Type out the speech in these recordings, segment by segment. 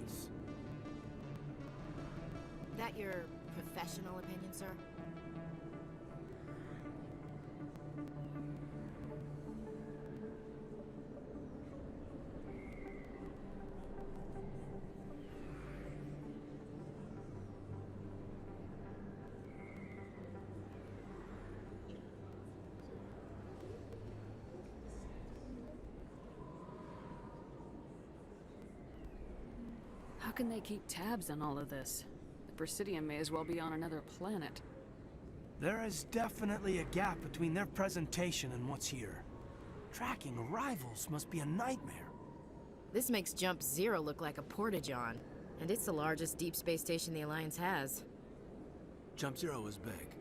place. That your professional opinion, sir? How can they keep tabs on all of this? The Presidium may as well be on another planet. There is definitely a gap between their presentation and what's here. Tracking arrivals must be a nightmare. This makes Jump Zero look like a porta-john, and it's the largest deep space station the Alliance has. Jump Zero is big,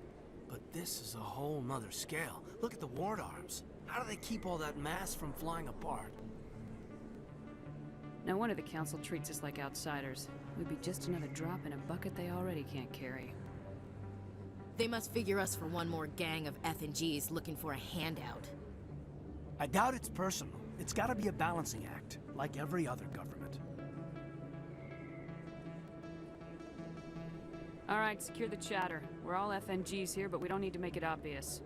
but this is a whole nother scale. Look at the ward arms. How do they keep all that mass from flying apart? No wonder the Council treats us like outsiders. We'd be just another drop in a bucket they already can't carry. They must figure us for one more gang of F&Gs looking for a handout. I doubt it's personal. It's gotta be a balancing act, like every other government. Alright, secure the chatter. We're all FNGs here, but we don't need to make it obvious.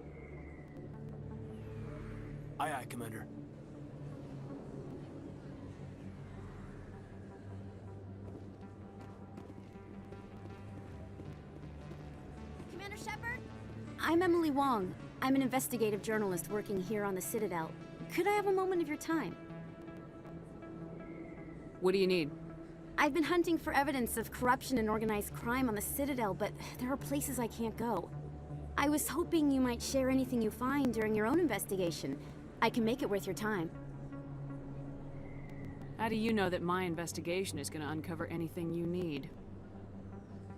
Aye, aye, Commander. Commander Shepard? I'm Emily Wong. I'm an investigative journalist working here on the Citadel. Could I have a moment of your time? What do you need? I've been hunting for evidence of corruption and organized crime on the Citadel, but there are places I can't go. I was hoping you might share anything you find during your own investigation. I can make it worth your time. How do you know that my investigation is going to uncover anything you need?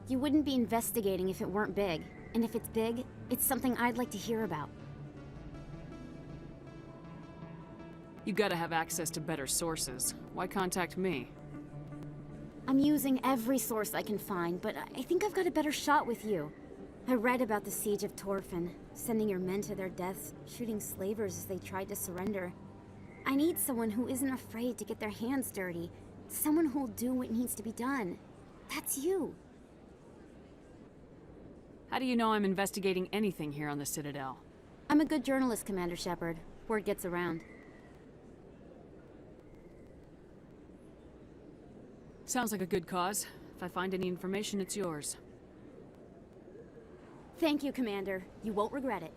You wouldn't be investigating if it weren't big. And if it's big, it's something I'd like to hear about. You gotta have access to better sources. Why contact me? I'm using every source I can find, but I think I've got a better shot with you. I read about the siege of Torfin, sending your men to their deaths, shooting slavers as they tried to surrender. I need someone who isn't afraid to get their hands dirty. Someone who'll do what needs to be done. That's you. How do you know I'm investigating anything here on the Citadel? I'm a good journalist, Commander Shepard. Word gets around. Sounds like a good cause. If I find any information, it's yours. Thank you, Commander. You won't regret it.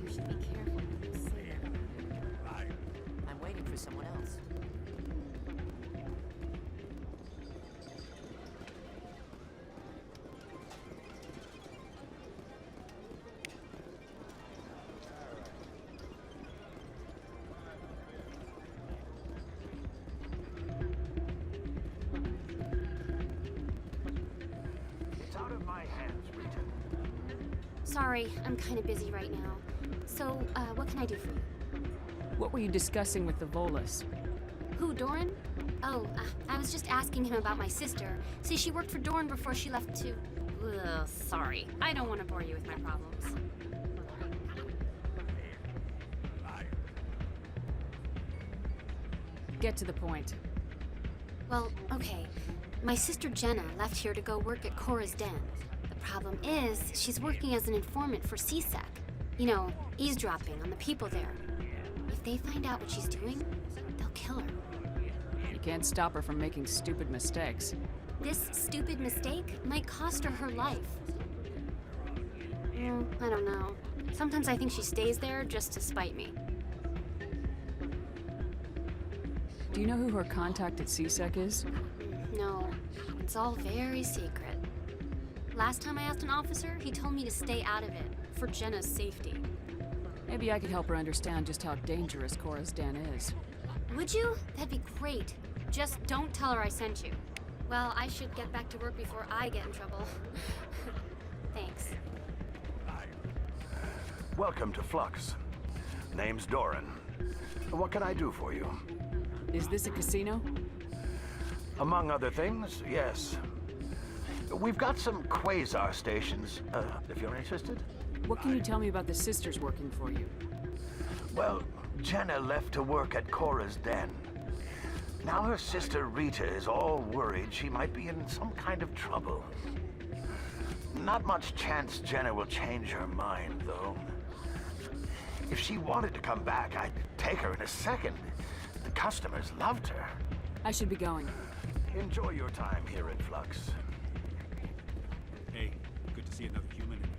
You should be careful what you say. I'm waiting for someone else. It's out of my hands, Rita. Sorry, I'm kind of busy right now. So, what can I do for you? What were you discussing with the Volus? Who, Doran? Oh, I was just asking him about my sister. See, she worked for Doran before she left to... Ugh, sorry. I don't want to bore you with my problems. Get to the point. Well, okay. My sister Jenna left here to go work at Cora's Den. The problem is, she's working as an informant for CSEC. You know, eavesdropping on the people there. If they find out what she's doing, they'll kill her. You can't stop her from making stupid mistakes. This stupid mistake might cost her her life. I don't know. Sometimes I think she stays there just to spite me. Do you know who her contact at CSEC is? No, it's all very secret. Last time I asked an officer, he told me to stay out of it, for Jenna's safety. Maybe I could help her understand just how dangerous Cora's den is. Would you? That'd be great. Just don't tell her I sent you. Well, I should get back to work before I get in trouble. Thanks. Welcome to Flux. Name's Doran. What can I do for you? Is this a casino? Among other things, yes. We've got some quasar stations, if you're interested. What can you tell me about the sisters working for you? Well, Jenna left to work at Cora's den. Now her sister Rita is all worried she might be in some kind of trouble. Not much chance Jenna will change her mind, though. If she wanted to come back, I'd take her in a second. The customers loved her. I should be going. Enjoy your time here at Flux. Hey, good to see another human in here.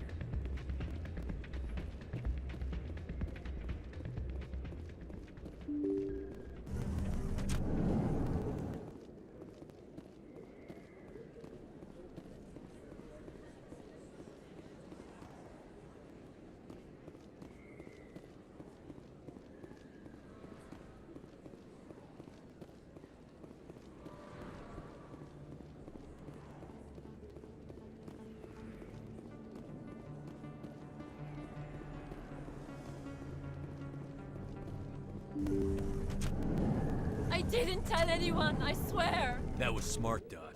I didn't tell anyone, I swear! That was smart, Doc.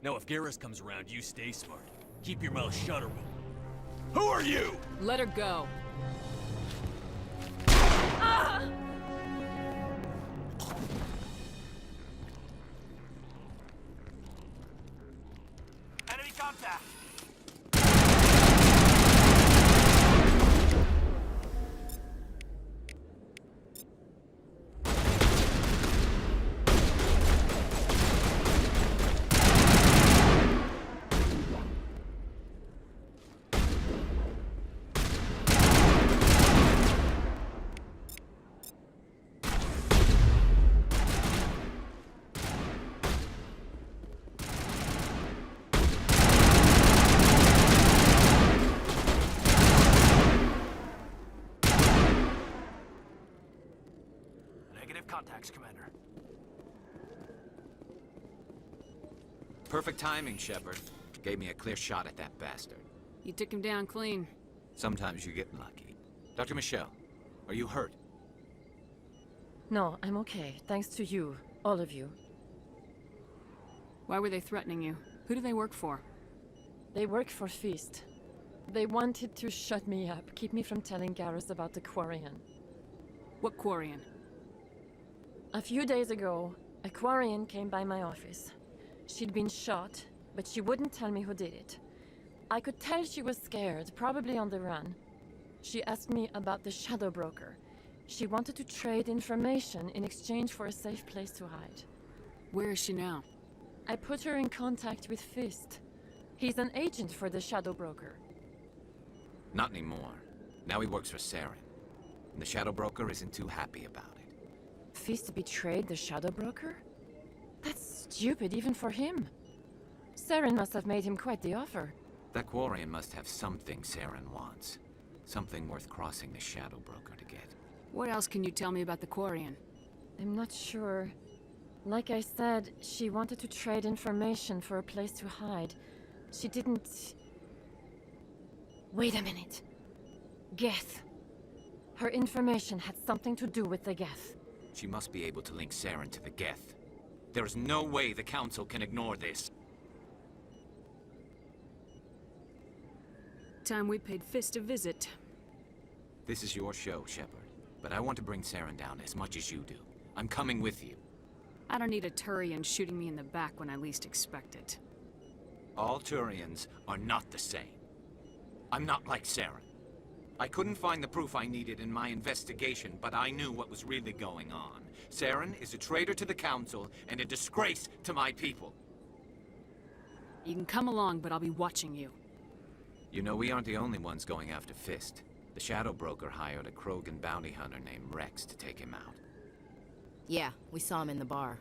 Now if Garrus comes around, you stay smart. Keep your mouth shut or we'll... Who are you? Let her go. Ah! Enemy contact! Negative contacts, Commander. Perfect timing, Shepard. Gave me a clear shot at that bastard. You took him down clean. Sometimes you get lucky. Dr. Michelle, are you hurt? No, I'm okay. Thanks to you. All of you. Why were they threatening you? Who do they work for? They work for Feast. They wanted to shut me up, keep me from telling Garrus about the Quarian. What Quarian? A few days ago, a Quarian came by my office. She'd been shot, but she wouldn't tell me who did it. I could tell she was scared, probably on the run. She asked me about the Shadow Broker. She wanted to trade information in exchange for a safe place to hide. Where is she now? I put her in contact with Fist. He's an agent for the Shadow Broker. Not anymore. Now he works for Saren. And the Shadow Broker isn't too happy about it. Fist betrayed the Shadow Broker? That's stupid even for him. Saren must have made him quite the offer. That Quarian must have something Saren wants. Something worth crossing the Shadow Broker to get. What else can you tell me about the Quarian? I'm not sure. Like I said, she wanted to trade information for a place to hide. She didn't... Wait a minute. Geth. Her information had something to do with the Geth. She must be able to link Saren to the Geth. There's no way the Council can ignore this. Time we paid Fist a visit. This is your show, Shepard. But I want to bring Saren down as much as you do. I'm coming with you. I don't need a Turian shooting me in the back when I least expect it. All Turians are not the same. I'm not like Saren. I couldn't find the proof I needed in my investigation, but I knew what was really going on. Saren is a traitor to the Council and a disgrace to my people. You can come along, but I'll be watching you. You know, we aren't the only ones going after Fist. The Shadow Broker hired a Krogan bounty hunter named Rex to take him out. Yeah, we saw him in the bar.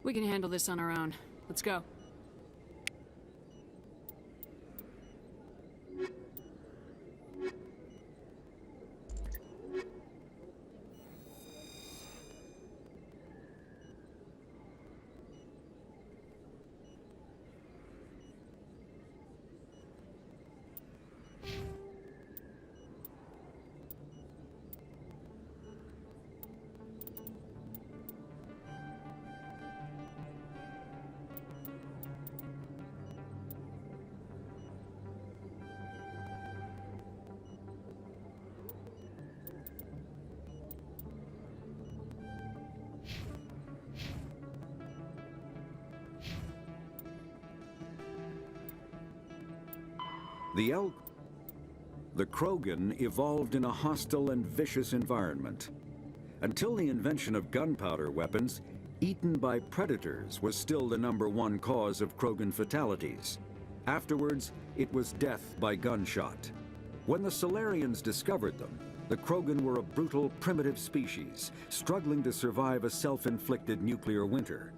We can handle this on our own. Let's go. The Krogan evolved in a hostile and vicious environment. Until the invention of gunpowder weapons, eaten by predators was still the #1 cause of Krogan fatalities. Afterwards, it was death by gunshot. When the Solarians discovered them, the Krogan were a brutal, primitive species, struggling to survive a self-inflicted nuclear winter.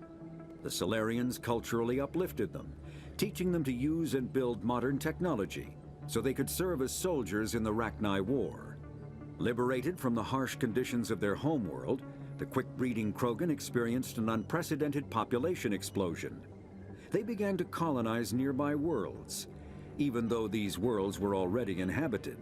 The Solarians culturally uplifted them, teaching them to use and build modern technology, so they could serve as soldiers in the Rachni War. Liberated from the harsh conditions of their homeworld, the quick-breeding Krogan experienced an unprecedented population explosion. They began to colonize nearby worlds, even though these worlds were already inhabited.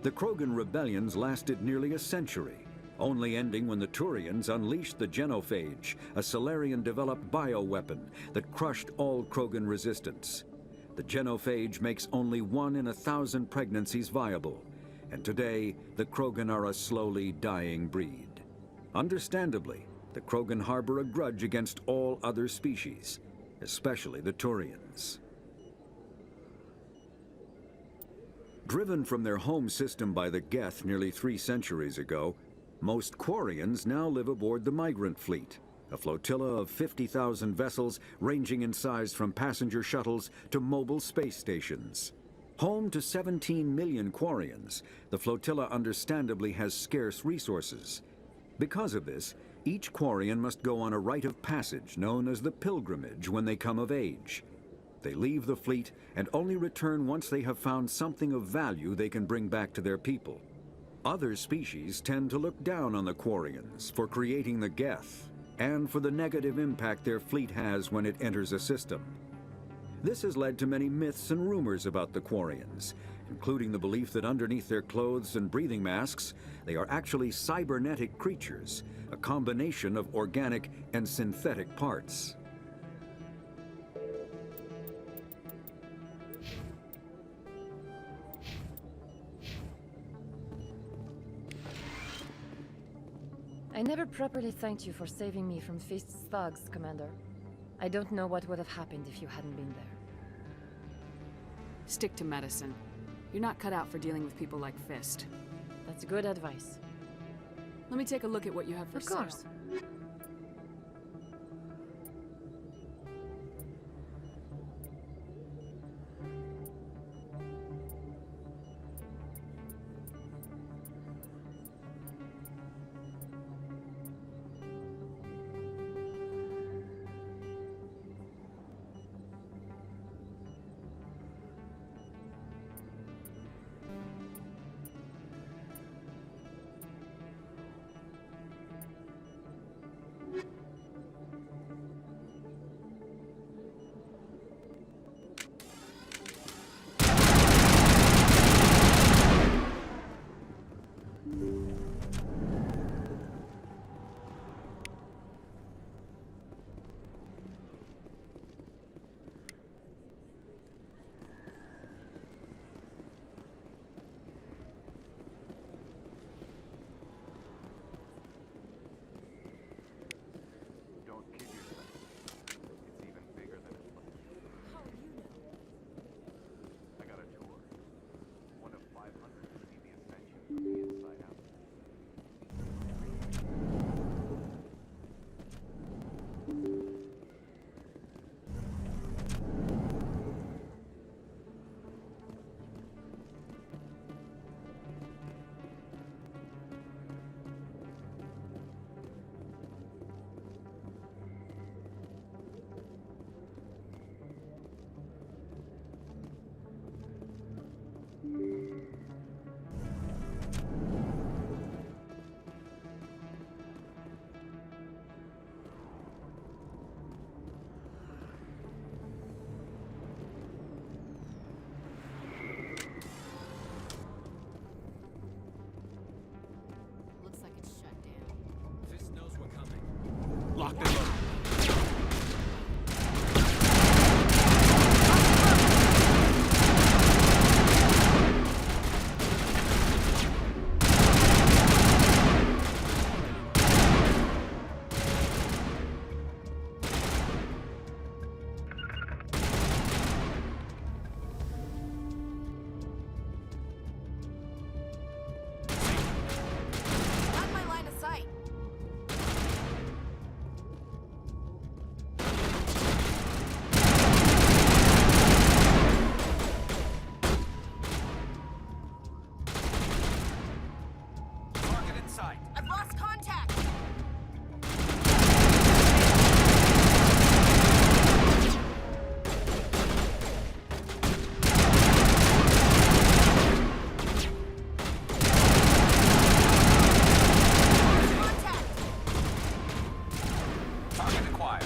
The Krogan rebellions lasted nearly a century, only ending when the Turians unleashed the Genophage, a Solarian-developed bioweapon that crushed all Krogan resistance. The Genophage makes only 1 in 1,000 pregnancies viable, and today the Krogan are a slowly dying breed. Understandably, the Krogan harbor a grudge against all other species, especially the Turians. Driven from their home system by the Geth nearly 3 centuries ago, most Quarians now live aboard the Migrant Fleet, a flotilla of 50,000 vessels ranging in size from passenger shuttles to mobile space stations. Home to 17 million Quarians, the flotilla understandably has scarce resources. Because of this, each Quarian must go on a rite of passage known as the pilgrimage when they come of age. They leave the fleet and only return once they have found something of value they can bring back to their people. Other species tend to look down on the Quarians for creating the Geth and for the negative impact their fleet has when it enters a system. This has led to many myths and rumors about the Quarians, including the belief that underneath their clothes and breathing masks, they are actually cybernetic creatures, a combination of organic and synthetic parts. I never properly thanked you for saving me from Fist's thugs, Commander. I don't know what would have happened if you hadn't been there. Stick to medicine. You're not cut out for dealing with people like Fist. That's good advice. Let me take a look at what you have for sale. Of course. sight. I've lost contact! Target acquired.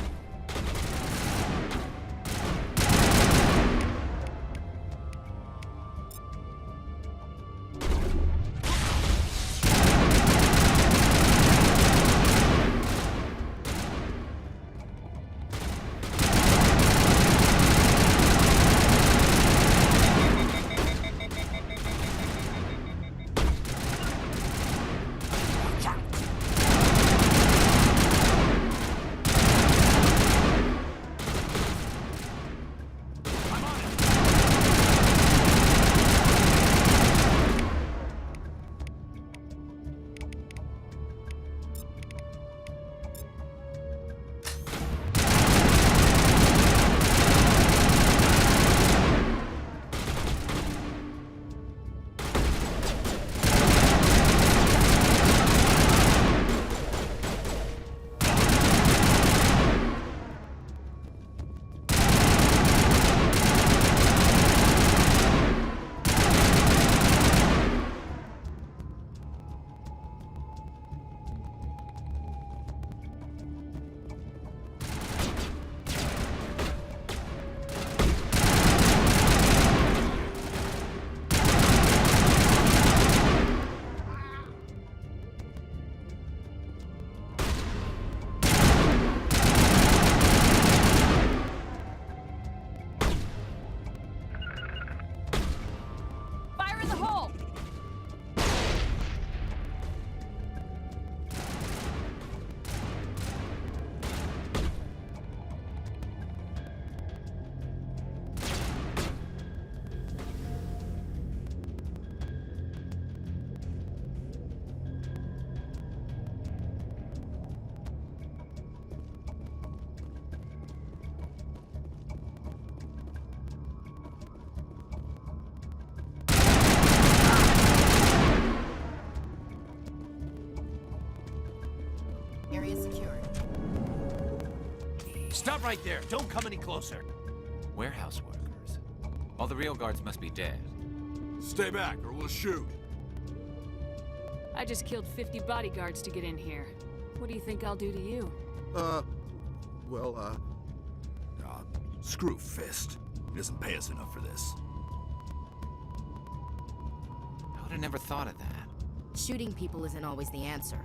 Fire in the hole! Area secured. Stop right there. Don't come any closer. Warehouse workers. All the real guards must be dead. Stay back or we'll shoot. I just killed 50 bodyguards to get in here. What do you think I'll do to you? Screw Fist. He doesn't pay us enough for this. I would have never thought of that. Shooting people isn't always the answer.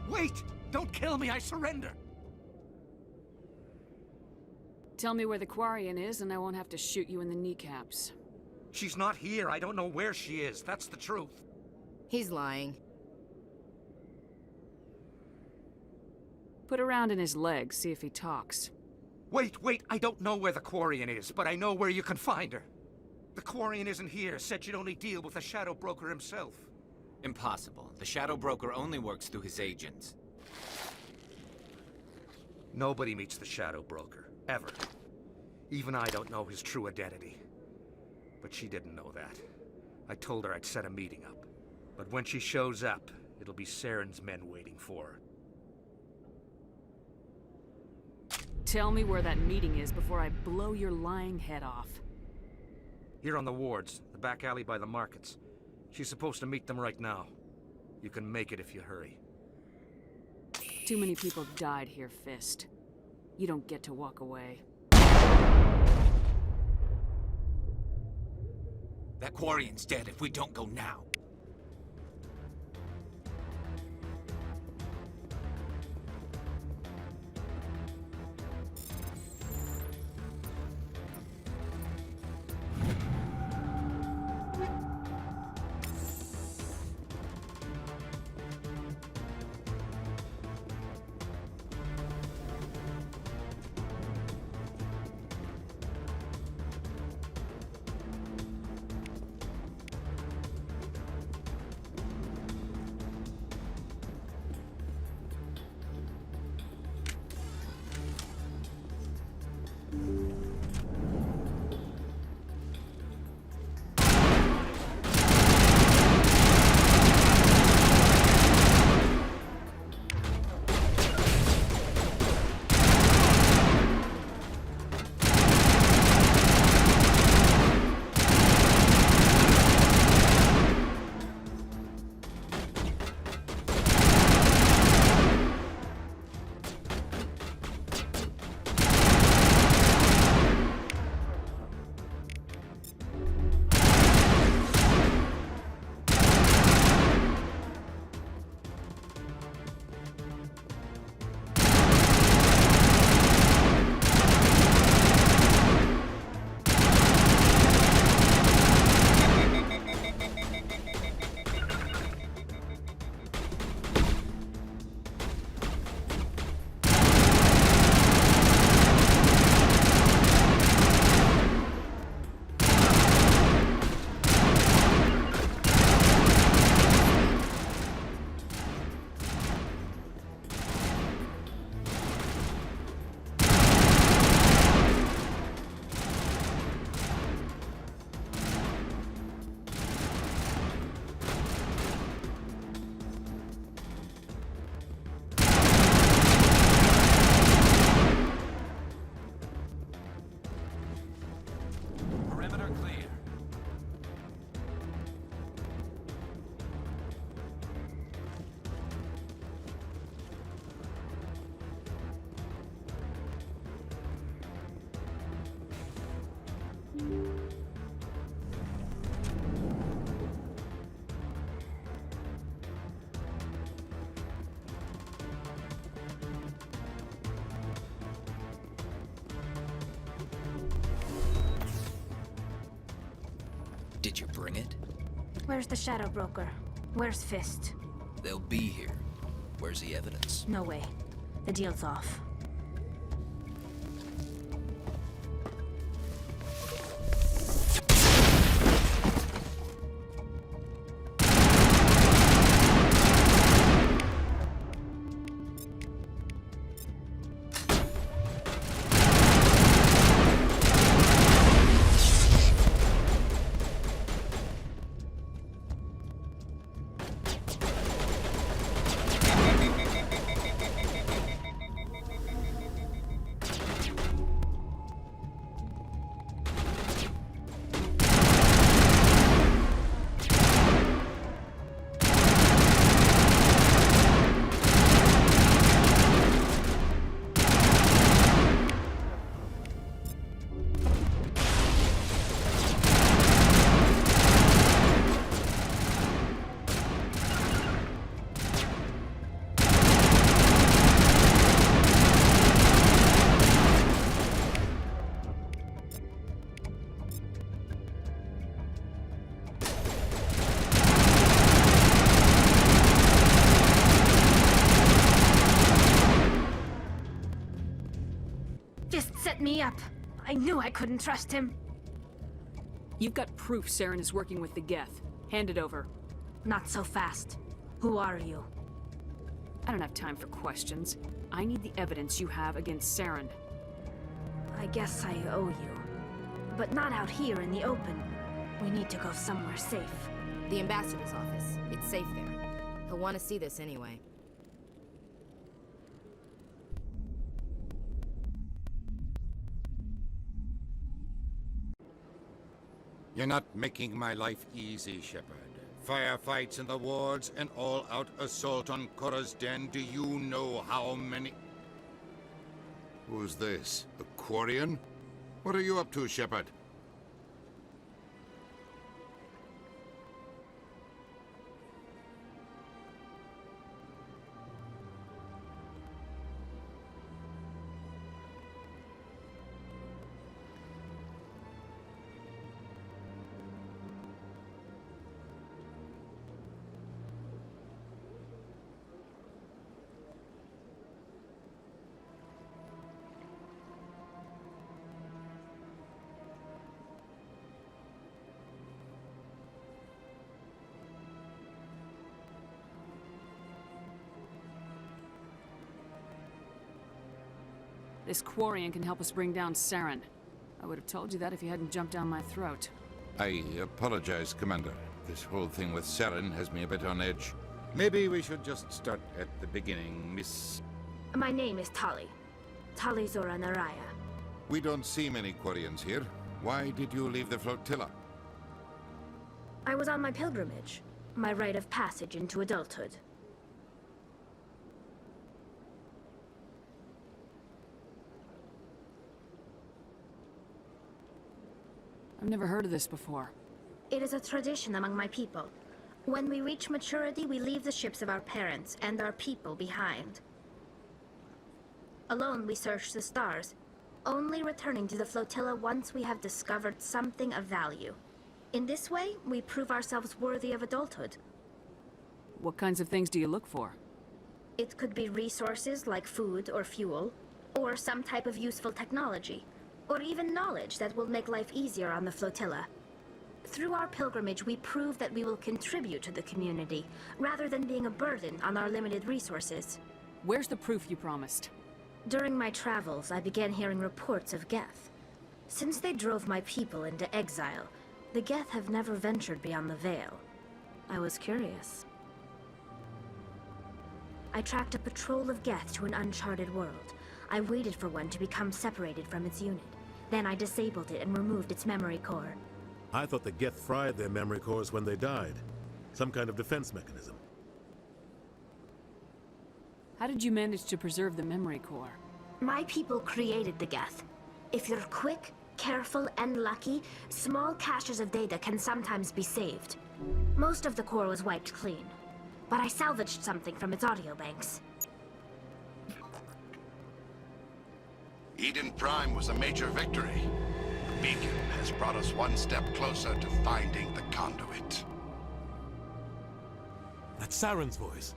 Wait! Don't kill me, I surrender! Tell me where the Quarian is and I won't have to shoot you in the kneecaps. She's not here. I don't know where she is. That's the truth. He's lying. Put a round in his leg, see if he talks. Wait, I don't know where the Quarian is, but I know where you can find her. The Quarian isn't here. Said you'd only deal with the Shadow Broker himself. Impossible. The Shadow Broker only works through his agents. Nobody meets the Shadow Broker. Ever. Even I don't know his true identity. But she didn't know that. I told her I'd set a meeting up. But when she shows up, it'll be Saren's men waiting for her. Tell me where that meeting is before I blow your lying head off. Here on the wards, the back alley by the markets. She's supposed to meet them right now. You can make it if you hurry. Too many people died here, Fist. You don't get to walk away. That Quarian's dead if we don't go now. Did you bring it? Where's the Shadow Broker? Where's Fist? They'll be here. Where's the evidence? No way. The deal's off. set me up. I knew I couldn't trust him. You've got proof Saren is working with the Geth. Hand it over. Not so fast. Who are you? I don't have time for questions. I need the evidence you have against Saren. I guess I owe you. But not out here in the open. We need to go somewhere safe. The ambassador's office. It's safe there. He'll want to see this anyway. You're not making my life easy, Shepard. Firefights in the wards, an all-out assault on Korra's den. Do you know how many... Who's this? A Quarian? What are you up to, Shepard? This Quarian can help us bring down Saren. I would have told you that if you hadn't jumped down my throat. I apologize, Commander. This whole thing with Saren has me a bit on edge. Maybe we should just start at the beginning, Miss... My name is Tali. Tali Zora Naraya. We don't see many Quarians here. Why did you leave the flotilla? I was on my pilgrimage. My rite of passage into adulthood. I've never heard of this before. It is a tradition among my people. When we reach maturity, we leave the ships of our parents and our people behind. Alone, we search the stars, only returning to the flotilla once we have discovered something of value. In this way, we prove ourselves worthy of adulthood. What kinds of things do you look for? It could be resources like food or fuel, or some type of useful technology, or even knowledge that will make life easier on the flotilla. Through our pilgrimage, we prove that we will contribute to the community, rather than being a burden on our limited resources. Where's the proof you promised? During my travels, I began hearing reports of Geth. Since they drove my people into exile, the Geth have never ventured beyond the Veil. I was curious. I tracked a patrol of Geth to an uncharted world. I waited for one to become separated from its unit. Then I disabled it and removed its memory core. I thought the Geth fried their memory cores when they died. Some kind of defense mechanism. How did you manage to preserve the memory core? My people created the Geth. If you're quick, careful, and lucky, small caches of data can sometimes be saved. Most of the core was wiped clean, but I salvaged something from its audio banks. Eden Prime was a major victory. The beacon has brought us one step closer to finding the conduit. That's Saren's voice.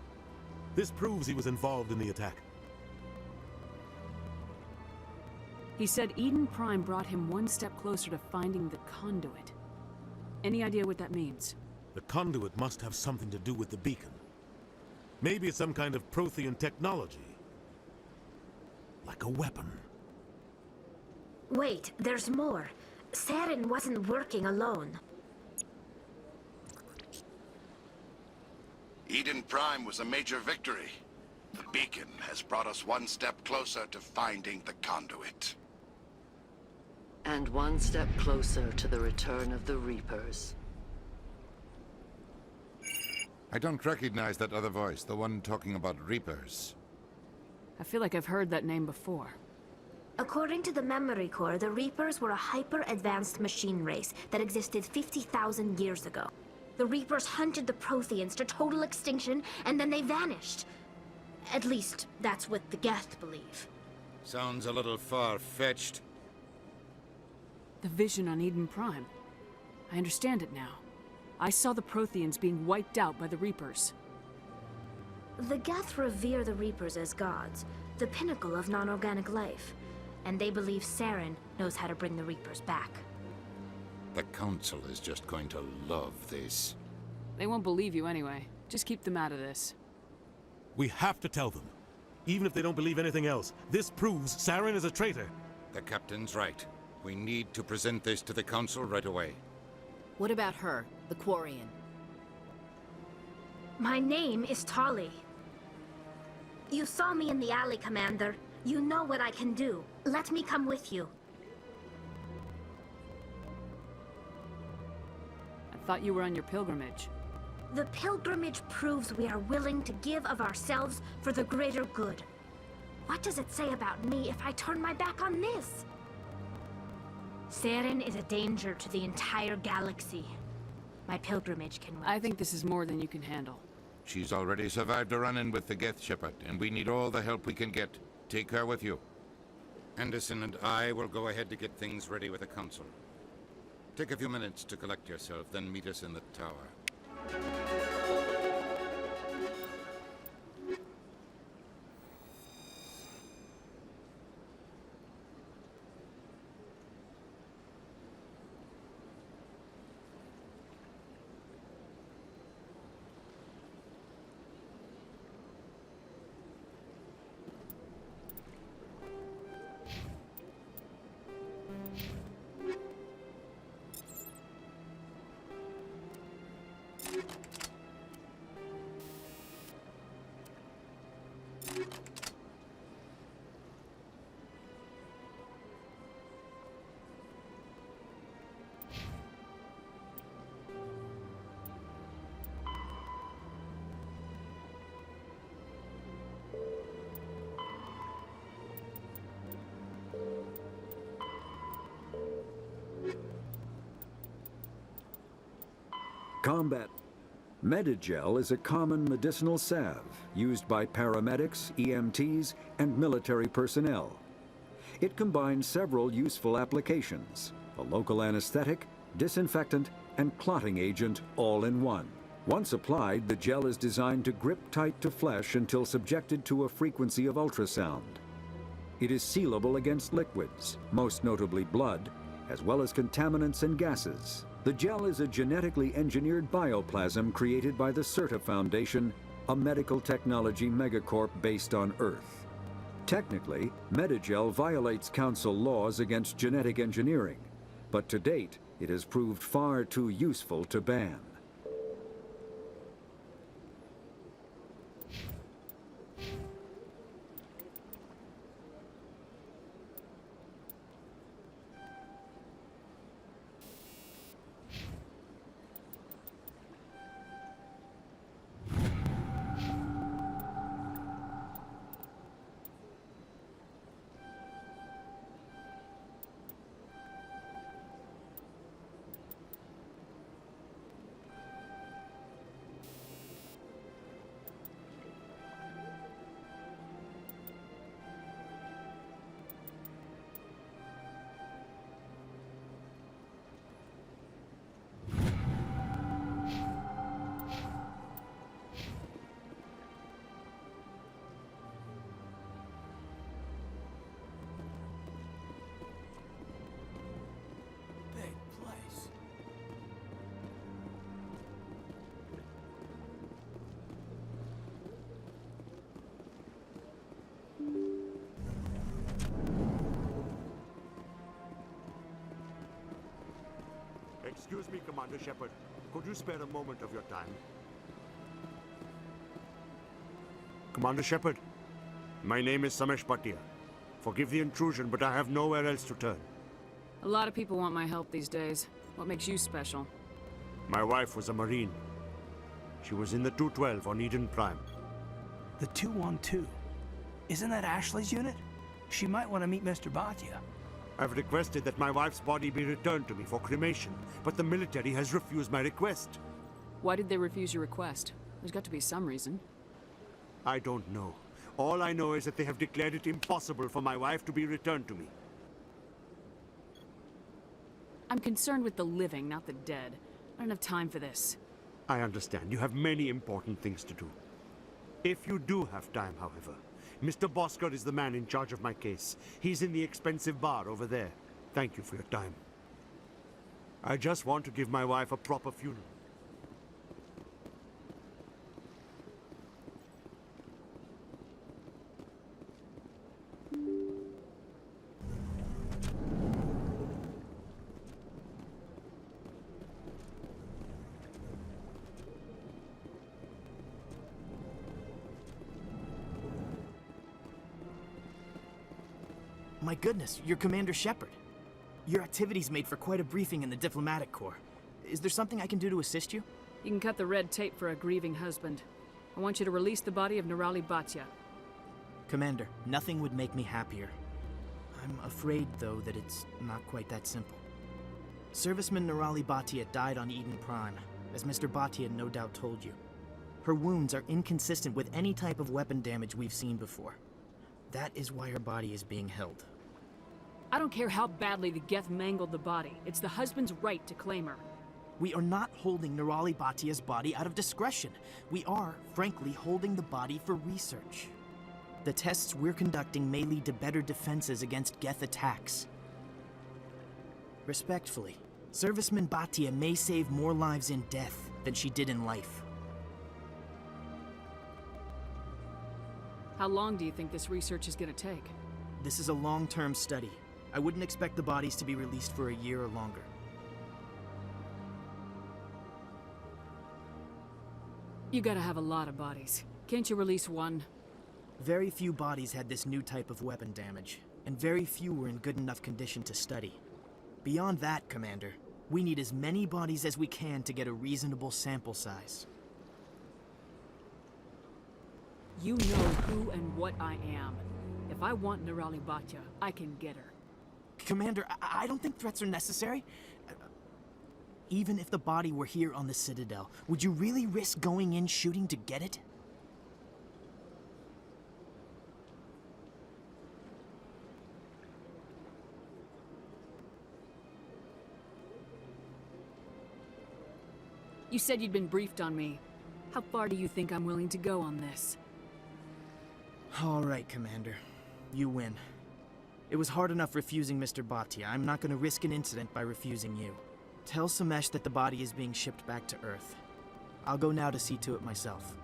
This proves he was involved in the attack. He said Eden Prime brought him one step closer to finding the conduit. Any idea what that means? The conduit must have something to do with the beacon. Maybe it's some kind of Prothean technology. Like a weapon. Wait, there's more. Saren wasn't working alone. Eden Prime was a major victory. The beacon has brought us one step closer to finding the conduit. And one step closer to the return of the Reapers. I don't recognize that other voice, the one talking about Reapers. I feel like I've heard that name before. According to the memory core, the Reapers were a hyper-advanced machine race that existed 50,000 years ago. The Reapers hunted the Protheans to total extinction, and then they vanished. At least, that's what the Geth believe. Sounds a little far-fetched. The vision on Eden Prime. I understand it now. I saw the Protheans being wiped out by the Reapers. The Geth revere the Reapers as gods, the pinnacle of non-organic life. and they believe Saren knows how to bring the Reapers back. The Council is just going to love this. They won't believe you anyway. Just keep them out of this. We have to tell them. Even if they don't believe anything else, this proves Saren is a traitor. The Captain's right. We need to present this to the Council right away. What about her, the Quarian? My name is Tali. You saw me in the alley, Commander. You know what I can do. Let me come with you. I thought you were on your pilgrimage. The pilgrimage proves we are willing to give of ourselves for the greater good. What does it say about me if I turn my back on this? Saren is a danger to the entire galaxy. My pilgrimage can wait. I think this is more than you can handle. She's already survived a run-in with the Geth Shepherd, and we need all the help we can get. Take her with you. Anderson and I will go ahead to get things ready with the Council. Take a few minutes to collect yourself, then meet us in the tower. Combat. Medigel is a common medicinal salve used by paramedics, EMTs, and military personnel. It combines several useful applications: a local anesthetic, disinfectant, and clotting agent all in one. Once applied, the gel is designed to grip tight to flesh until subjected to a frequency of ultrasound. It is sealable against liquids, most notably blood, as well as contaminants and gases. The gel is a genetically engineered bioplasm created by the CERTA Foundation, a medical technology megacorp based on Earth. Technically, Medigel violates Council laws against genetic engineering, but to date, it has proved far too useful to ban. Excuse me, Commander Shepard. Could you spare a moment of your time? Commander Shepard, my name is Samesh Bhatia. Forgive the intrusion, but I have nowhere else to turn. A lot of people want my help these days. What makes you special? My wife was a Marine. She was in the 212 on Eden Prime. The 212? Isn't that Ashley's unit? She might want to meet Mr. Bhatia. I've requested that my wife's body be returned to me for cremation, but the military has refused my request. Why did they refuse your request? There's got to be some reason. I don't know. All I know is that they have declared it impossible for my wife to be returned to me. I'm concerned with the living, not the dead. I don't have time for this. I understand. You have many important things to do. If you do have time, however, Mr. Bosker is the man in charge of my case. He's in the expensive bar over there. Thank you for your time. I just want to give my wife a proper funeral. My goodness, you're Commander Shepard. Your activities made for quite a briefing in the diplomatic corps. Is there something I can do to assist you? You can cut the red tape for a grieving husband. I want you to release the body of Nerali Bhatia. Commander, nothing would make me happier. I'm afraid, though, that it's not quite that simple. Serviceman Nerali Bhatia died on Eden Prime, as Mr. Bhatia no doubt told you. Her wounds are inconsistent with any type of weapon damage we've seen before. That is why her body is being held. I don't care how badly the Geth mangled the body. It's the husband's right to claim her. We are not holding Nerali Bhatia's body out of discretion. We are, frankly, holding the body for research. The tests we're conducting may lead to better defenses against Geth attacks. Respectfully, Serviceman Bhatia may save more lives in death than she did in life. How long do you think this research is going to take? This is a long-term study. I wouldn't expect the bodies to be released for a year or longer. You gotta have a lot of bodies. Can't you release one? Very few bodies had this new type of weapon damage, and very few were in good enough condition to study. Beyond that, Commander, we need as many bodies as we can to get a reasonable sample size. You know who and what I am. If I want Nerali Bhatia, I can get her. Commander, I don't think threats are necessary. Even if the body were here on the Citadel, would you really risk going in shooting to get it? You said you'd been briefed on me. How far do you think I'm willing to go on this? All right, Commander. You win. It was hard enough refusing Mr. Bhatia. I'm not going to risk an incident by refusing you. Tell Samesh that the body is being shipped back to Earth. I'll go now to see to it myself.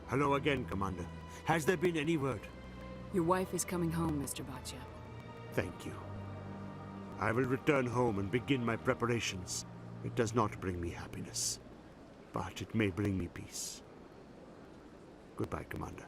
Hello again, Commander. Has there been any word? Your wife is coming home, Mr. Bhatia. Thank you. I will return home and begin my preparations. It does not bring me happiness, but it may bring me peace. Goodbye, Commander.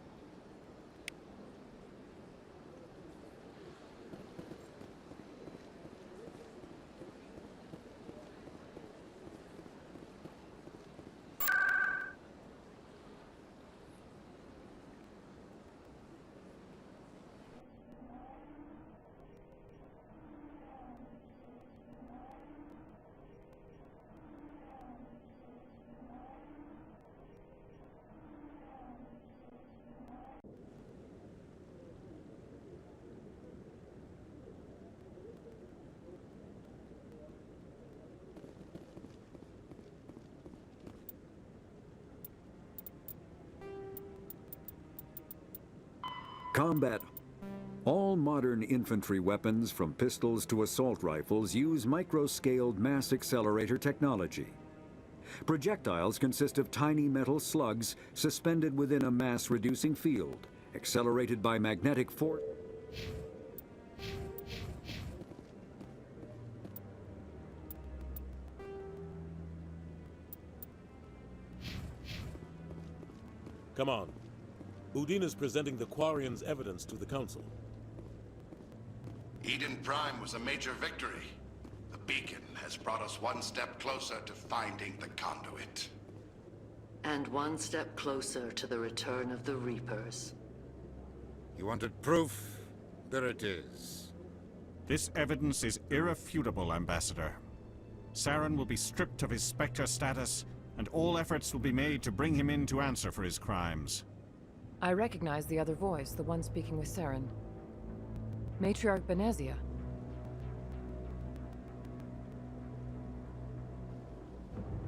Combat. All modern infantry weapons, from pistols to assault rifles, use micro-scaled mass accelerator technology. Projectiles consist of tiny metal slugs suspended within a mass-reducing field, accelerated by magnetic force. Come on. Udine is presenting the Quarian's evidence to the Council. Eden Prime was a major victory. The beacon has brought us one step closer to finding the conduit. And one step closer to the return of the Reapers. You wanted proof? There it is. This evidence is irrefutable, Ambassador. Saren will be stripped of his Spectre status, and all efforts will be made to bring him in to answer for his crimes. I recognize the other voice, the one speaking with Saren. Matriarch Benezia.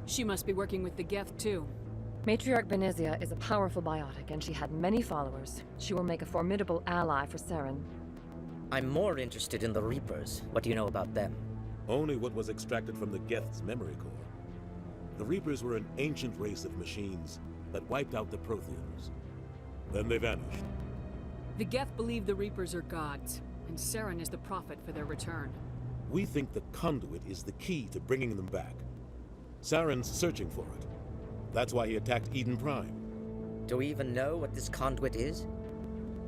She must be working with the Geth, too. Matriarch Benezia is a powerful biotic, and she had many followers. She will make a formidable ally for Saren. I'm more interested in the Reapers. What do you know about them? Only what was extracted from the Geth's memory core. The Reapers were an ancient race of machines that wiped out the Protheans. Then they vanished. The Geth believe the Reapers are gods, and Saren is the prophet for their return. We think the conduit is the key to bringing them back. Saren's searching for it. That's why he attacked Eden Prime. Do we even know what this conduit is?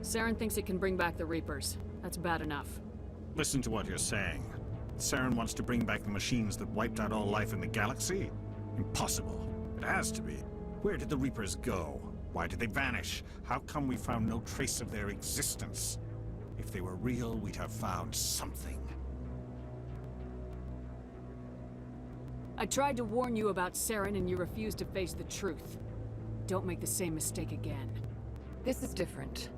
Saren thinks it can bring back the Reapers. That's bad enough. Listen to what you're saying. Saren wants to bring back the machines that wiped out all life in the galaxy? Impossible. It has to be. Where did the Reapers go? Why did they vanish? How come we found no trace of their existence? If they were real, we'd have found something. I tried to warn you about Saren and you refused to face the truth. Don't make the same mistake again. This is different.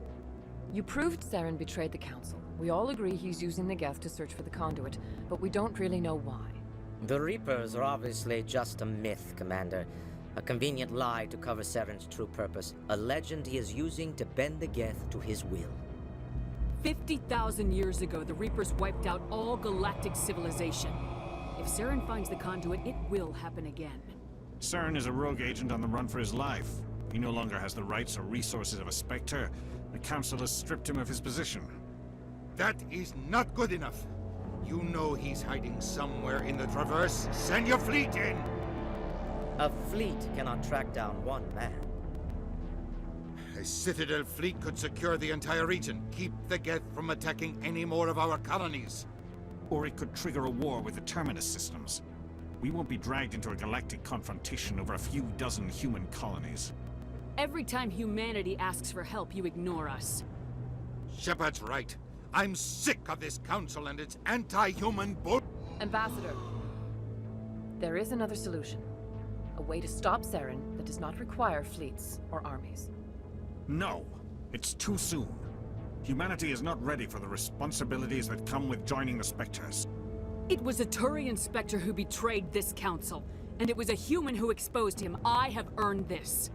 You proved Saren betrayed the Council. We all agree he's using the Geth to search for the conduit, but we don't really know why. The Reapers are obviously just a myth, Commander. A convenient lie to cover Saren's true purpose. A legend he is using to bend the Geth to his will. 50,000 years ago, the Reapers wiped out all galactic civilization. If Saren finds the conduit, it will happen again. Saren is a rogue agent on the run for his life. He no longer has the rights or resources of a Spectre. The Council has stripped him of his position. That is not good enough. You know he's hiding somewhere in the Traverse. Send your fleet in! A fleet cannot track down one man. A Citadel fleet could secure the entire region, keep the Geth from attacking any more of our colonies. Or it could trigger a war with the Terminus systems. We won't be dragged into a galactic confrontation over a few dozen human colonies. Every time humanity asks for help, you ignore us. Shepard's right. I'm sick of this council and its anti-human bull— Ambassador, there is another solution. A way to stop Saren that does not require fleets or armies. No, it's too soon. Humanity is not ready for the responsibilities that come with joining the Spectres. It was a Turian Spectre who betrayed this council, and it was a human who exposed him. I have earned this.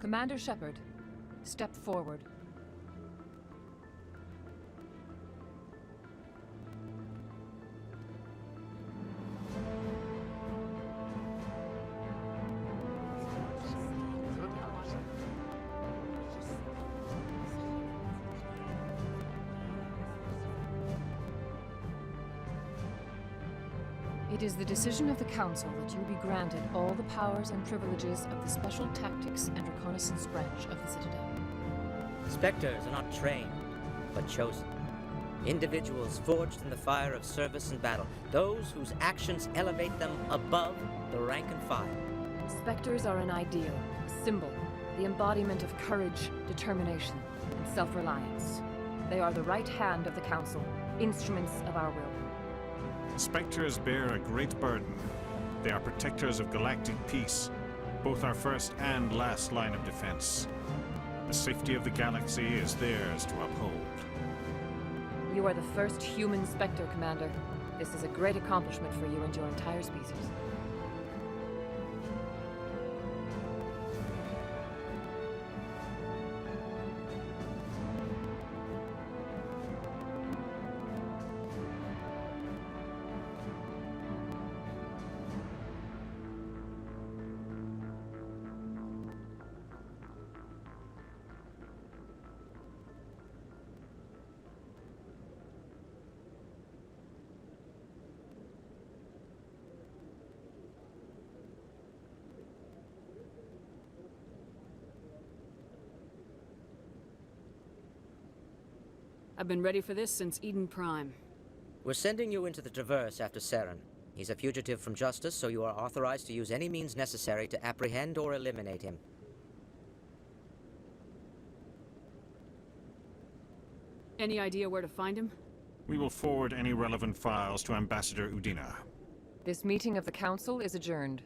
Commander Shepard, step forward. It is the decision of the Council that you be granted all the powers and privileges of the Special Tactics and Reconnaissance branch of the Citadel. Spectres are not trained, but chosen. Individuals forged in the fire of service and battle. Those whose actions elevate them above the rank and file. Spectres are an ideal, a symbol, the embodiment of courage, determination, and self-reliance. They are the right hand of the Council, instruments of our will. Spectres bear a great burden. They are protectors of galactic peace, both our first and last line of defense. The safety of the galaxy is theirs to uphold. You are the first human Spectre, Commander. This is a great accomplishment for you and your entire species. I've been ready for this since Eden Prime. We're sending you into the Traverse after Saren. He's a fugitive from justice, so you are authorized to use any means necessary to apprehend or eliminate him. Any idea where to find him? We will forward any relevant files to Ambassador Udina. This meeting of the Council is adjourned.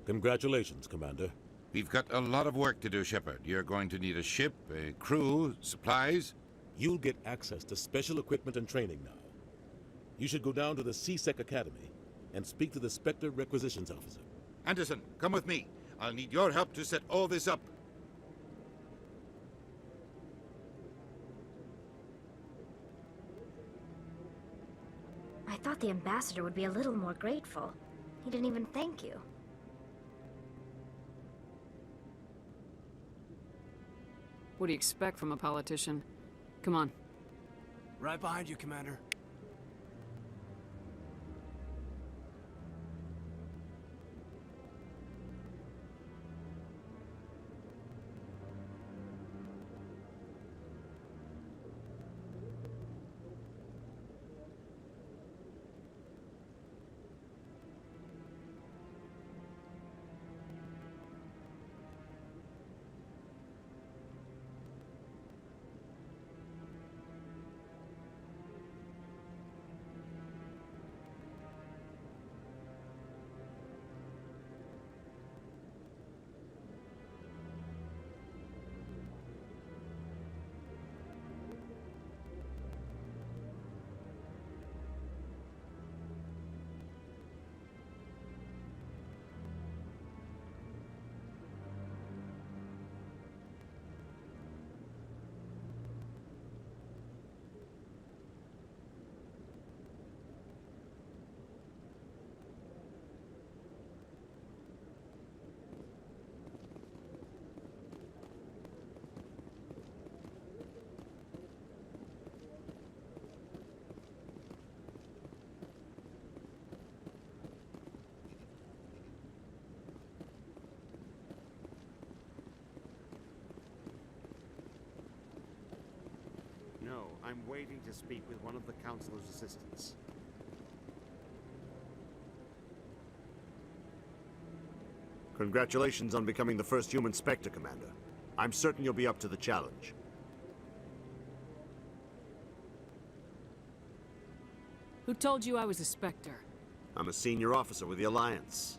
Congratulations, Commander. We've got a lot of work to do, Shepard. You're going to need a ship, a crew, supplies. You'll get access to special equipment and training now. You should go down to the C-Sec Academy and speak to the Spectre Requisitions Officer. Anderson, come with me. I'll need your help to set all this up. I thought the ambassador would be a little more grateful. He didn't even thank you. What do you expect from a politician? Come on. Right behind you, Commander. No, I'm waiting to speak with one of the Councilor's assistants. Congratulations on becoming the first human Spectre, Commander. I'm certain you'll be up to the challenge. Who told you I was a Spectre? I'm a senior officer with the Alliance.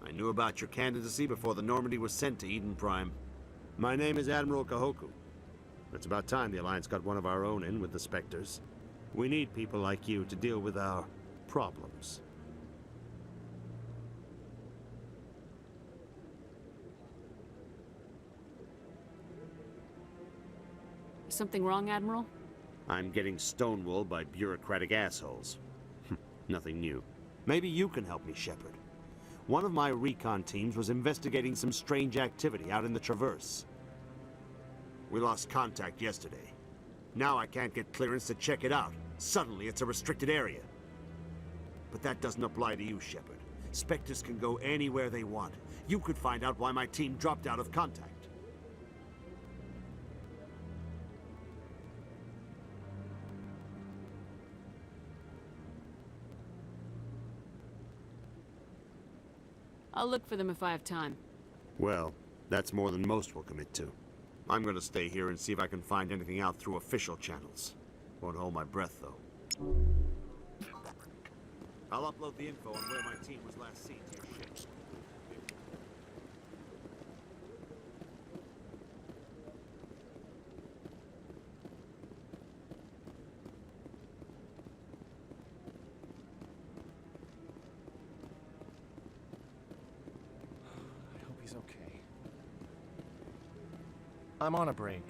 I knew about your candidacy before the Normandy was sent to Eden Prime. My name is Admiral Kahoku. It's about time the Alliance got one of our own in with the Spectres. We need people like you to deal with our problems. Something wrong, Admiral? I'm getting stonewalled by bureaucratic assholes. Nothing new. Maybe you can help me, Shepard. One of my recon teams was investigating some strange activity out in the Traverse. We lost contact yesterday. Now I can't get clearance to check it out. Suddenly it's a restricted area. But that doesn't apply to you, Shepard. Spectres can go anywhere they want. You could find out why my team dropped out of contact. I'll look for them if I have time. Well, that's more than most will commit to. I'm gonna stay here and see if I can find anything out through official channels. Won't hold my breath, though. I'll upload the info on where my team was last seen to your ship. I hope he's okay. I'm on a break.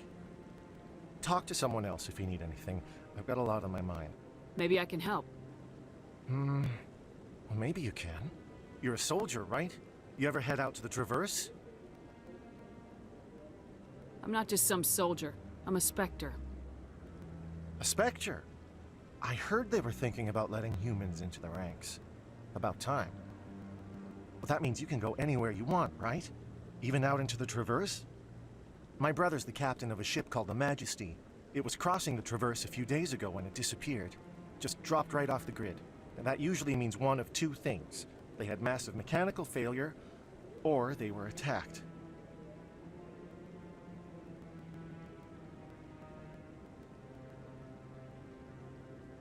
Talk to someone else if you need anything. I've got a lot on my mind. Maybe I can help. Well, maybe you can. You're a soldier, right? You ever head out to the Traverse? I'm not just some soldier. I'm a Spectre. A Spectre? I heard they were thinking about letting humans into the ranks. About time. Well, that means you can go anywhere you want, right? Even out into the Traverse? My brother's the captain of a ship called the Majesty. It was crossing the Traverse a few days ago when it disappeared. Just dropped right off the grid. And that usually means one of two things. They had massive mechanical failure, or they were attacked.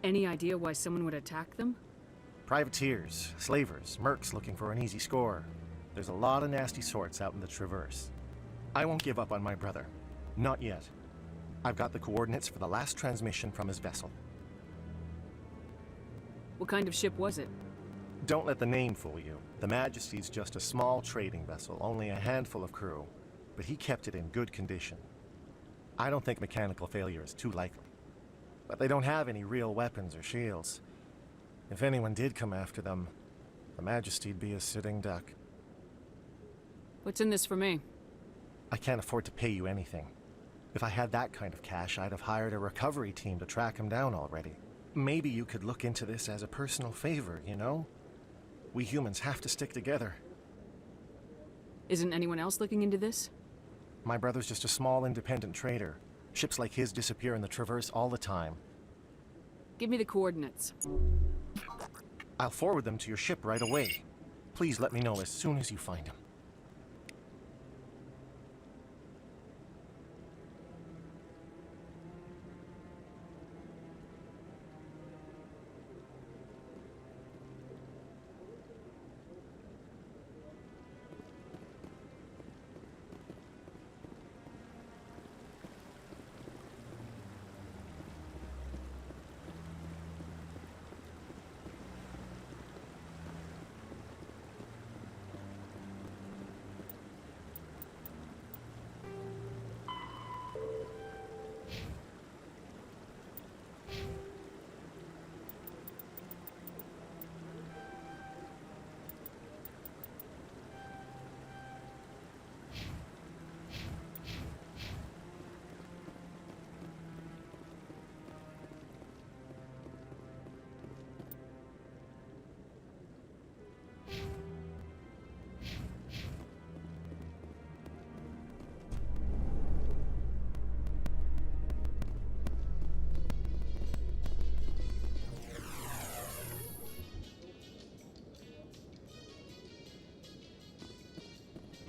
Any idea why someone would attack them? Privateers, slavers, mercs looking for an easy score. There's a lot of nasty sorts out in the Traverse. I won't give up on my brother. Not yet. I've got the coordinates for the last transmission from his vessel. What kind of ship was it? Don't let the name fool you. The Majesty's just a small trading vessel, only a handful of crew. But he kept it in good condition. I don't think mechanical failure is too likely. But they don't have any real weapons or shields. If anyone did come after them, the Majesty'd be a sitting duck. What's in this for me? I can't afford to pay you anything. If I had that kind of cash, I'd have hired a recovery team to track him down already. Maybe you could look into this as a personal favor, you know? We humans have to stick together. Isn't anyone else looking into this? My brother's just a small independent trader. Ships like his disappear in the Traverse all the time. Give me the coordinates. I'll forward them to your ship right away. Please let me know as soon as you find him.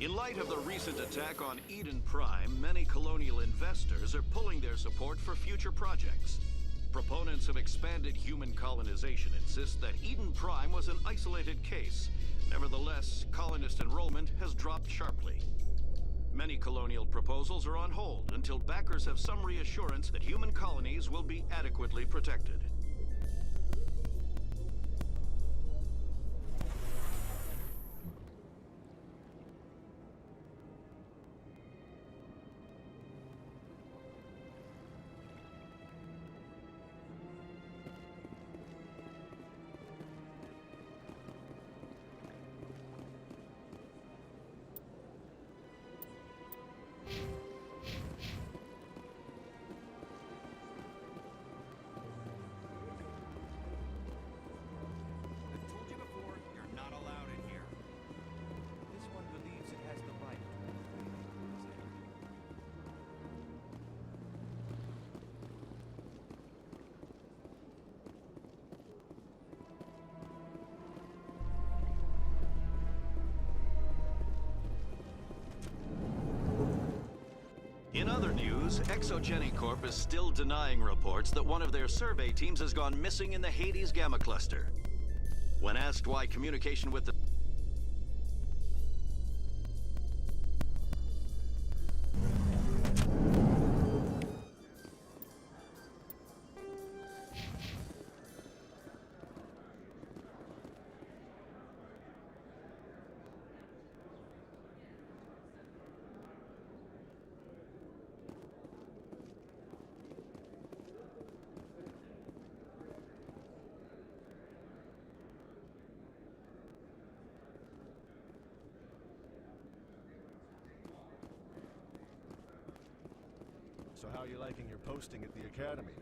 In light of the recent attack on Eden Prime, many colonial investors are pulling their support for future projects. Proponents of expanded human colonization insist that Eden Prime was an isolated case. Nevertheless, colonist enrollment has dropped sharply. Many colonial proposals are on hold until backers have some reassurance that human colonies will be adequately protected. In other news, Exogeny Corp is still denying reports that one of their survey teams has gone missing in the Hades Gamma Cluster. When asked why communication with the So how are you liking your posting at the Academy?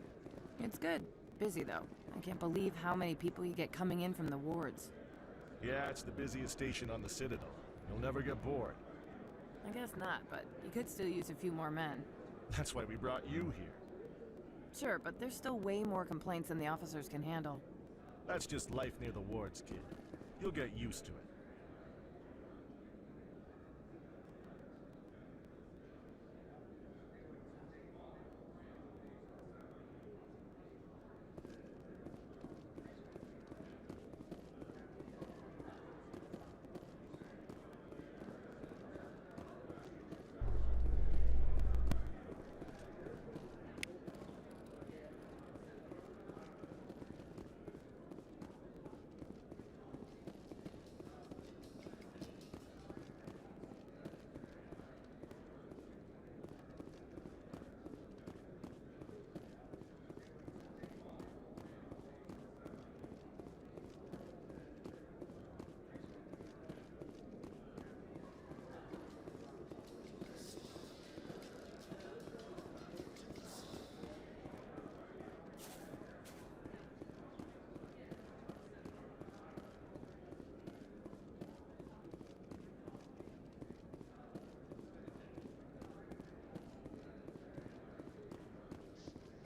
It's good. Busy, though. I can't believe how many people you get coming in from the wards. Yeah, it's the busiest station on the Citadel. You'll never get bored. I guess not, but you could still use a few more men. That's why we brought you here. Sure, but there's still way more complaints than the officers can handle. That's just life near the wards, kid. You'll get used to it.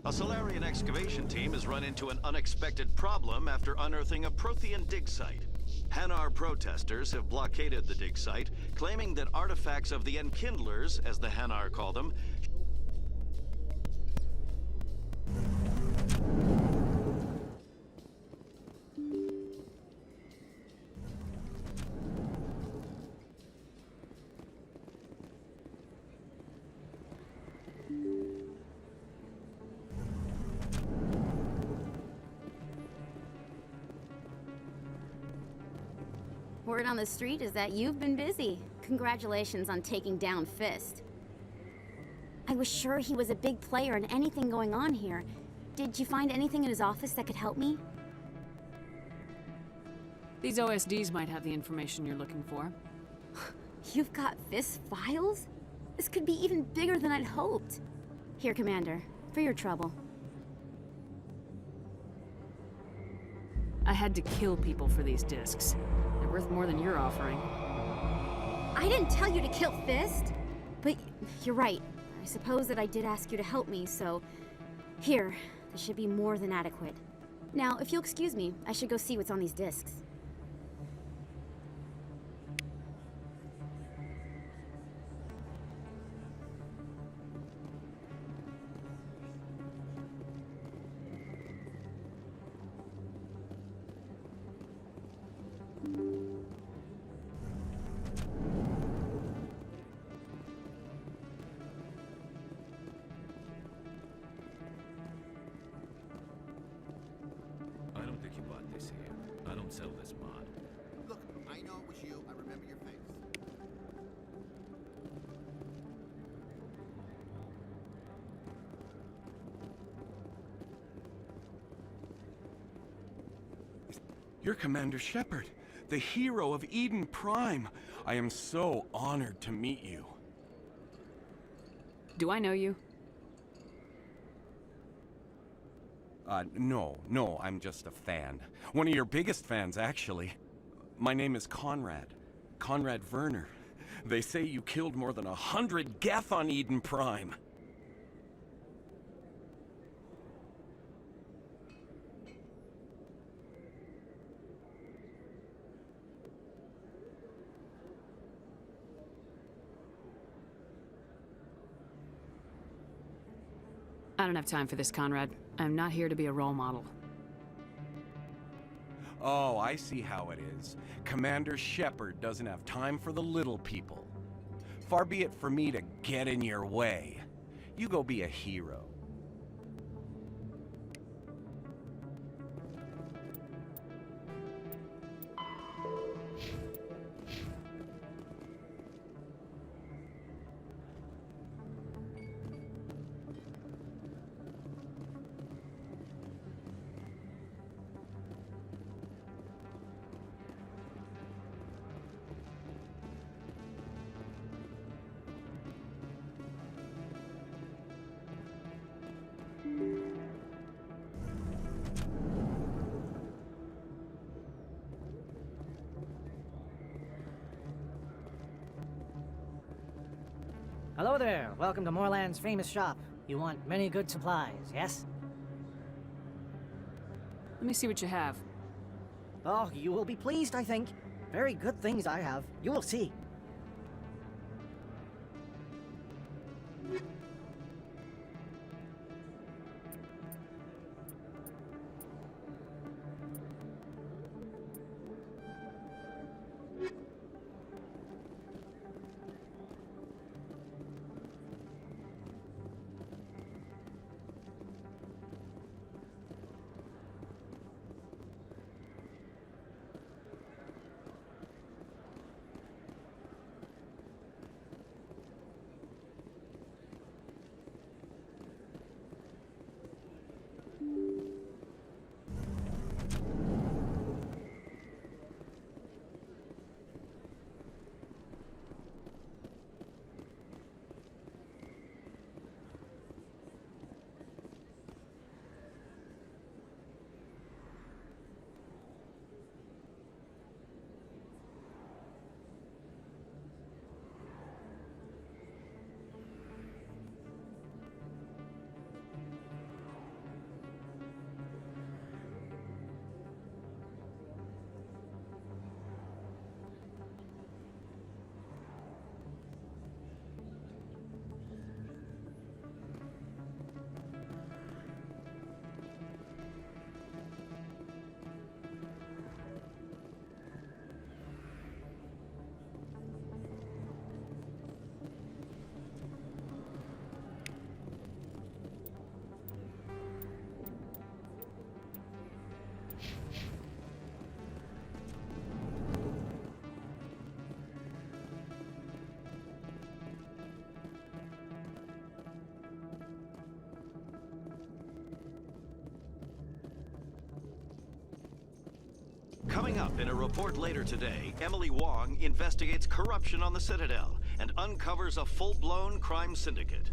A Solarian excavation team has run into an unexpected problem after unearthing a Prothean dig site. Hanar protesters have blockaded the dig site, claiming that artifacts of the Enkindlers, as the Hanar call them, Word on the street is that you've been busy. Congratulations on taking down Fist. I was sure he was a big player in anything going on here. Did you find anything in his office that could help me? These OSDs might have the information you're looking for. You've got Fist's files? This could be even bigger than I'd hoped. Here, Commander, for your trouble. I had to kill people for these discs. They're worth more than you're offering. I didn't tell you to kill Fist! But you're right. I suppose that I did ask you to help me, so... Here, this should be more than adequate. Now, if you'll excuse me, I should go see what's on these discs. I don't think you bought this here. I don't sell this mod. Look, I know it was you. I remember your face. You're Commander Shepard, the hero of Eden Prime. I am so honored to meet you. Do I know you? No, I'm just a fan. One of your biggest fans, actually. My name is Conrad. Conrad Werner. They say you killed more than 100 Geth on Eden Prime. I don't have time for this, Conrad. I'm not here to be a role model. Oh, I see how it is. Commander Shepard doesn't have time for the little people. Far be it for me to get in your way. You go be a hero. Hello there. Welcome to Moorland's famous shop. You want many good supplies, yes? Let me see what you have. Oh, you will be pleased, I think. Very good things I have. You will see. Coming up in a report later today, Emily Wong investigates corruption on the Citadel and uncovers a full-blown crime syndicate.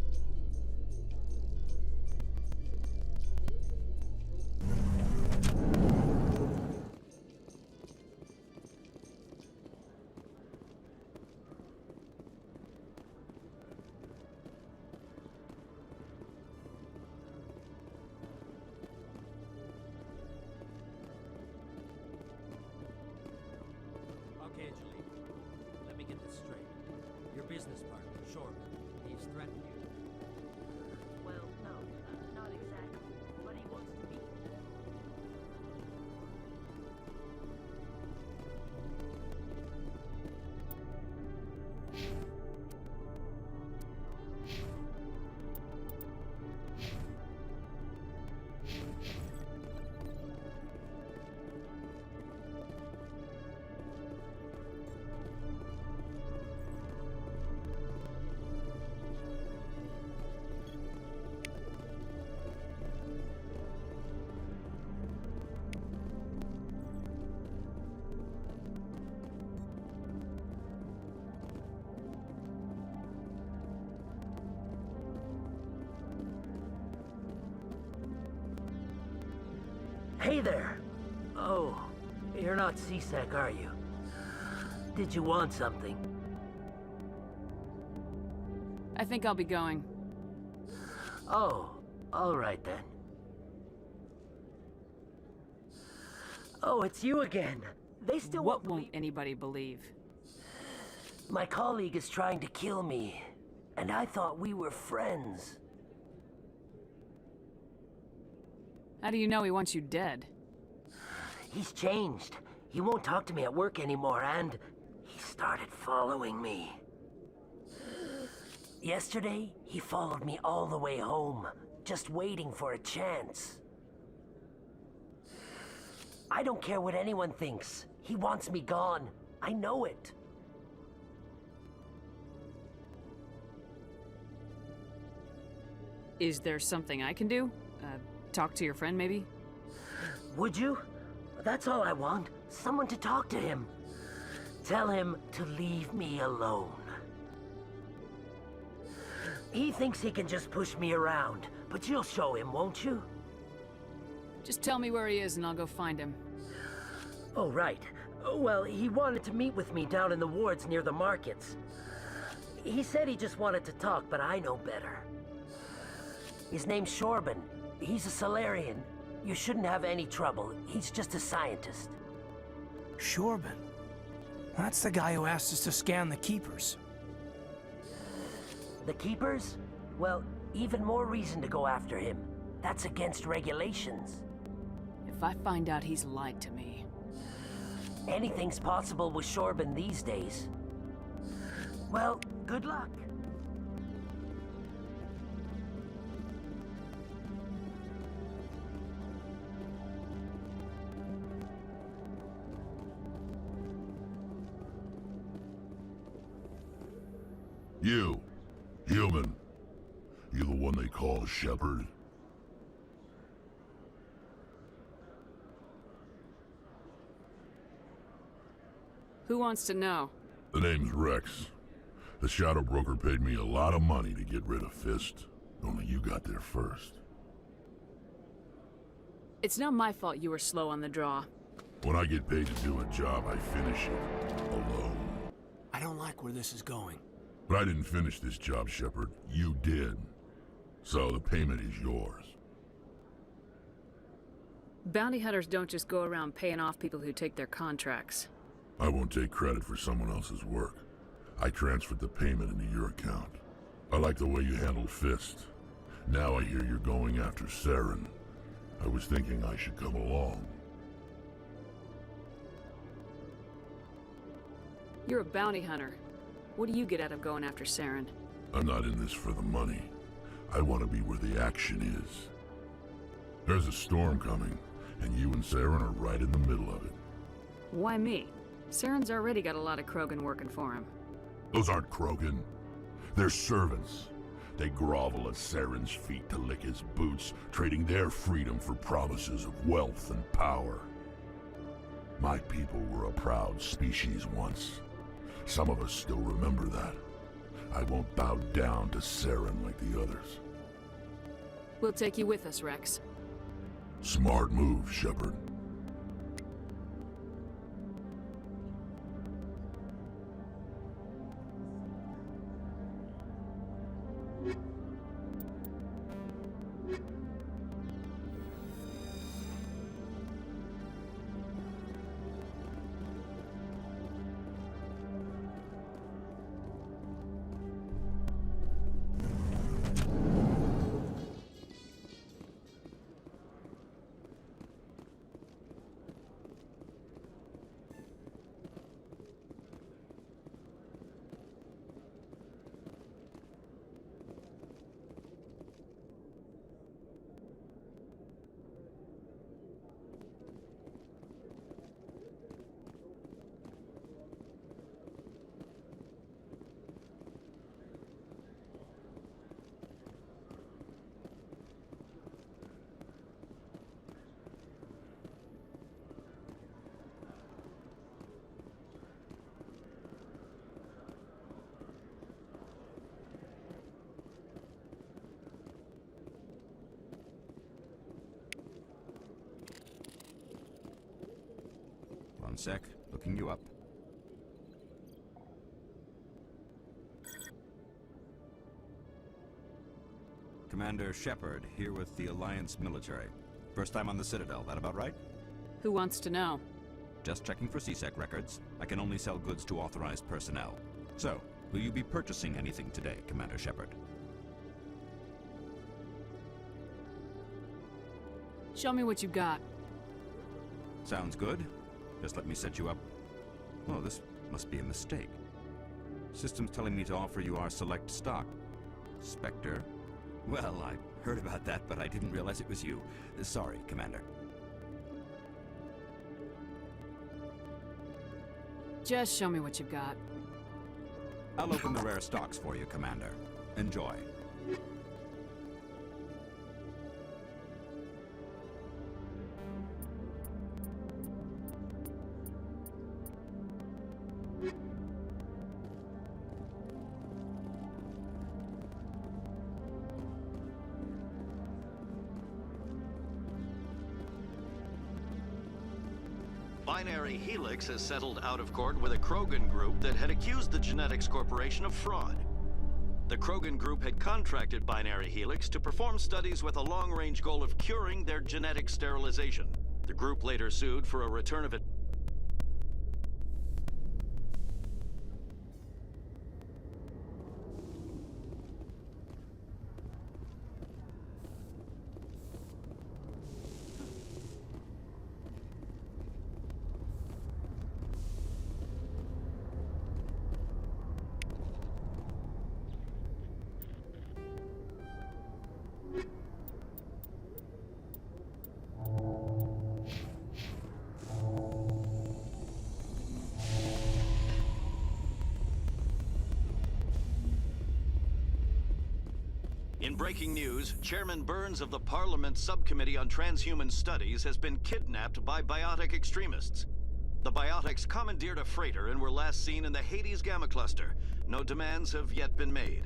Okay, Julie. Let me get this straight. Your business partner, Shorter, he's threatened you. Well, no, not exactly. But he wants to meet. Hey there! Oh, you're not C-Sec, are you? Did you want something? I think I'll be going. Oh, alright then. Oh, it's you again. They still What won't anybody believe? My colleague is trying to kill me, and I thought we were friends. How do you know he wants you dead? He's changed. He won't talk to me at work anymore, and he started following me. Yesterday, he followed me all the way home, just waiting for a chance. I don't care what anyone thinks. He wants me gone. I know it. Is there something I can do? Talk to your friend, maybe? Would you? That's all I want. Someone to talk to him. Tell him to leave me alone. He thinks he can just push me around, but you'll show him, won't you? Just tell me where he is and I'll go find him. Oh, right. Well, he wanted to meet with me down in the wards near the markets. He said he just wanted to talk, but I know better. His name's Shorban. He's a Solarian. You shouldn't have any trouble. He's just a scientist. Shorban? That's the guy who asked us to scan the Keepers. The Keepers? Well, even more reason to go after him. That's against regulations. If I find out he's lied to me... Anything's possible with Shorban these days. Well, good luck. You, human. You the one they call Shepard? Who wants to know? The name's Rex. The Shadow Broker paid me a lot of money to get rid of Fist. Only you got there first. It's not my fault you were slow on the draw. When I get paid to do a job, I finish it. Alone. I don't like where this is going. But I didn't finish this job, Shepard. You did. So the payment is yours. Bounty hunters don't just go around paying off people who take their contracts. I won't take credit for someone else's work. I transferred the payment into your account. I like the way you handled Fist. Now I hear you're going after Saren. I was thinking I should come along. You're a bounty hunter. What do you get out of going after Saren? I'm not in this for the money. I want to be where the action is. There's a storm coming, and you and Saren are right in the middle of it. Why me? Saren's already got a lot of Krogan working for him. Those aren't Krogan. They're servants. They grovel at Saren's feet to lick his boots, trading their freedom for promises of wealth and power. My people were a proud species once. Some of us still remember that. I won't bow down to Saren like the others. We'll take you with us, Rex. Smart move, Shepard. One sec, looking you up. Commander Shepard, here with the Alliance military. First time on the Citadel, that about right? Who wants to know? Just checking for CSEC records. I can only sell goods to authorized personnel. So, will you be purchasing anything today, Commander Shepard? Show me what you got. Sounds good. Just let me set you up. Oh, this must be a mistake. System's telling me to offer you our select stock. Spectre? Well, I heard about that, but I didn't realize it was you. Sorry, Commander. Just show me what you got. I'll open the rare stocks for you, Commander. Enjoy. Binary Helix has settled out of court with a Krogan group that had accused the Genetics Corporation of fraud. The Krogan group had contracted Binary Helix to perform studies with a long-range goal of curing their genetic sterilization. The group later sued for a return of it. In breaking news, Chairman Burns of the Parliament Subcommittee on Transhuman Studies has been kidnapped by biotic extremists. The biotics commandeered a freighter and were last seen in the Hades Gamma Cluster. No demands have yet been made.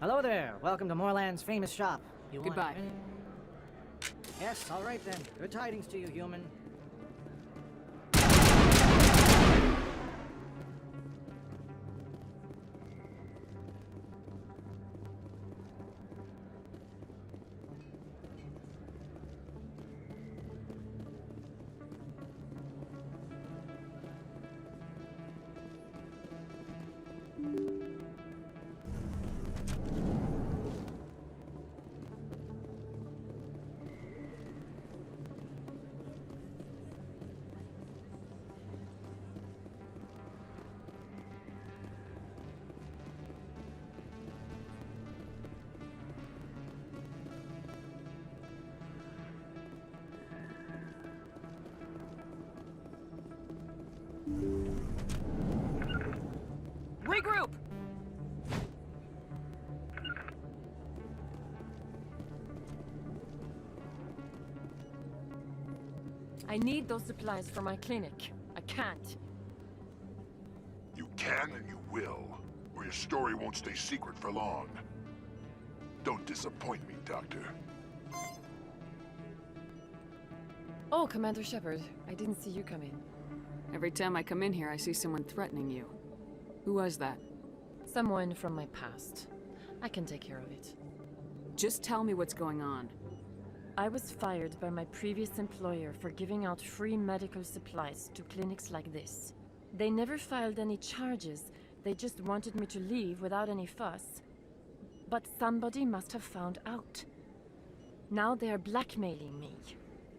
Hello there. Welcome to Moorland's famous shop. You Goodbye. Yes, all right then. Good tidings to you, human. Regroup! I need those supplies for my clinic. I can't. You can and you will, or your story won't stay secret for long. Don't disappoint me, Doctor. Oh, Commander Shepard. I didn't see you come in. Every time I come in here, I see someone threatening you. Who was that? Someone from my past. I can take care of it. Just tell me what's going on. I was fired by my previous employer for giving out free medical supplies to clinics like this. They never filed any charges. They just wanted me to leave without any fuss. But somebody must have found out. Now they are blackmailing me.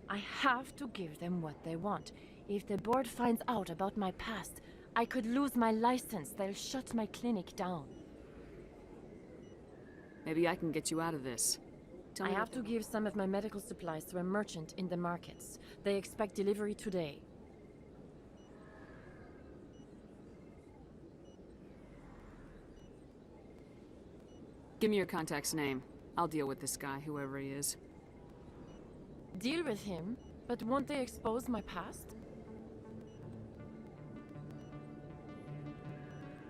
I have to give them what they want. If the board finds out about my past, I could lose my license. They'll shut my clinic down. Maybe I can get you out of this. I have to give some of my medical supplies to a merchant in the markets. They expect delivery today. Give me your contact's name. I'll deal with this guy, whoever he is. Deal with him? But won't they expose my past?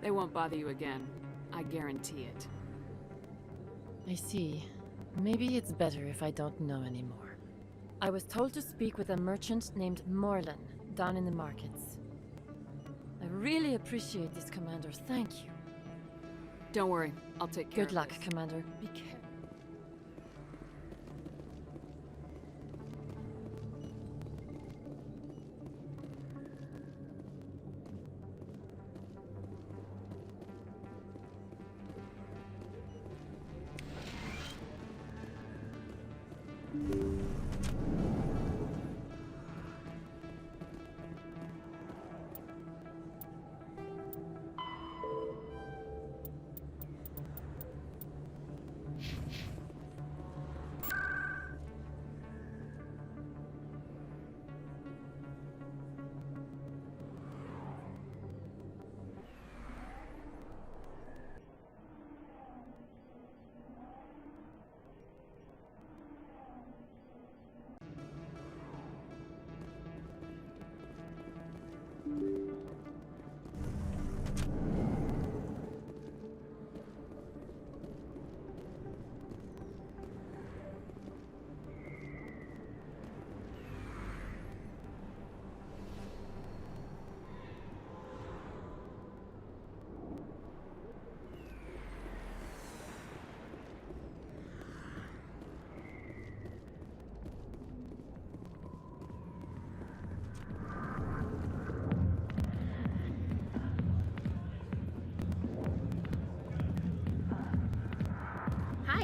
They won't bother you again. I guarantee it. I see. Maybe it's better if I don't know anymore. I was told to speak with a merchant named Morlan down in the markets. I really appreciate this, Commander. Thank you. Don't worry. I'll take care of Good luck, this. Commander. Be careful.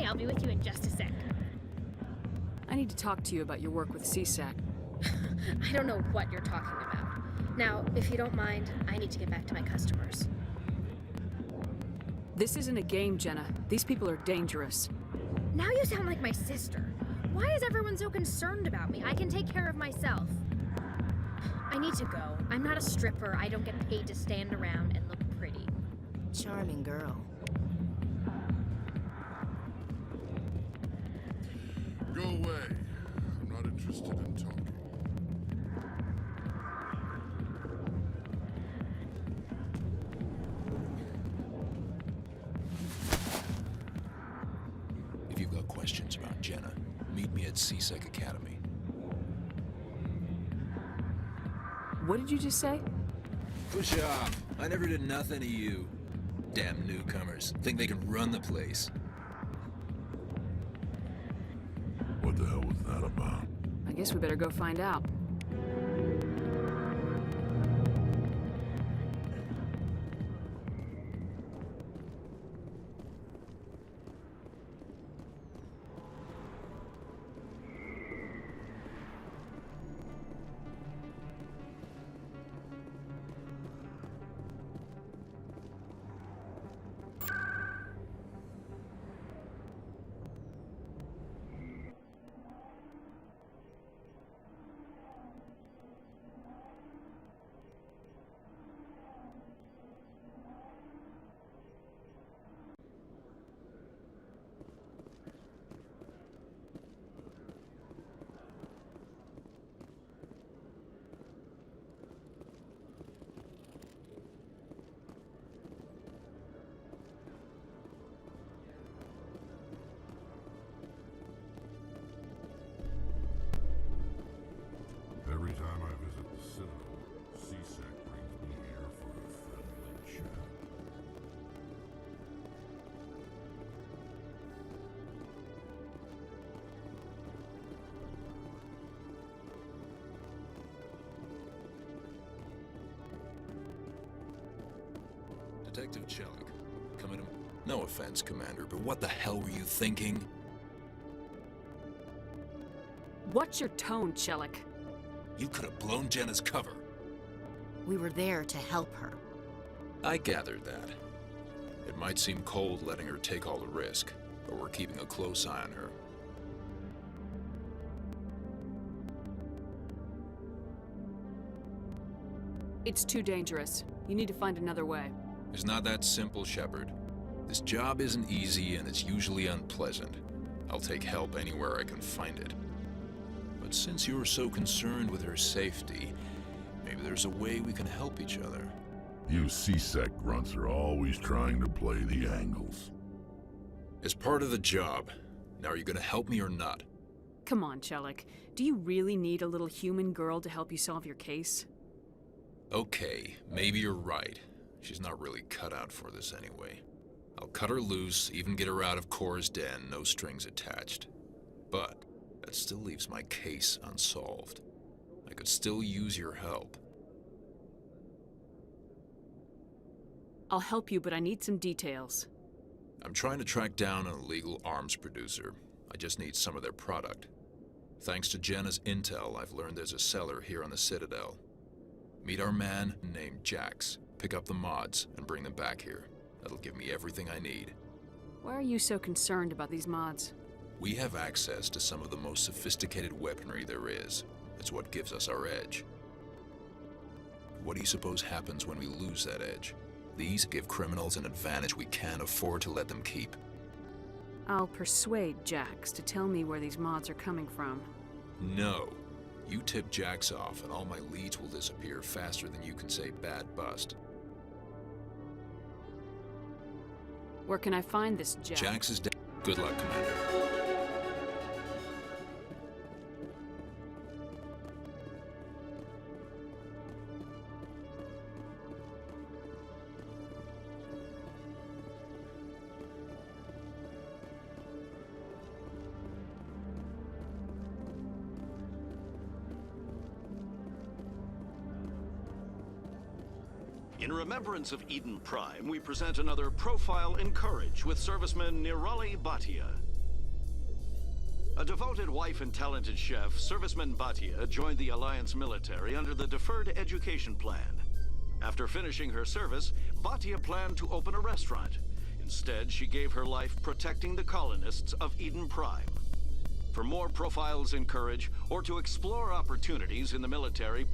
I'll be with you in just a sec. I need to talk to you about your work with CSAC. I don't know what you're talking about. Now, if you don't mind, I need to get back to my customers. This isn't a game, Jenna. These people are dangerous. Now you sound like my sister. Why is everyone so concerned about me? I can take care of myself. I need to go. I'm not a stripper. I don't get paid to stand around and look pretty. Charming girl. Go away. I'm not interested in talking. If you've got questions about Jenna, meet me at CSEC Academy. What did you just say? Push off. I never did nothing to you. Damn newcomers. Think they can run the place. What the hell was that about? I guess we better go find out. Every time I visit the Citadel, CSEC brings me here for a friendly chat. Detective Chelik, come in. No offense, Commander, but what the hell were you thinking? What's your tone, Chelik? You could have blown Jenna's cover. We were there to help her. I gathered that. It might seem cold letting her take all the risk, but we're keeping a close eye on her. It's too dangerous. You need to find another way. It's not that simple, Shepard. This job isn't easy and it's usually unpleasant. I'll take help anywhere I can find it. But since you're so concerned with her safety, maybe there's a way we can help each other. You CSEC grunts are always trying to play the angles. It's part of the job. Now, are you gonna help me or not? Come on, Chelik. Do you really need a little human girl to help you solve your case? Okay, maybe you're right. She's not really cut out for this anyway. I'll cut her loose, even get her out of Cora's den, no strings attached. But that still leaves my case unsolved. I could still use your help. I'll help you, but I need some details. I'm trying to track down an illegal arms producer. I just need some of their product. Thanks to Jenna's intel, I've learned there's a seller here on the Citadel. Meet our man named Jax, pick up the mods, and bring them back here. That'll give me everything I need. Why are you so concerned about these mods? We have access to some of the most sophisticated weaponry there is. It's what gives us our edge. What do you suppose happens when we lose that edge? These give criminals an advantage we can't afford to let them keep. I'll persuade Jax to tell me where these mods are coming from. No. You tip Jax off and all my leads will disappear faster than you can say bad bust. Where can I find this Jax? Jax is dead. Good luck, Commander. In remembrance of Eden Prime, we present another Profile in Courage with serviceman Nirali Bhatia. A devoted wife and talented chef, serviceman Batia joined the Alliance military under the Deferred Education Plan. After finishing her service, Batia planned to open a restaurant. Instead, she gave her life protecting the colonists of Eden Prime. For more profiles in courage, or to explore opportunities in the military,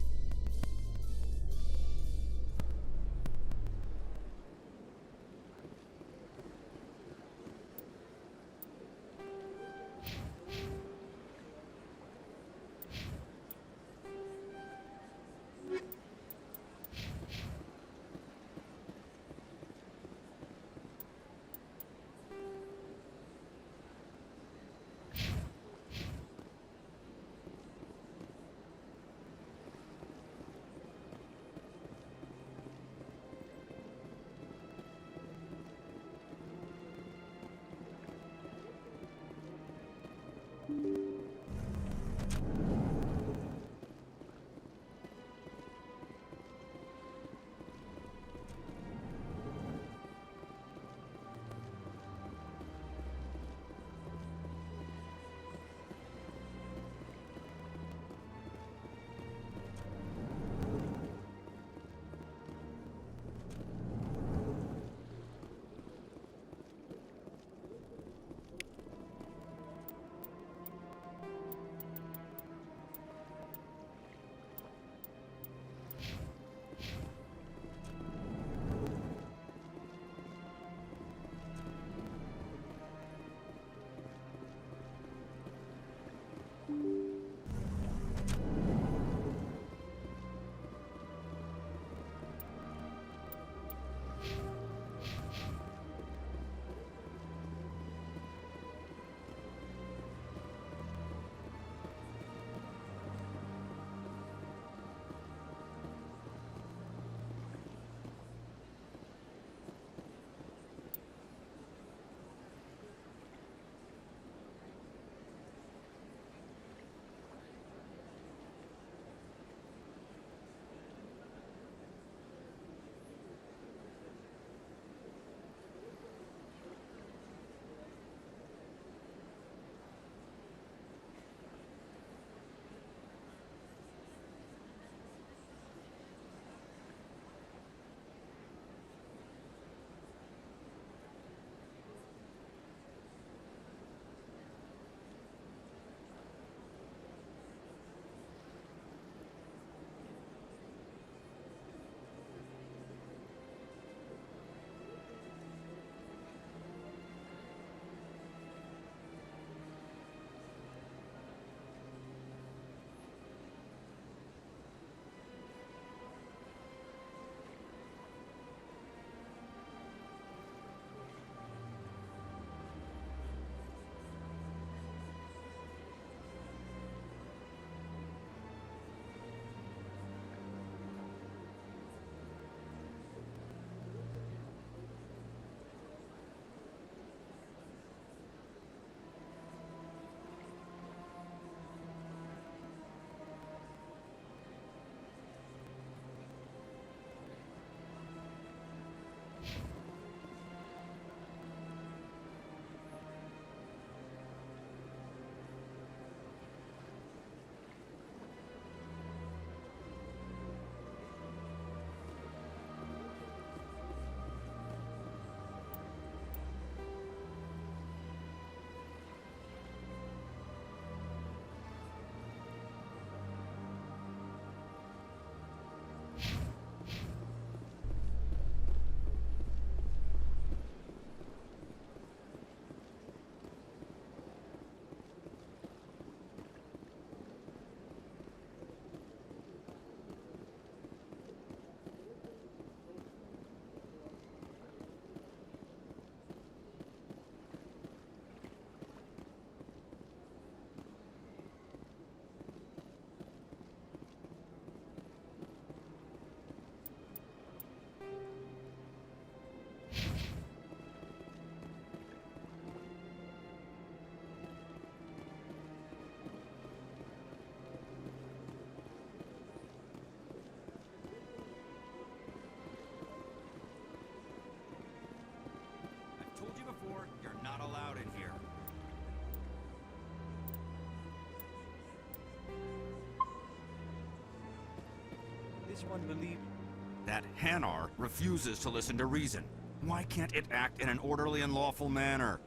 this one believe... That Hanar refuses to listen to reason. Why can't it act in an orderly and lawful manner?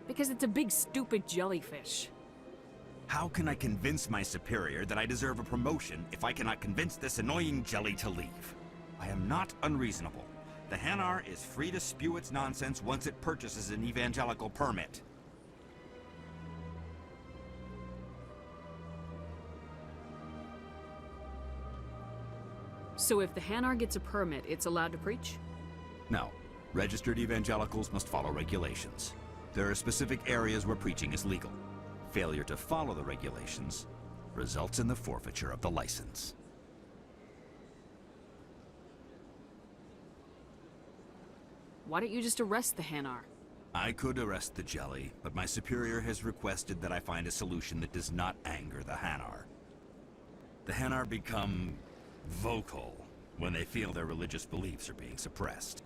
Because it's a big, stupid jellyfish. How can I convince my superior that I deserve a promotion if I cannot convince this annoying jelly to leave? I am not unreasonable. The Hanar is free to spew its nonsense once it purchases an evangelical permit. So if the Hanar gets a permit, it's allowed to preach? No. Registered evangelicals must follow regulations. There are specific areas where preaching is legal. Failure to follow the regulations results in the forfeiture of the license. Why don't you just arrest the Hanar? I could arrest the jelly, but my superior has requested that I find a solution that does not anger the Hanar. The Hanar become vocal when they feel their religious beliefs are being suppressed.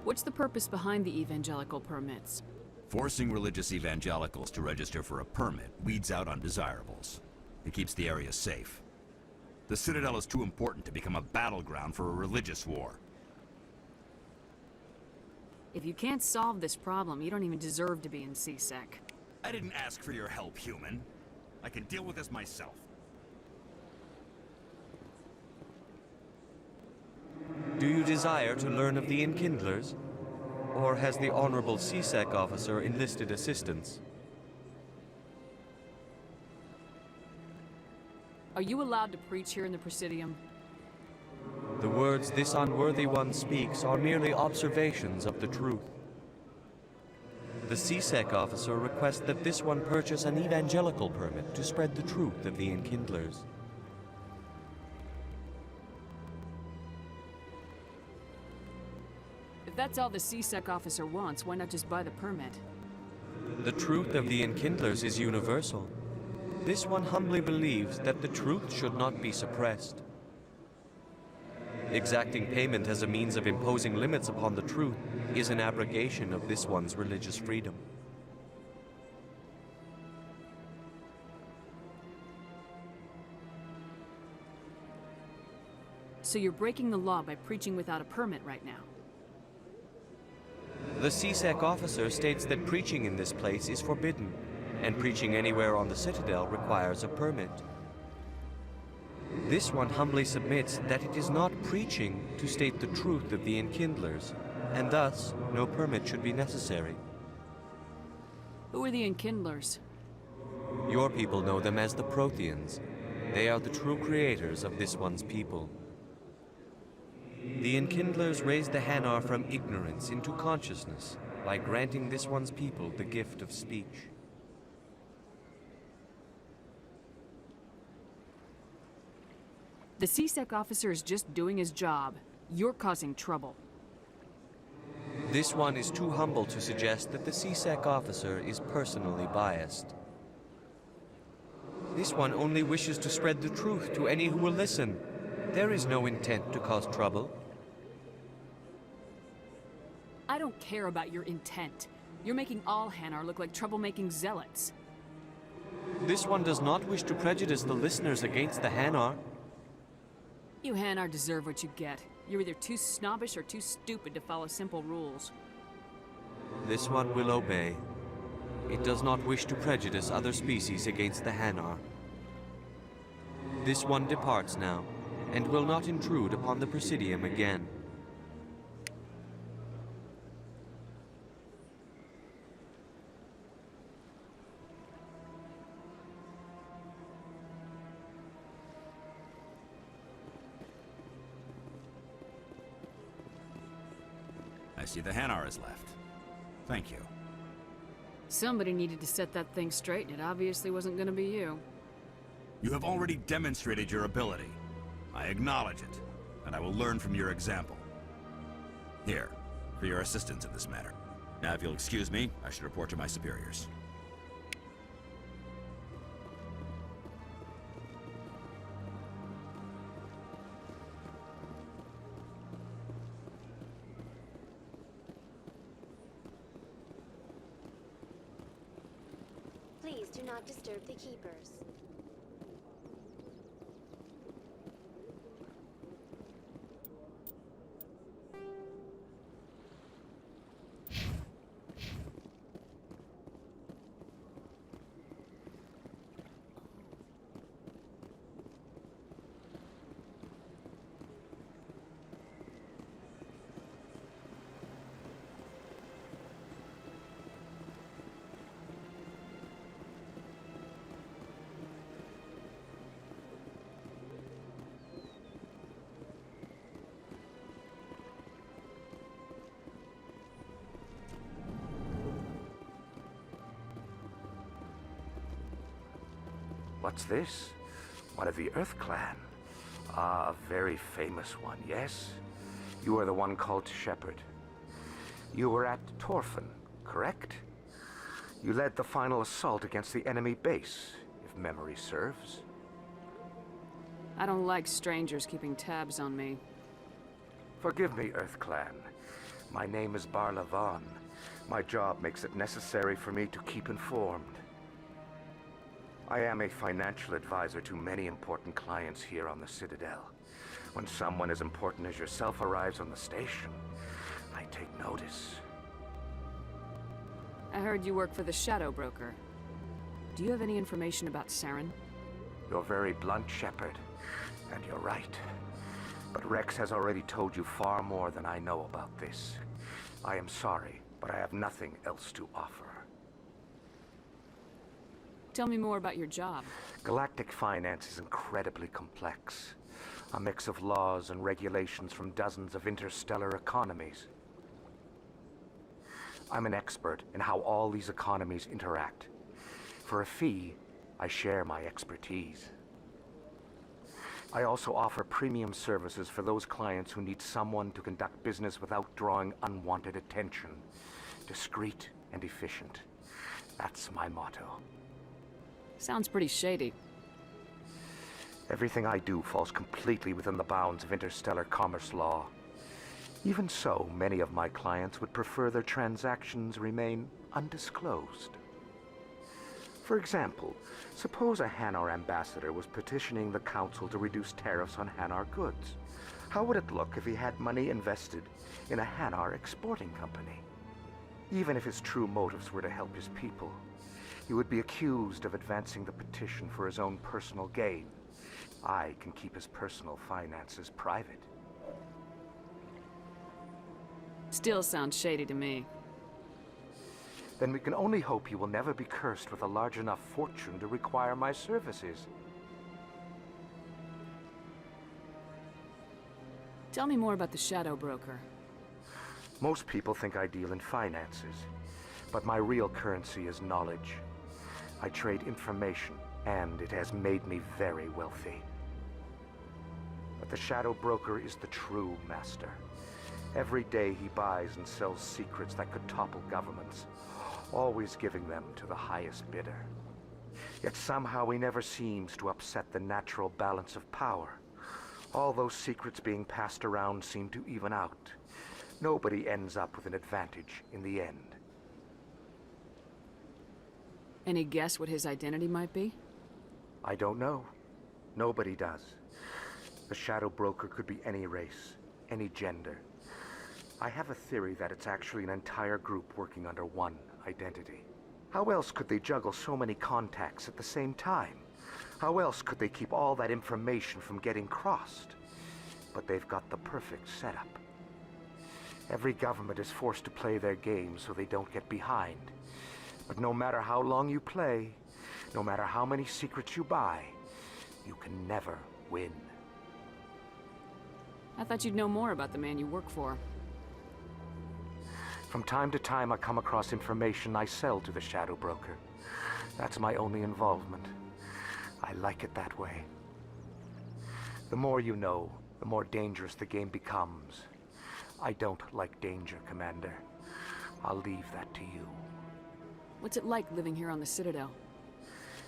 What's the purpose behind the evangelical permits? Forcing religious evangelicals to register for a permit weeds out undesirables. It keeps the area safe. The Citadel is too important to become a battleground for a religious war. If you can't solve this problem, you don't even deserve to be in CSEC. I didn't ask for your help, human. I can deal with this myself. Do you desire to learn of the Enkindlers? Or has the Honorable CSEC officer enlisted assistance? Are you allowed to preach here in the Presidium? The words this unworthy one speaks are merely observations of the truth. The CSEC officer requests that this one purchase an evangelical permit to spread the truth of the Enkindlers. If that's all the CSEC officer wants, why not just buy the permit? The truth of the Enkindlers is universal. This one humbly believes that the truth should not be suppressed. Exacting payment as a means of imposing limits upon the truth is an abrogation of this one's religious freedom. So you're breaking the law by preaching without a permit right now? The CSEC officer states that preaching in this place is forbidden, and preaching anywhere on the Citadel requires a permit. This one humbly submits that it is not preaching to state the truth of the Enkindlers, and thus no permit should be necessary. Who are the Enkindlers? Your people know them as the Protheans. They are the true creators of this one's people. The Enkindlers raised the Hanar from ignorance into consciousness by granting this one's people the gift of speech. The CSEC officer is just doing his job. You're causing trouble. This one is too humble to suggest that the CSEC officer is personally biased. This one only wishes to spread the truth to any who will listen. There is no intent to cause trouble. I don't care about your intent. You're making all Hanar look like troublemaking zealots. This one does not wish to prejudice the listeners against the Hanar. You Hanar deserve what you get. You're either too snobbish or too stupid to follow simple rules. This one will obey. It does not wish to prejudice other species against the Hanar. This one departs now, and will not intrude upon the Presidium again. I see the Hanar is left. Thank you. Somebody needed to set that thing straight, and it obviously wasn't gonna be you. You have already demonstrated your ability. I acknowledge it, and I will learn from your example. Here, for your assistance in this matter. Now, if you'll excuse me, I should report to my superiors. Please do not disturb the keepers. What's this? One of the Earth Clan. Ah, a very famous one, yes? You are the one called Shepard. You were at Torfan, correct? You led the final assault against the enemy base, if memory serves. I don't like strangers keeping tabs on me. Forgive me, Earth Clan. My name is Barla Vaughn. My job makes it necessary for me to keep informed. I am a financial advisor to many important clients here on the Citadel. When someone as important as yourself arrives on the station, I take notice. I heard you work for the Shadow Broker. Do you have any information about Saren? You're very blunt, Shepard, and you're right. But Rex has already told you far more than I know about this. I am sorry, but I have nothing else to offer. Tell me more about your job. Galactic finance is incredibly complex. A mix of laws and regulations from dozens of interstellar economies. I'm an expert in how all these economies interact. For a fee, I share my expertise. I also offer premium services for those clients who need someone to conduct business without drawing unwanted attention. Discreet and efficient. That's my motto. Sounds pretty shady. Everything I do falls completely within the bounds of interstellar commerce law. Even so, many of my clients would prefer their transactions remain undisclosed. For example, suppose a Hanar ambassador was petitioning the Council to reduce tariffs on Hanar goods. How would it look if he had money invested in a Hanar exporting company? Even if his true motives were to help his people, he would be accused of advancing the petition for his own personal gain. I can keep his personal finances private. Still sounds shady to me. Then we can only hope he will never be cursed with a large enough fortune to require my services. Tell me more about the Shadow Broker. Most people think I deal in finances, but my real currency is knowledge. I trade information, and it has made me very wealthy. But the Shadow Broker is the true master. Every day he buys and sells secrets that could topple governments, always giving them to the highest bidder. Yet somehow he never seems to upset the natural balance of power. All those secrets being passed around seem to even out. Nobody ends up with an advantage in the end. Any guess what his identity might be? I don't know. Nobody does. The Shadow Broker could be any race, any gender. I have a theory that it's actually an entire group working under one identity. How else could they juggle so many contacts at the same time? How else could they keep all that information from getting crossed? But they've got the perfect setup. Every government is forced to play their game so they don't get behind. But no matter how long you play, no matter how many secrets you buy, you can never win. I thought you'd know more about the man you work for. From time to time, I come across information I sell to the Shadow Broker. That's my only involvement. I like it that way. The more you know, the more dangerous the game becomes. I don't like danger, Commander. I'll leave that to you. What's it like living here on the Citadel?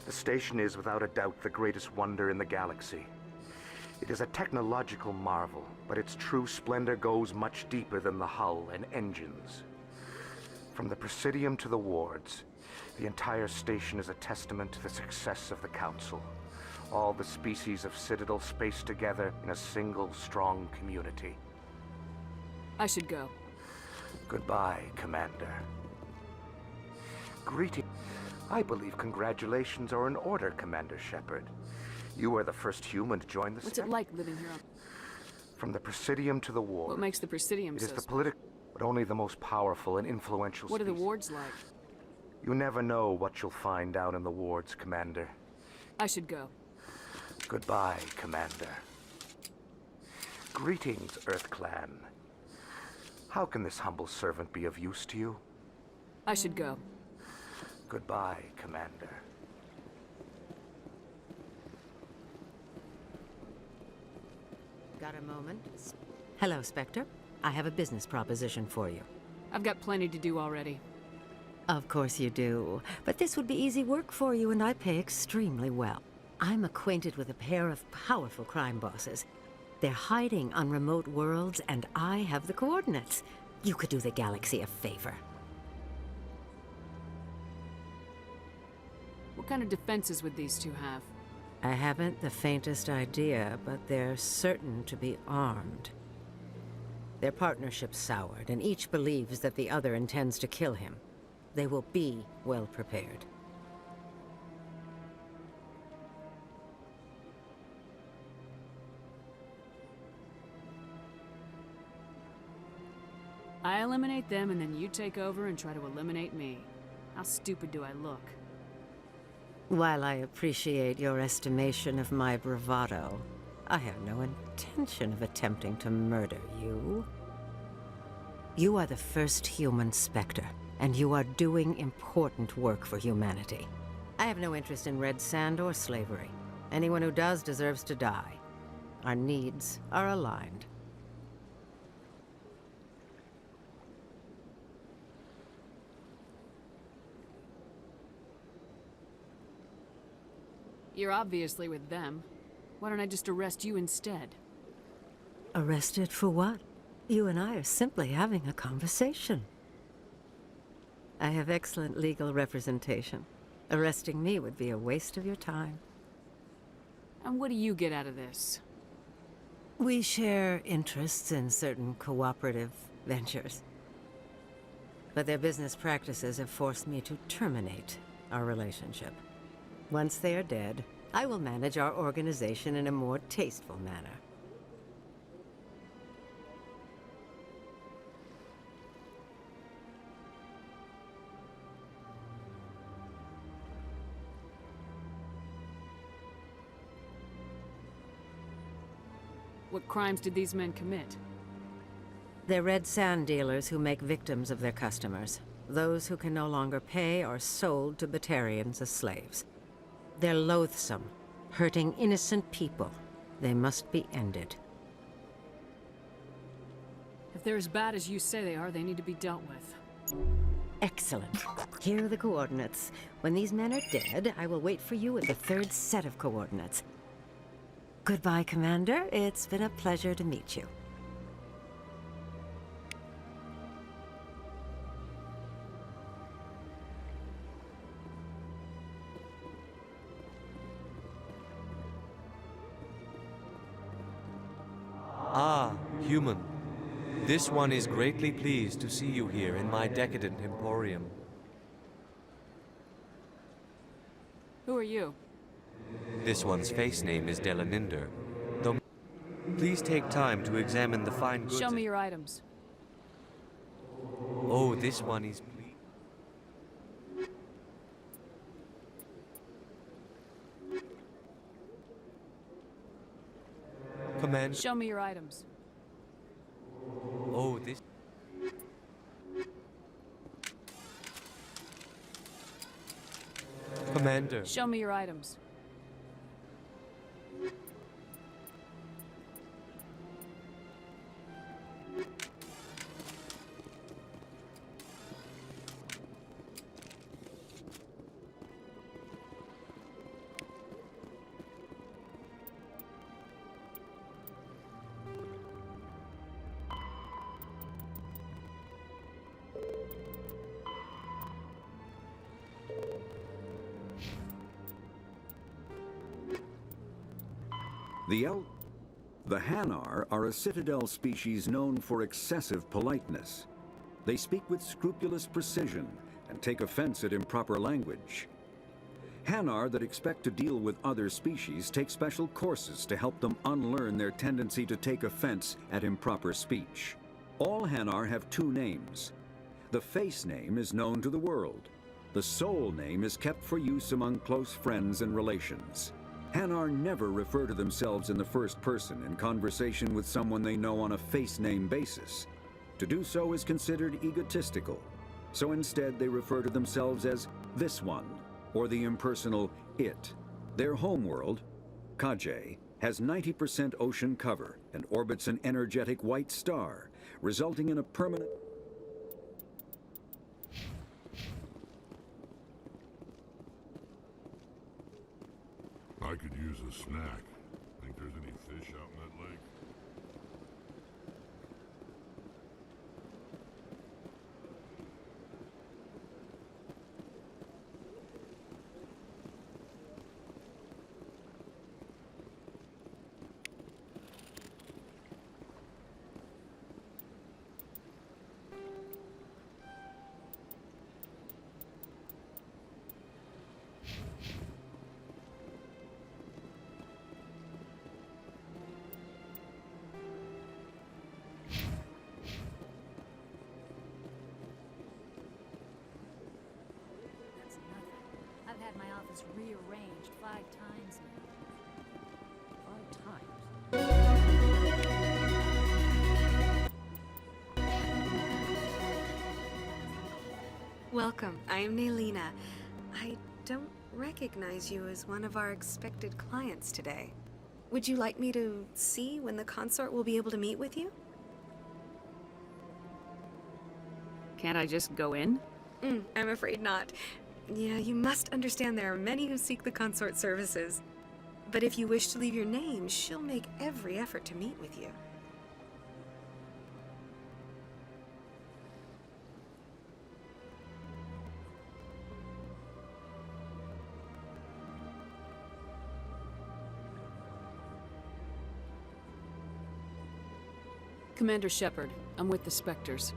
The station is without a doubt the greatest wonder in the galaxy. It is a technological marvel, but its true splendor goes much deeper than the hull and engines. From the Presidium to the wards, the entire station is a testament to the success of the Council. All the species of Citadel spaced together in a single strong community. I should go. Goodbye, Commander. Greeting. I believe congratulations are in order, Commander Shepard. You are the first human to join the What's it like living here on... From the Presidium to the ward. What makes the Presidium It so is the special? political, but only the most powerful and influential What are the species. wards like? You never know what you'll find down in the wards, Commander. I should go. Goodbye, Commander. Greetings, Earth Clan. How can this humble servant be of use to you? I should go. Goodbye, Commander. Got a moment? Hello, Spectre. I have a business proposition for you. I've got plenty to do already. Of course you do. But this would be easy work for you, and I pay extremely well. I'm acquainted with a pair of powerful crime bosses. They're hiding on remote worlds, and I have the coordinates. You could do the galaxy a favor. What kind of defenses would these two have? I haven't the faintest idea, but they're certain to be armed. Their partnership's soured, and each believes that the other intends to kill him. They will be well prepared. I eliminate them, and then you take over and try to eliminate me. How stupid do I look? While I appreciate your estimation of my bravado, I have no intention of attempting to murder you. You are the first human Spectre, and you are doing important work for humanity. I have no interest in red sand or slavery. Anyone who does deserves to die. Our needs are aligned. You're obviously with them. Why don't I just arrest you instead? Arrested for what? You and I are simply having a conversation. I have excellent legal representation. Arresting me would be a waste of your time. And what do you get out of this? We share interests in certain cooperative ventures. But their business practices have forced me to terminate our relationship. Once they are dead, I will manage our organization in a more tasteful manner. What crimes did these men commit? They're red sand dealers who make victims of their customers. Those who can no longer pay are sold to Batarians as slaves. They're loathsome, hurting innocent people. They must be ended. If they're as bad as you say they are, they need to be dealt with. Excellent. Here are the coordinates. When these men are dead, I will wait for you at the third set of coordinates. Goodbye, Commander. It's been a pleasure to meet you. Ah, human. This one is greatly pleased to see you here in my decadent emporium. Who are you? This one's face name is Delaninder. Though, please take time to examine the fine goods. Show me your items. Oh, this one is. Command. Show me your items. Oh, this. Commander. Show me your items. The Hanar are a citadel species known for excessive politeness. They speak with scrupulous precision and take offense at improper language. Hanar that expect to deal with other species take special courses to help them unlearn their tendency to take offense at improper speech. All Hanar have two names. The face name is known to the world. The soul name is kept for use among close friends and relations. Hanar never refer to themselves in the first person in conversation with someone they know on a face name basis. To do so is considered egotistical, so instead they refer to themselves as this one, or the impersonal it. Their homeworld, Kajay, has 90% ocean cover and orbits an energetic white star, resulting in a permanent... I could use a snack. Think there's any fish out in that lake? I've had my office rearranged 5 times now. 5 times? Welcome. I am Naylina. I don't recognize you as one of our expected clients today. Would you like me to see when the consort will be able to meet with you? Can't I just go in? I'm afraid not. Yeah, you must understand there are many who seek the consort services. But if you wish to leave your name, she'll make every effort to meet with you. Commander Shepard, I'm with the Spectres.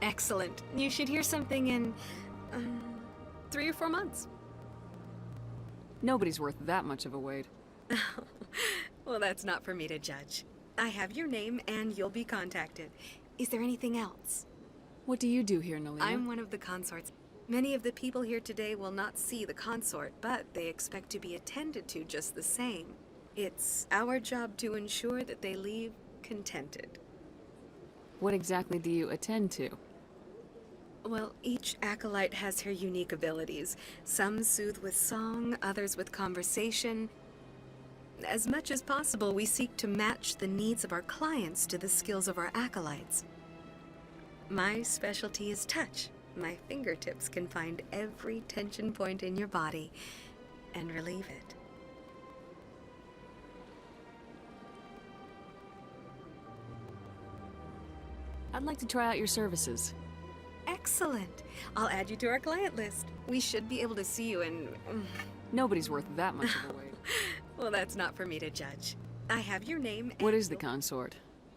Excellent. You should hear something in 3 or 4 months. Nobody's worth that much of a wait. Well, that's not for me to judge. I have your name and you'll be contacted. Is there anything else? What do you do here, Nalina? I'm one of the consorts. Many of the people here today will not see the consort, but they expect to be attended to just the same. It's our job to ensure that they leave contented. What exactly do you attend to? Well, each acolyte has her unique abilities. Some soothe with song, others with conversation. As much as possible, we seek to match the needs of our clients to the skills of our acolytes. My specialty is touch. My fingertips can find every tension point in your body and relieve it. I'd like to try out your services. Excellent. I'll add you to our client list. We should be able to see you in... Nobody's worth that much of a wait. Well, that's not for me to judge. I have your name and... What is the consort?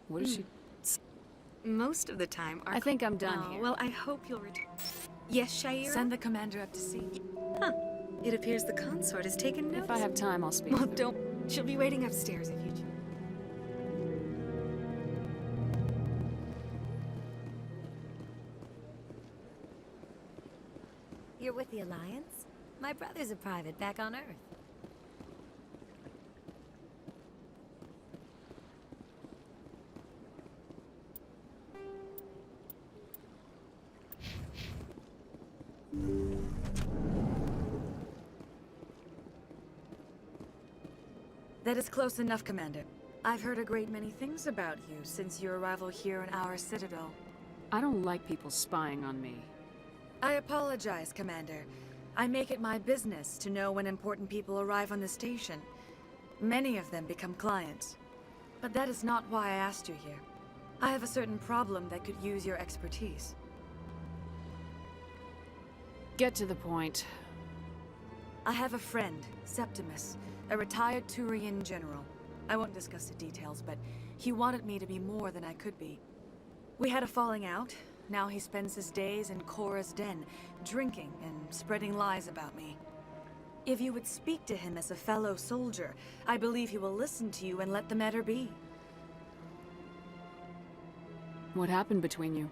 What is she... Most of the time, our... I think I'm done here. Well, I hope you'll return. Yes, Shaira? Send the commander up to see me. Huh. It appears the consort has taken notice. If I have time, I'll speak Well, with her. don't... She'll be waiting upstairs if you... You're with the Alliance? My brother's a private back on Earth. That is close enough, Commander. I've heard a great many things about you since your arrival here in our citadel. I don't like people spying on me. I apologize, Commander. I make it my business to know when important people arrive on the station. Many of them become clients. But that is not why I asked you here. I have a certain problem that could use your expertise. Get to the point. I have a friend, Septimus, a retired Turian general. I won't discuss the details, but he wanted me to be more than I could be. We had a falling out. Now he spends his days in Cora's den, drinking and spreading lies about me. If you would speak to him as a fellow soldier, I believe he will listen to you and let the matter be. What happened between you?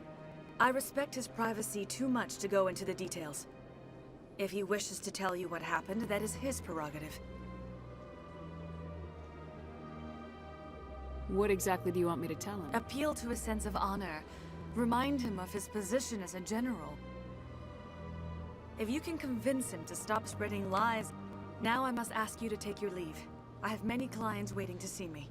I respect his privacy too much to go into the details. If he wishes to tell you what happened, that is his prerogative. What exactly do you want me to tell him? Appeal to his sense of honor. Remind him of his position as a general. If you can convince him to stop spreading lies, now I must ask you to take your leave. I have many clients waiting to see me.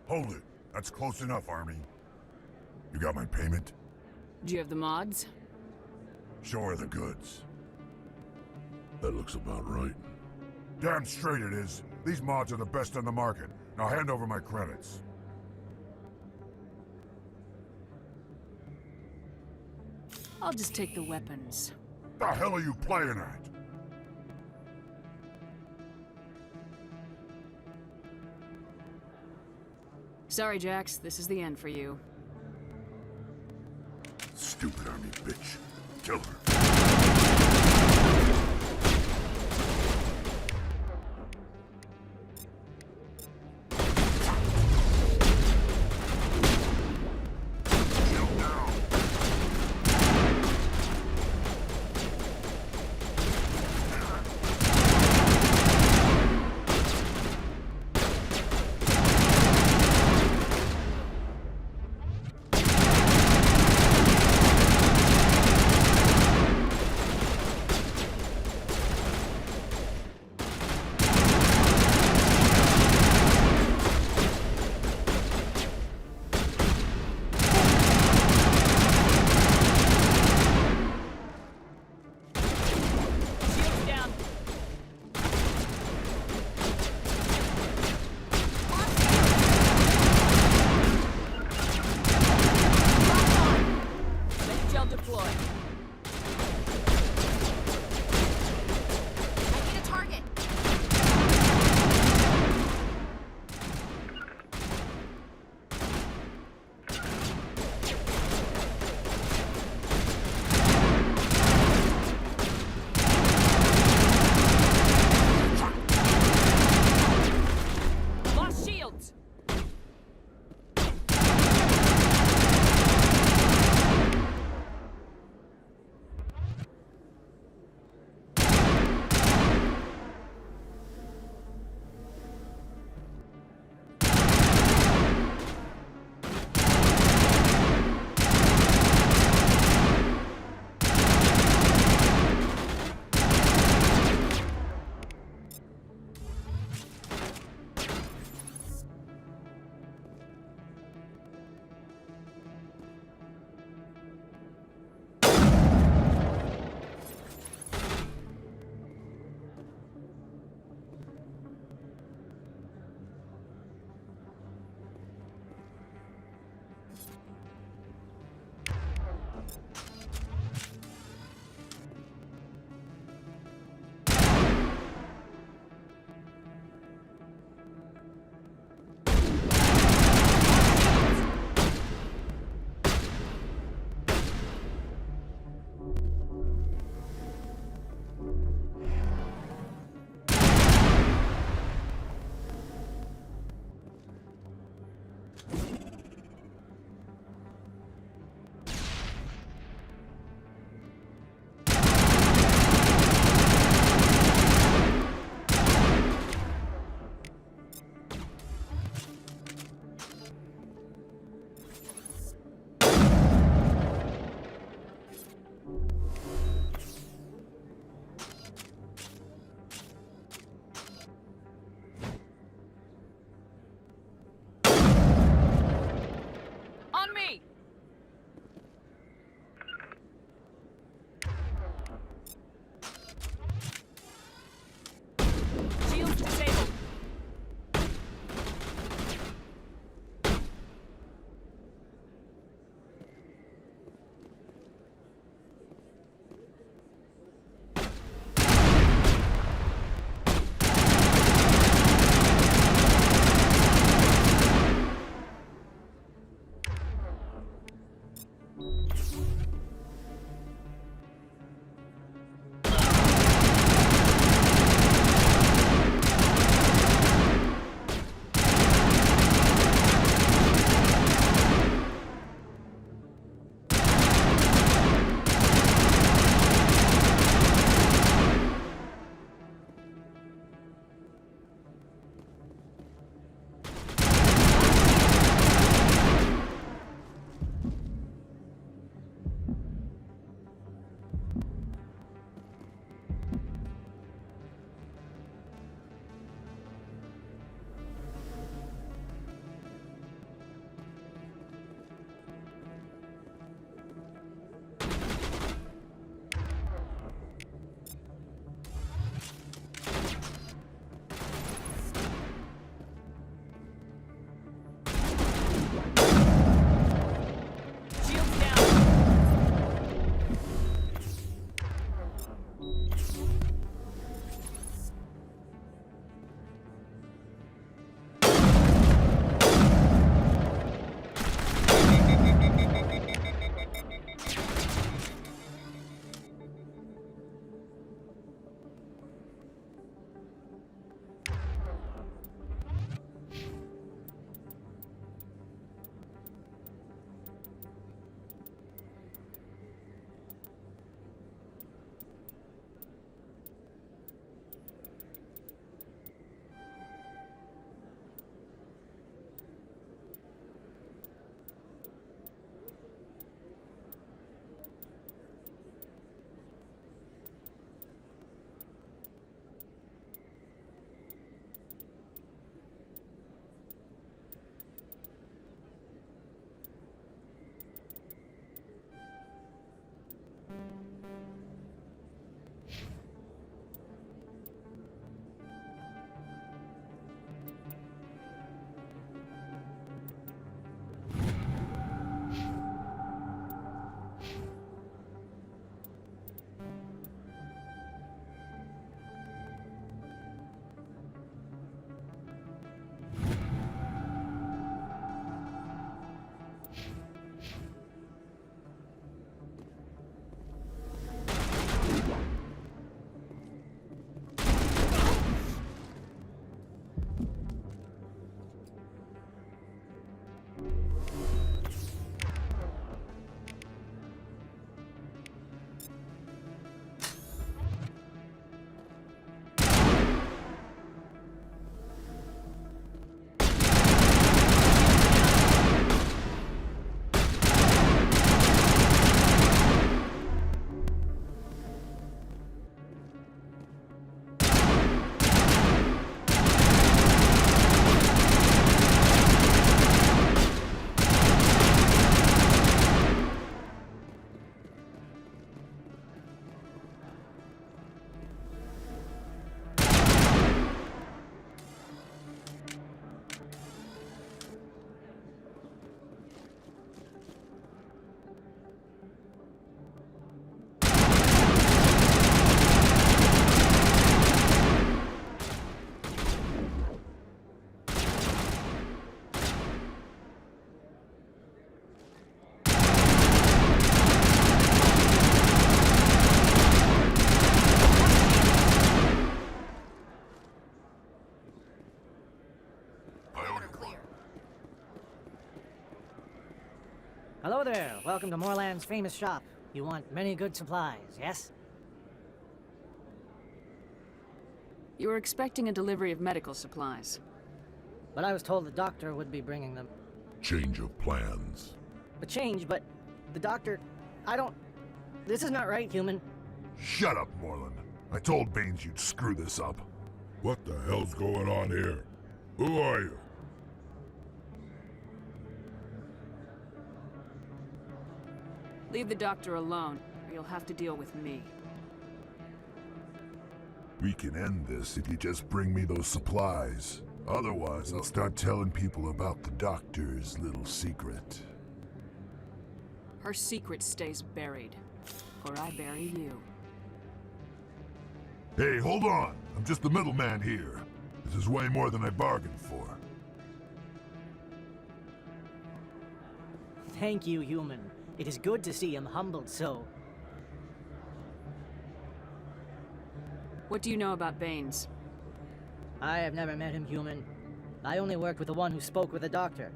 Hold it. That's close enough, Army. You got my payment? Do you have the mods? Show her the goods. That looks about right. Damn straight it is. These mods are the best on the market. Now hand over my credits. I'll just take the weapons. The hell are you playing at? Sorry, Jax. This is the end for you. Stupid Army bitch. Kill her. Hello there. Welcome to Moorland's famous shop. You want many good supplies, yes? You were expecting a delivery of medical supplies. But I was told the doctor would be bringing them. Change of plans. A change, but the doctor... I don't... This is not right, human. Shut up, Moreland. I told Baines you'd screw this up. What the hell's going on here? Who are you? Leave the doctor alone, or you'll have to deal with me. We can end this if you just bring me those supplies. Otherwise, I'll start telling people about the doctor's little secret. Her secret stays buried, or I bury you. Hey, hold on! I'm just the middleman here. This is way more than I bargained for. Thank you, human. It is good to see him humbled so. What do you know about Baines? I have never met him, human. I only worked with the one who spoke with the doctor.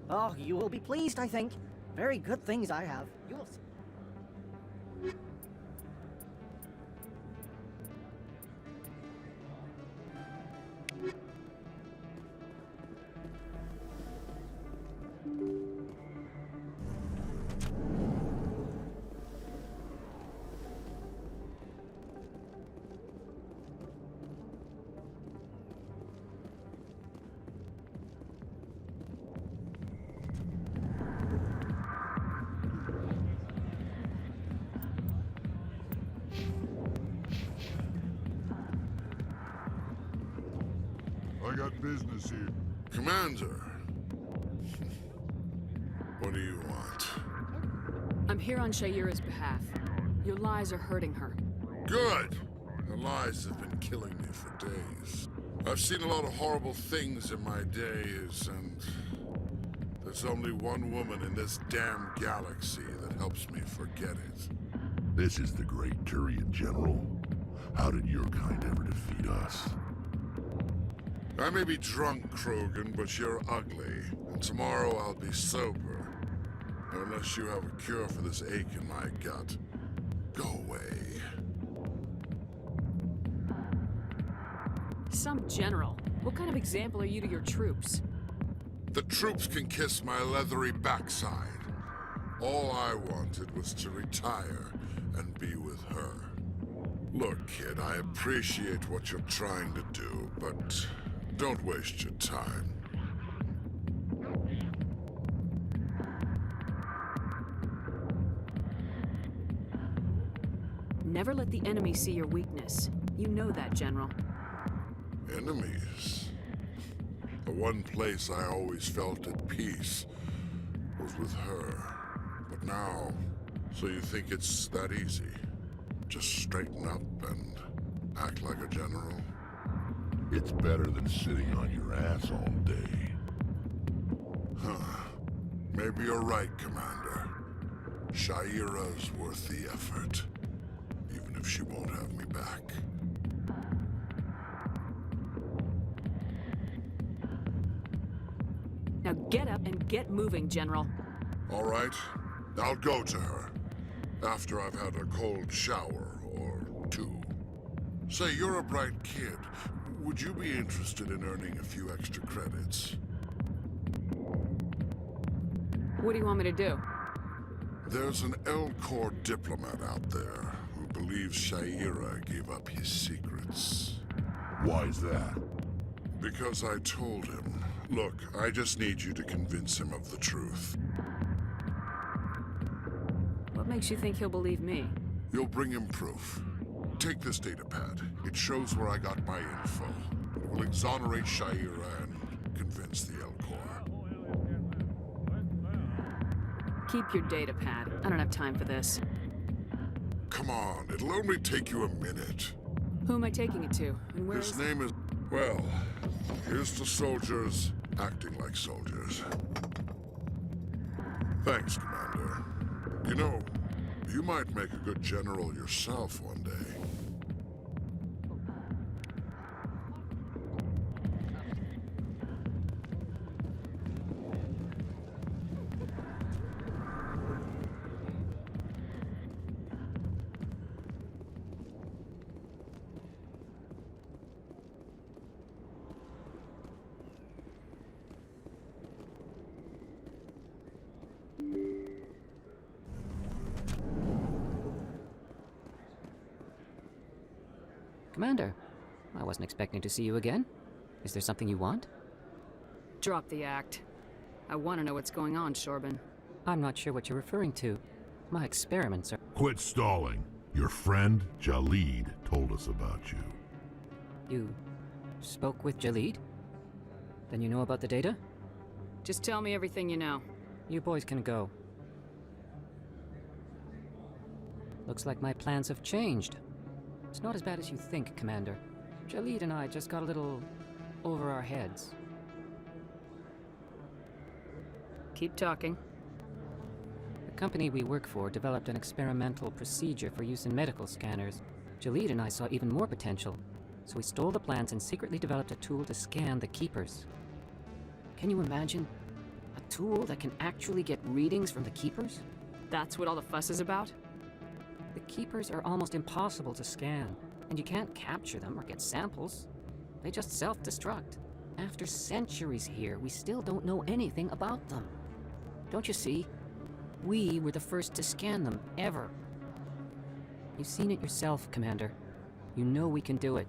Oh, you will be pleased, I think. Very good things I have. You will see. I got business here. Commander. What do you want? I'm here on Shaira's behalf. Your lies are hurting her. Good! Her lies have been killing me for days. I've seen a lot of horrible things in my days, and there's only one woman in this damn galaxy that helps me forget it. This is the great Turian General. How did your kind ever defeat us? I may be drunk, Krogan, but you're ugly, and tomorrow I'll be sober. Unless you have a cure for this ache in my gut. Go away. Some general. What kind of example are you to your troops? The troops can kiss my leathery backside. All I wanted was to retire and be with her. Look, kid, I appreciate what you're trying to do, but don't waste your time. Never let the enemy see your weakness. You know that, General. Enemies? The one place I always felt at peace was with her. But now, so you think it's that easy? Just straighten up and act like a general? It's better than sitting on your ass all day. Huh. Maybe you're right, Commander. Shaira's worth the effort. Even if she won't have me back. Now get up and get moving, General. All right. I'll go to her. After I've had a cold shower or two. Say, you're a bright kid. Would you be interested in earning a few extra credits? What do you want me to do? There's an L-Corps diplomat out there who believes Shaira gave up his secrets. Why's that? Because I told him. Look, I just need you to convince him of the truth. What makes you think he'll believe me? You'll bring him proof. Take this datapad. It shows where I got my info. It will exonerate Shaira and convince the L-Corps. Keep your data pad. I don't have time for this. Come on, it'll only take you a minute. Who am I taking it to? And where His name is... Well, here's to soldiers acting like soldiers. Thanks, Commander. You know, you might make a good general yourself one day. Commander, I wasn't expecting to see you again. Is there something you want? Drop the act. I want to know what's going on, Shorban. I'm not sure what you're referring to. My experiments are... Quit stalling. Your friend, Jalid, told us about you. You spoke with Jalid? Then you know about the data? Just tell me everything you know. You boys can go. Looks like my plans have changed. It's not as bad as you think, Commander. Jalid and I just got a little over our heads. Keep talking. The company we work for developed an experimental procedure for use in medical scanners. Jalid and I saw even more potential, so we stole the plans and secretly developed a tool to scan the Keepers. Can you imagine? A tool that can actually get readings from the Keepers? That's what all the fuss is about? The Keepers are almost impossible to scan, and you can't capture them or get samples. They just self-destruct. After centuries here, we still don't know anything about them. Don't you see? We were the first to scan them, ever. You've seen it yourself, Commander. You know we can do it.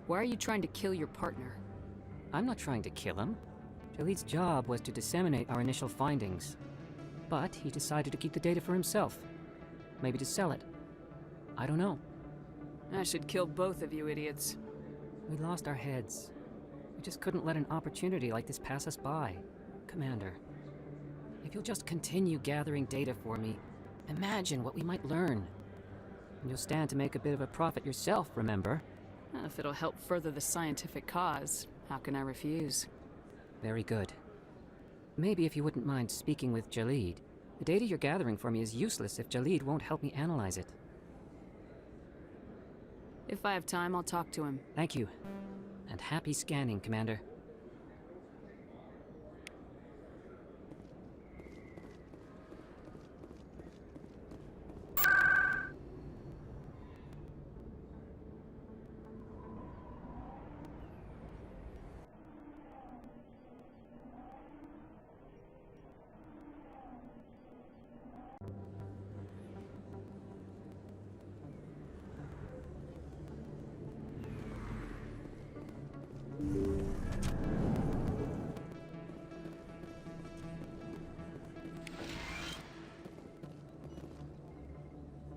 Why are you trying to kill your partner? I'm not trying to kill him. Jalid's job was to disseminate our initial findings. But he decided to keep the data for himself. Maybe to sell it. I don't know. I should kill both of you idiots. We lost our heads. We just couldn't let an opportunity like this pass us by. Commander, if you'll just continue gathering data for me, imagine what we might learn. And you'll stand to make a bit of a profit yourself, remember? If it'll help further the scientific cause, how can I refuse? Very good. Maybe if you wouldn't mind speaking with Jalid. The data you're gathering for me is useless if Jalid won't help me analyze it. If I have time, I'll talk to him. Thank you. And happy scanning, Commander.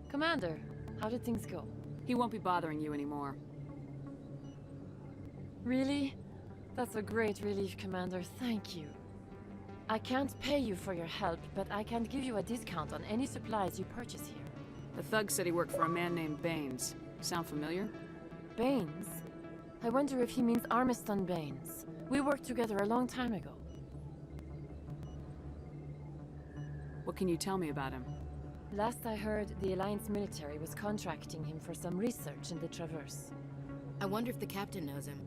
Commander, how did things go? He won't be bothering you anymore. Really? That's a great relief, Commander. Thank you. I can't pay you for your help, but I can give you a discount on any supplies you purchase here. The thug said he worked for a man named Baines. Sound familiar? Baines? I wonder if he means Armiston Baines. We worked together a long time ago. What can you tell me about him? Last I heard, the Alliance military was contracting him for some research in the Traverse. I wonder if the captain knows him.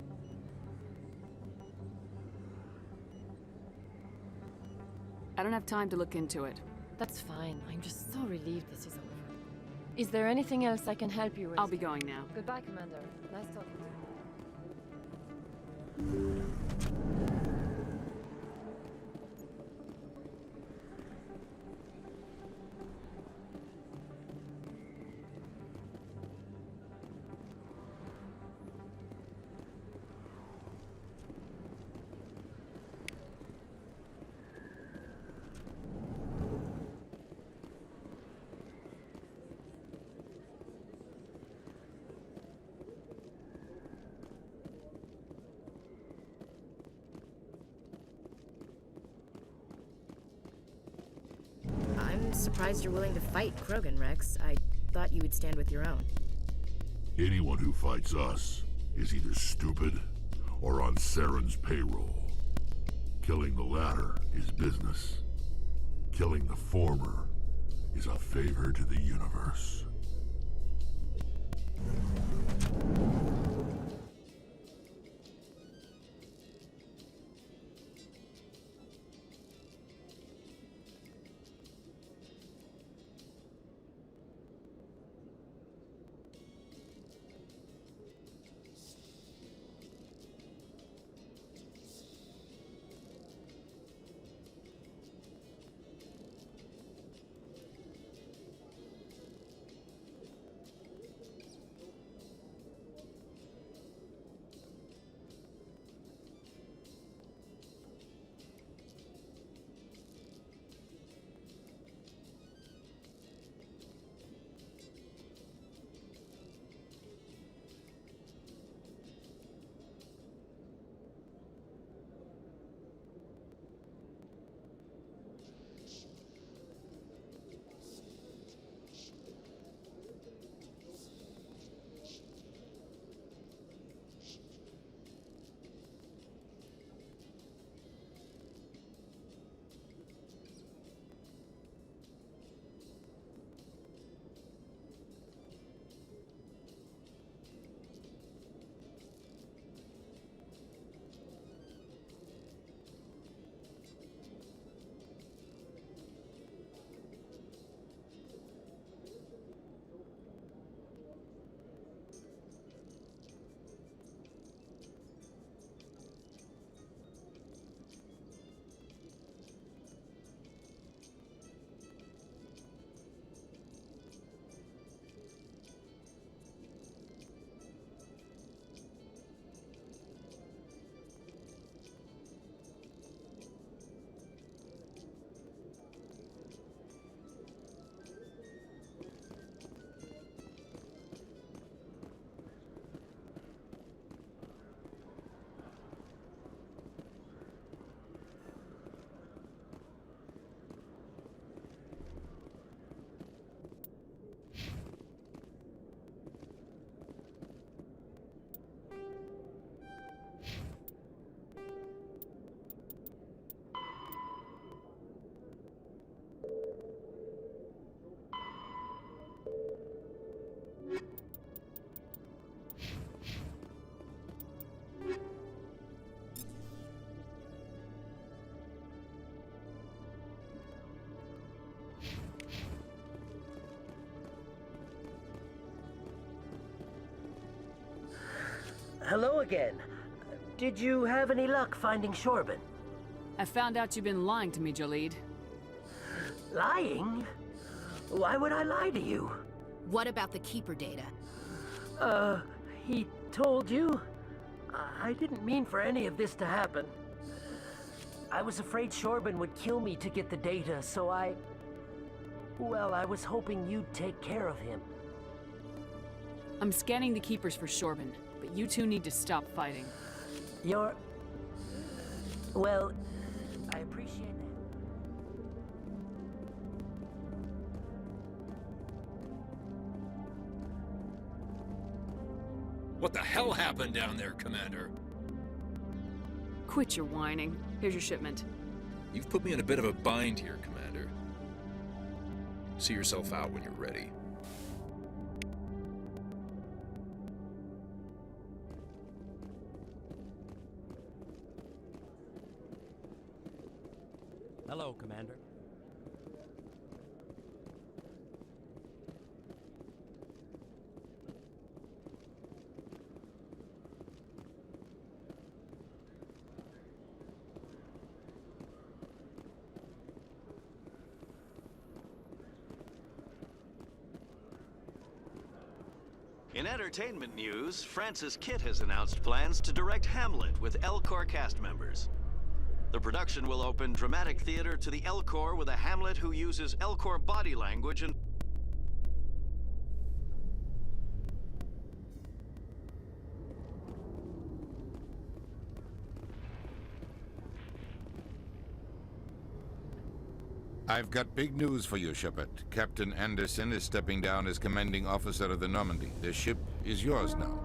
I don't have time to look into it. That's fine. I'm just so relieved this is over. Is there anything else I can help you with? I'll be going now. Goodbye, Commander. Nice talking to you. I'm surprised you're willing to fight Krogan, Rex. I thought you would stand with your own. Anyone who fights us is either stupid or on Saren's payroll. Killing the latter is business. Killing the former is a favor to the universe. Hello again. Did you have any luck finding Shorban? I found out you've been lying to me, Jaleed. Lying? Why would I lie to you? What about the Keeper data? He told you? I didn't mean for any of this to happen. I was afraid Shorban would kill me to get the data, so well, I was hoping you'd take care of him. I'm scanning the Keepers for Shorban, but you two need to stop fighting. Well, I appreciate that. What the hell happened down there, Commander? Quit your whining. Here's your shipment. You've put me in a bit of a bind here, Commander. See yourself out when you're ready. Hello, Commander. In entertainment news, Francis Kitt has announced plans to direct Hamlet with Elcor cast members. The production will open dramatic theater to the Elcor with a Hamlet who uses Elcor body language and I've got big news for you, Shepard. Captain Anderson is stepping down as commanding officer of the Normandy. The ship is yours now.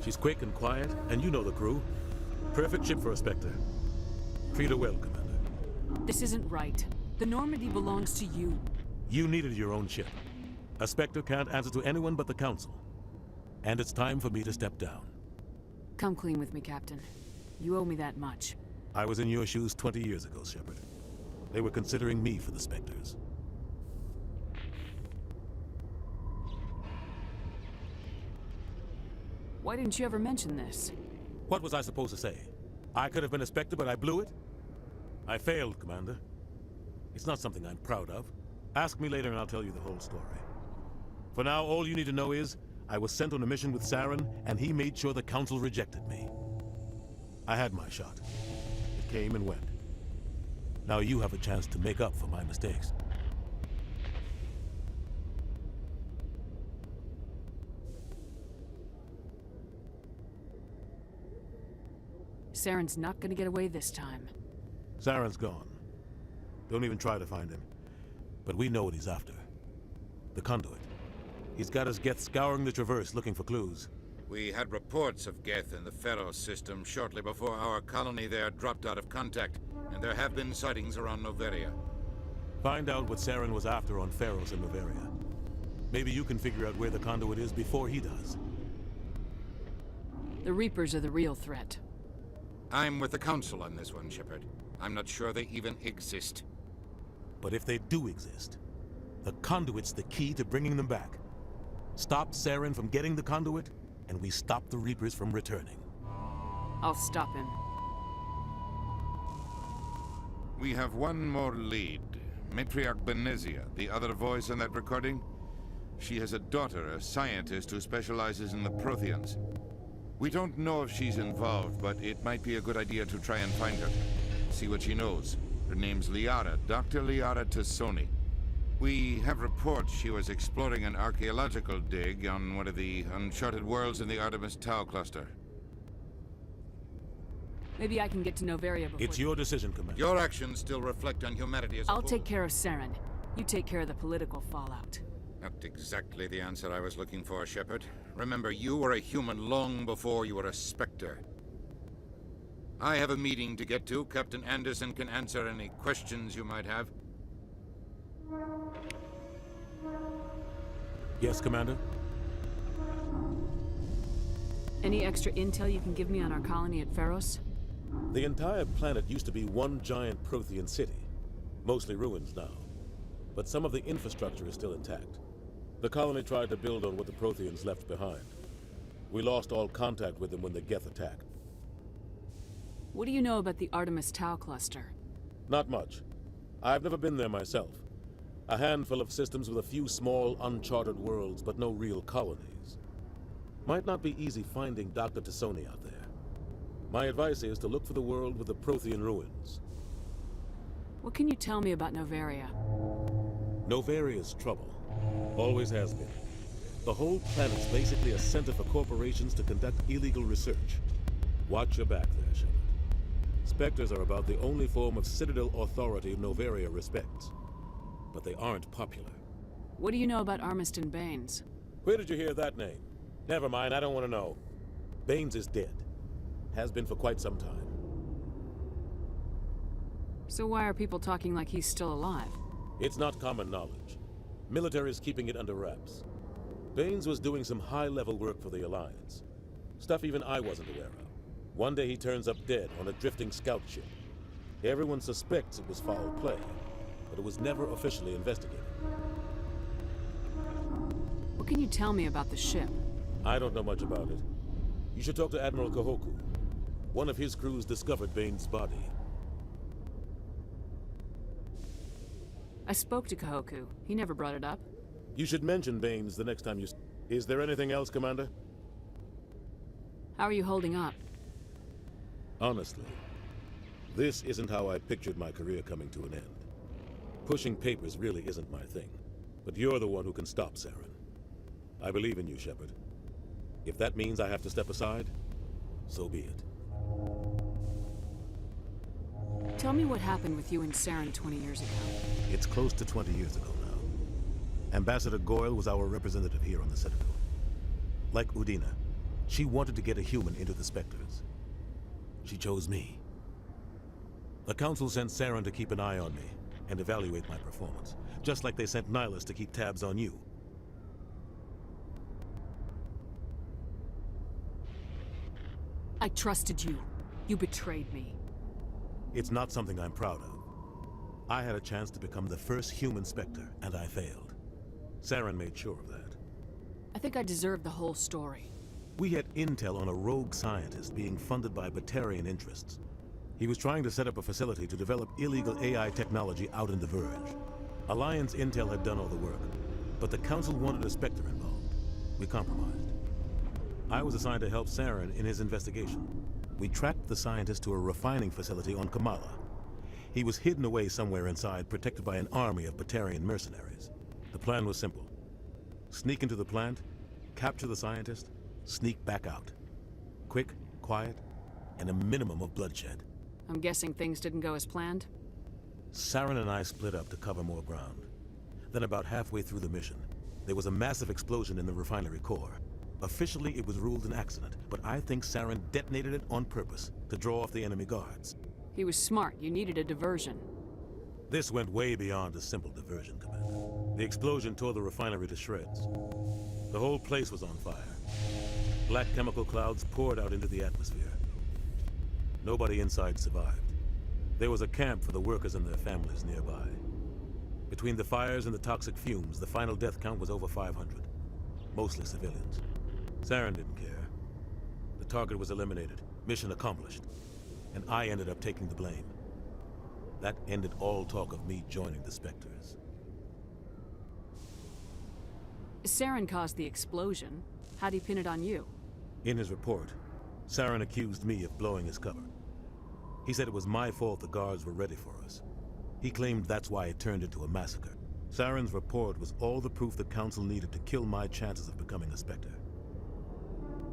She's quick and quiet, and you know the crew. Perfect ship for a Spectre. Treat her well, Commander. This isn't right. The Normandy belongs to you. You needed your own ship. A Spectre can't answer to anyone but the Council. And it's time for me to step down. Come clean with me, Captain. You owe me that much. I was in your shoes 20 years ago, Shepard. They were considering me for the Spectres. Why didn't you ever mention this? What was I supposed to say? I could have been a Spectre, but I blew it? I failed, Commander. It's not something I'm proud of. Ask me later and I'll tell you the whole story. For now, all you need to know is, I was sent on a mission with Saren, and he made sure the Council rejected me. I had my shot. It came and went. Now you have a chance to make up for my mistakes. Saren's not gonna get away this time. Saren's gone. Don't even try to find him. But we know what he's after. The conduit. He's got his Geth scouring the Traverse looking for clues. We had reports of Geth in the Pharos system shortly before our colony there dropped out of contact, and there have been sightings around Noveria. Find out what Saren was after on Pharos and Noveria. Maybe you can figure out where the conduit is before he does. The Reapers are the real threat. I'm with the Council on this one, Shepard. I'm not sure they even exist. But if they do exist, the conduit's the key to bringing them back. Stop Saren from getting the conduit, and we stop the Reapers from returning. I'll stop him. We have one more lead. Matriarch Benezia, the other voice on that recording. She has a daughter, a scientist who specializes in the Protheans. We don't know if she's involved, but it might be a good idea to try and find her. See what she knows. Her name's Liara, Dr. Liara Tassoni. We have reports she was exploring an archaeological dig on one of the uncharted worlds in the Artemis Tau cluster. Maybe I can get to Noveria before... It's your decision, Commander. Your actions still reflect on humanity as a I'll whole. take care of Saren. You take care of the political fallout. Not exactly the answer I was looking for, Shepard. Remember, you were a human long before you were a Spectre. I have a meeting to get to. Captain Anderson can answer any questions you might have. Yes, Commander? Any extra intel you can give me on our colony at Pharos? The entire planet used to be one giant Prothean city. Mostly ruins now. But some of the infrastructure is still intact. The colony tried to build on what the Protheans left behind. We lost all contact with them when the Geth attacked. What do you know about the Artemis Tau cluster? Not much. I've never been there myself. A handful of systems with a few small, uncharted worlds, but no real colonies. Might not be easy finding Dr. Tassoni out there. My advice is to look for the world with the Prothean ruins. What can you tell me about Novaria? Novaria's trouble. Always has been. The whole planet's basically a center for corporations to conduct illegal research. Watch your back there, Shepard. Spectres are about the only form of Citadel authority Novaria respects. But they aren't popular. What do you know about Armiston Baines? Where did you hear that name? Never mind, I don't want to know. Baines is dead. Has been for quite some time. So why are people talking like he's still alive? It's not common knowledge. Military's keeping it under wraps. Baines was doing some high-level work for the Alliance. Stuff even I wasn't aware of. One day he turns up dead on a drifting scout ship. Everyone suspects it was foul play, but it was never officially investigated. What can you tell me about the ship? I don't know much about it. You should talk to Admiral Kahoku. One of his crews discovered Baines' body. I spoke to Kahoku. He never brought it up. You should mention Baines the next time you... Is there anything else, Commander? How are you holding up? Honestly, this isn't how I pictured my career coming to an end. Pushing papers really isn't my thing. But you're the one who can stop Saren. I believe in you, Shepard. If that means I have to step aside, so be it. Tell me what happened with you and Saren 20 years ago. It's close to 20 years ago now. Ambassador Goyle was our representative here on the Citadel. Like Udina, she wanted to get a human into the Spectres. She chose me. The Council sent Saren to keep an eye on me and evaluate my performance, just like they sent Nihilus to keep tabs on you. I trusted you. You betrayed me. It's not something I'm proud of. I had a chance to become the first human Spectre, and I failed. Saren made sure of that. I think I deserve the whole story. We had intel on a rogue scientist being funded by Batarian interests. He was trying to set up a facility to develop illegal AI technology out in the Verge. Alliance intel had done all the work, but the Council wanted a Spectre involved. We compromised. I was assigned to help Saren in his investigation. We tracked the scientist to a refining facility on Kamala. He was hidden away somewhere inside, protected by an army of Batarian mercenaries. The plan was simple. Sneak into the plant, capture the scientist, sneak back out. Quick, quiet, and a minimum of bloodshed. I'm guessing things didn't go as planned? Saren and I split up to cover more ground. Then about halfway through the mission, there was a massive explosion in the refinery core. Officially, it was ruled an accident, but I think Saren detonated it on purpose to draw off the enemy guards. He was smart. You needed a diversion. This went way beyond a simple diversion, Commander. The explosion tore the refinery to shreds. The whole place was on fire. Black chemical clouds poured out into the atmosphere. Nobody inside survived. There was a camp for the workers and their families nearby. Between the fires and the toxic fumes, the final death count was over 500. Mostly civilians. Saren didn't care. The target was eliminated, mission accomplished, and I ended up taking the blame. That ended all talk of me joining the Spectres. Saren caused the explosion. How'd he pin it on you? In his report, Saren accused me of blowing his cover. He said it was my fault the guards were ready for us. He claimed that's why it turned into a massacre. Saren's report was all the proof the Council needed to kill my chances of becoming a Spectre.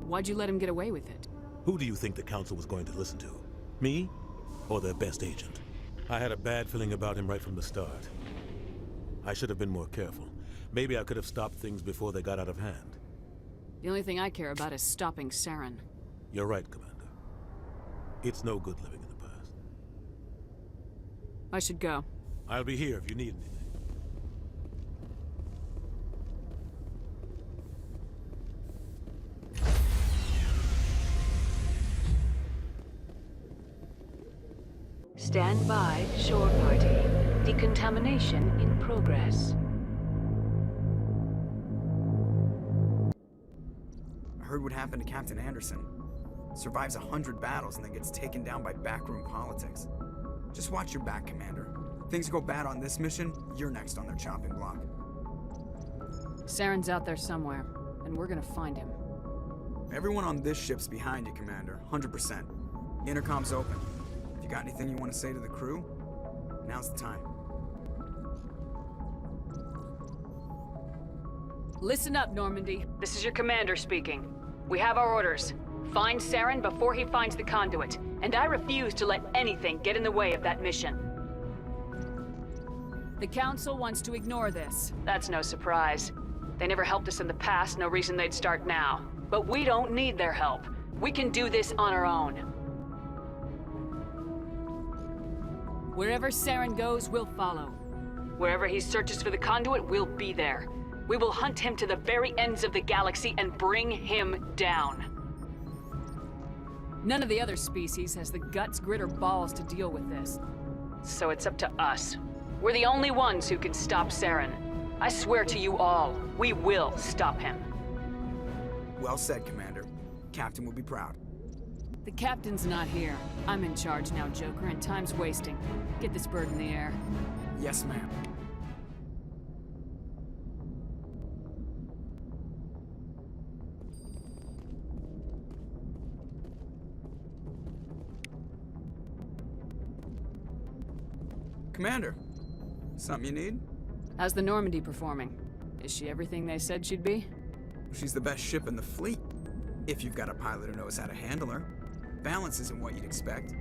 Why'd you let him get away with it? Who do you think the Council was going to listen to? Me? Or their best agent? I had a bad feeling about him right from the start. I should have been more careful. Maybe I could have stopped things before they got out of hand. The only thing I care about is stopping Saren. You're right, Commander. It's no good living in the past. I should go. I'll be here if you need anything. Stand by, shore party. Decontamination in progress. heard what happened to Captain Anderson. Survives 100 battles and then gets taken down by backroom politics. Just watch your back, Commander. Things go bad on this mission, you're next on their chopping block. Saren's out there somewhere, and we're gonna find him. Everyone on this ship's behind you, Commander. 100%. Intercom's open. If you got anything you want to say to the crew, now's the time. Listen up, Normandy. This is your commander speaking. We have our orders. Find Saren before he finds the conduit, and I refuse to let anything get in the way of that mission. The Council wants to ignore this. That's no surprise. They never helped us in the past, no reason they'd start now. But we don't need their help. We can do this on our own. Wherever Saren goes, we'll follow. Wherever he searches for the conduit, we'll be there. We will hunt him to the very ends of the galaxy and bring him down. None of the other species has the guts, grit, or balls to deal with this. So it's up to us. We're the only ones who can stop Saren. I swear to you all, we will stop him. Well said, Commander. Captain will be proud. The captain's not here. I'm in charge now, Joker, and time's wasting. Get this bird in the air. Yes, ma'am. Commander, something you need? How's the Normandy performing? Is she everything they said she'd be? She's the best ship in the fleet, if you've got a pilot who knows how to handle her. Balance isn't what you'd expect.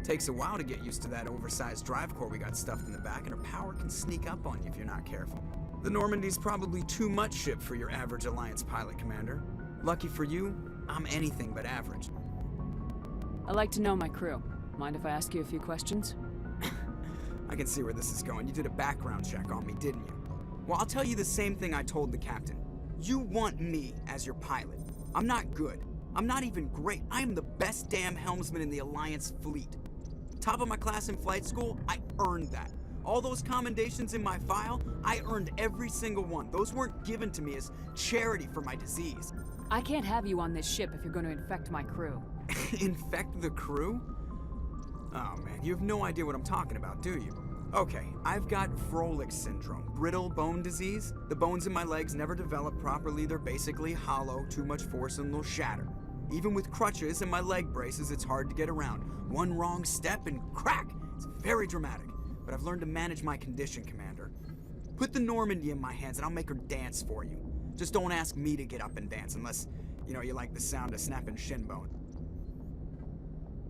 Takes a while to get used to that oversized drive core we got stuffed in the back, and her power can sneak up on you if you're not careful. The Normandy's probably too much ship for your average Alliance pilot, Commander. Lucky for you, I'm anything but average. I'd like to know my crew. Mind if I ask you a few questions? I can see where this is going. You did a background check on me, didn't you? Well, I'll tell you the same thing I told the captain. You want me as your pilot. I'm not good. I'm not even great. I am the best damn helmsman in the Alliance fleet. Top of my class in flight school, I earned that. All those commendations in my file, I earned every single one. Those weren't given to me as charity for my disease. I can't have you on this ship if you're going to infect my crew. Infect the crew? Oh man, you have no idea what I'm talking about, do you? Okay, I've got Froelich syndrome, brittle bone disease. The bones in my legs never develop properly. They're basically hollow, too much force and they'll shatter. Even with crutches and my leg braces, it's hard to get around. One wrong step and crack! It's very dramatic, but I've learned to manage my condition, Commander. Put the Normandy in my hands and I'll make her dance for you. Just don't ask me to get up and dance unless, you like the sound of snapping shin bone.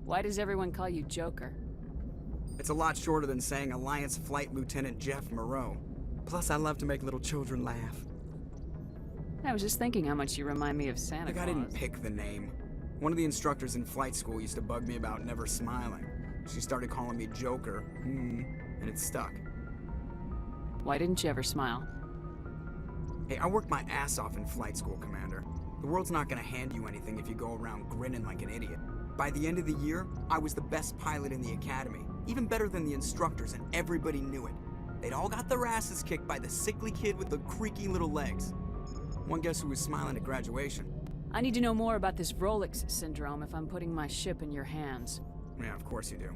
Why does everyone call you Joker? It's a lot shorter than saying Alliance Flight Lieutenant Jeff Moreau. Plus, I love to make little children laugh. I was just thinking how much you remind me of Santa Like Claus. I didn't pick the name. One of the instructors in flight school used to bug me about never smiling. She started calling me Joker, and it stuck. Why didn't you ever smile? Hey, I worked my ass off in flight school, Commander. The world's not gonna hand you anything if you go around grinning like an idiot. By the end of the year, I was the best pilot in the academy, even better than the instructors, and everybody knew it. They'd all got their asses kicked by the sickly kid with the creaky little legs. One guess who was smiling at graduation? I need to know more about this Froelich syndrome if I'm putting my ship in your hands. Yeah, of course you do.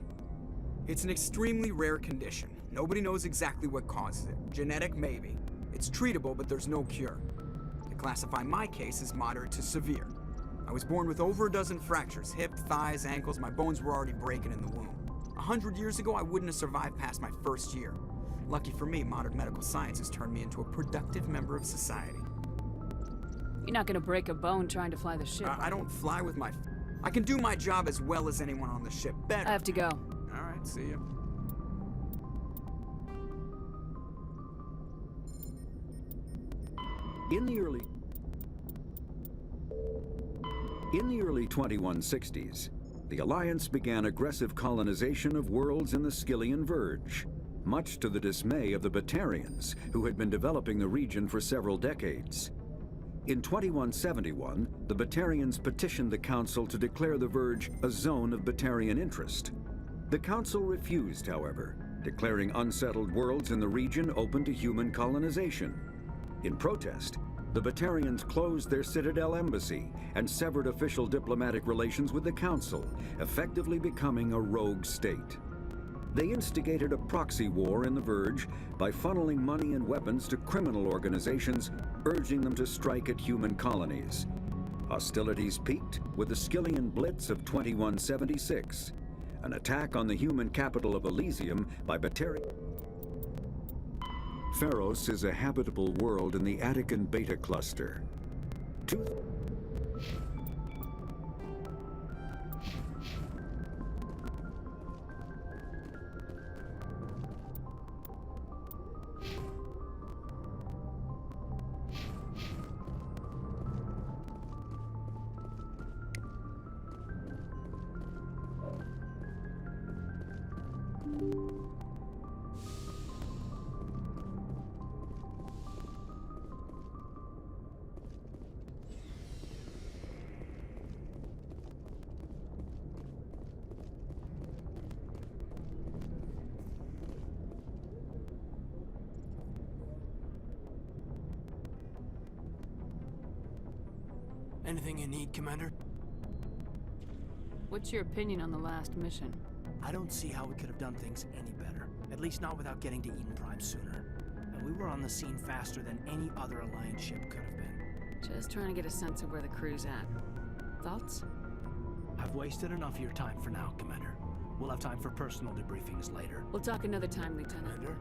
It's an extremely rare condition. Nobody knows exactly what causes it. Genetic, maybe. It's treatable, but there's no cure. They classify my case as moderate to severe. I was born with over a dozen fractures, hip, thighs, ankles. My bones were already breaking in the womb. 100 years ago, I wouldn't have survived past my first year. Lucky for me, modern medical science has turned me into a productive member of society. You're not gonna break a bone trying to fly the ship. I don't fly with my... I can do my job as well as anyone on the ship. Better. I have to go. All right, see ya. In the early 2160s, the Alliance began aggressive colonization of worlds in the Skyllian Verge, much to the dismay of the Batarians, who had been developing the region for several decades. In 2171, the Batarians petitioned the Council to declare the Verge a zone of Batarian interest. The Council refused, however, declaring unsettled worlds in the region open to human colonization. In protest, The Batarians closed their Citadel embassy and severed official diplomatic relations with the Council, effectively becoming a rogue state. They instigated a proxy war in the Verge by funneling money and weapons to criminal organizations, urging them to strike at human colonies. Hostilities peaked with the Skillian Blitz of 2176, an attack on the human capital of Elysium by Batarian. Pharos is a habitable world in the Attican Beta Cluster. Anything you need, Commander? What's your opinion on the last mission? I don't see how we could have done things any better. At least not without getting to Eden Prime sooner. And we were on the scene faster than any other Alliance ship could have been. Just trying to get a sense of where the crew's at. Thoughts? I've wasted enough of your time for now, Commander. We'll have time for personal debriefings later. We'll talk another time, Lieutenant. Commander?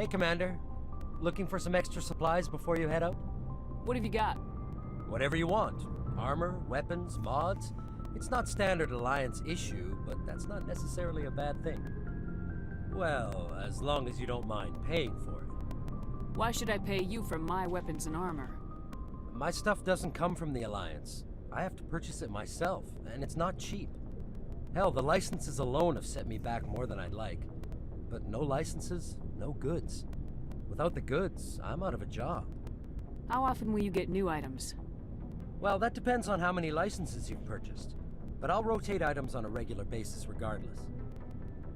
Hey, Commander. Looking for some extra supplies before you head out? What have you got? Whatever you want. Armor, weapons, mods. It's not standard Alliance issue, but that's not necessarily a bad thing. Well, as long as you don't mind paying for it. Why should I pay you for my weapons and armor? My stuff doesn't come from the Alliance. I have to purchase it myself, and it's not cheap. Hell, the licenses alone have set me back more than I'd like. But no licenses, no goods. Without the goods, I'm out of a job. How often will you get new items? Well, that depends on how many licenses you've purchased. But I'll rotate items on a regular basis regardless.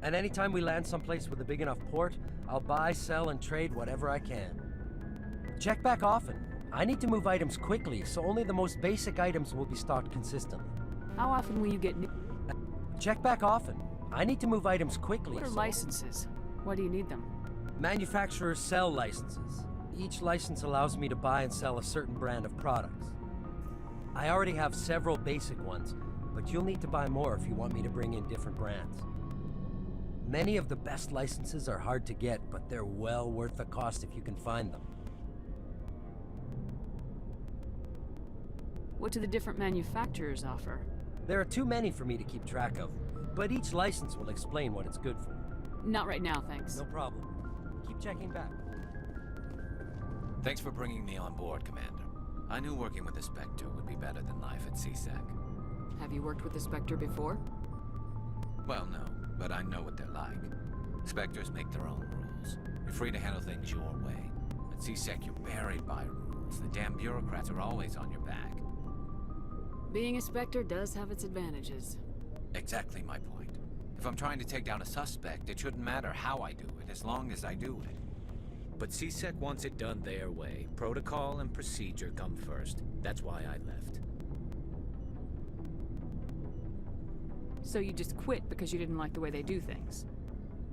And anytime we land someplace with a big enough port, I'll buy, sell, and trade whatever I can. Check back often. I need to move items quickly, so only the most basic items will be stocked consistently. How often will you get new... Check back often. I need to move items quickly. What are licenses? Why do you need them? Manufacturers sell licenses. Each license allows me to buy and sell a certain brand of products. I already have several basic ones, but you'll need to buy more if you want me to bring in different brands. Many of the best licenses are hard to get, but they're well worth the cost if you can find them. What do the different manufacturers offer? There are too many for me to keep track of, but each license will explain what it's good for. Not right now, thanks. No problem. Keep checking back. Thanks for bringing me on board, Commander. I knew working with the Spectre would be better than life at CSEC. Have you worked with the Spectre before? Well, no, but I know what they're like. Spectres make their own rules. You're free to handle things your way. At CSEC, you're buried by rules. The damn bureaucrats are always on your back. Being a Spectre does have its advantages. Exactly my point. If I'm trying to take down a suspect, it shouldn't matter how I do it, as long as I do it. But CSEC wants it done their way. Protocol and procedure come first. That's why I left. So you just quit because you didn't like the way they do things?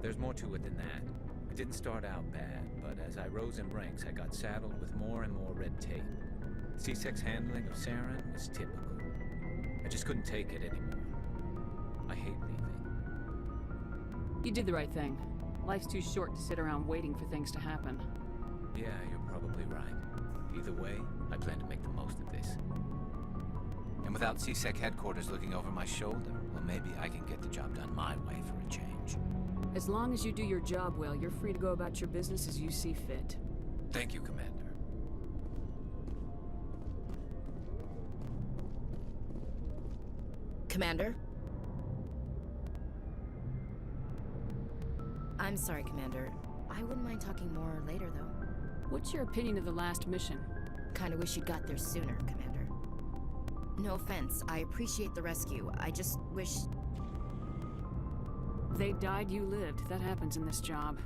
There's more to it than that. It didn't start out bad, but as I rose in ranks, I got saddled with more and more red tape. CSEC's handling of Saren was typical. I just couldn't take it anymore. I hate leaving. You did the right thing. Life's too short to sit around waiting for things to happen. Yeah, you're probably right. Either way, I plan to make the most of this. And without CSEC headquarters looking over my shoulder, well, maybe I can get the job done my way for a change. As long as you do your job well, you're free to go about your business as you see fit. Thank you, Commander. Commander? I'm sorry, Commander. I wouldn't mind talking more later, though. What's your opinion of the last mission? Kinda wish you'd got there sooner, Commander. No offense, I appreciate the rescue. I just wish... They died, you lived. That happens in this job.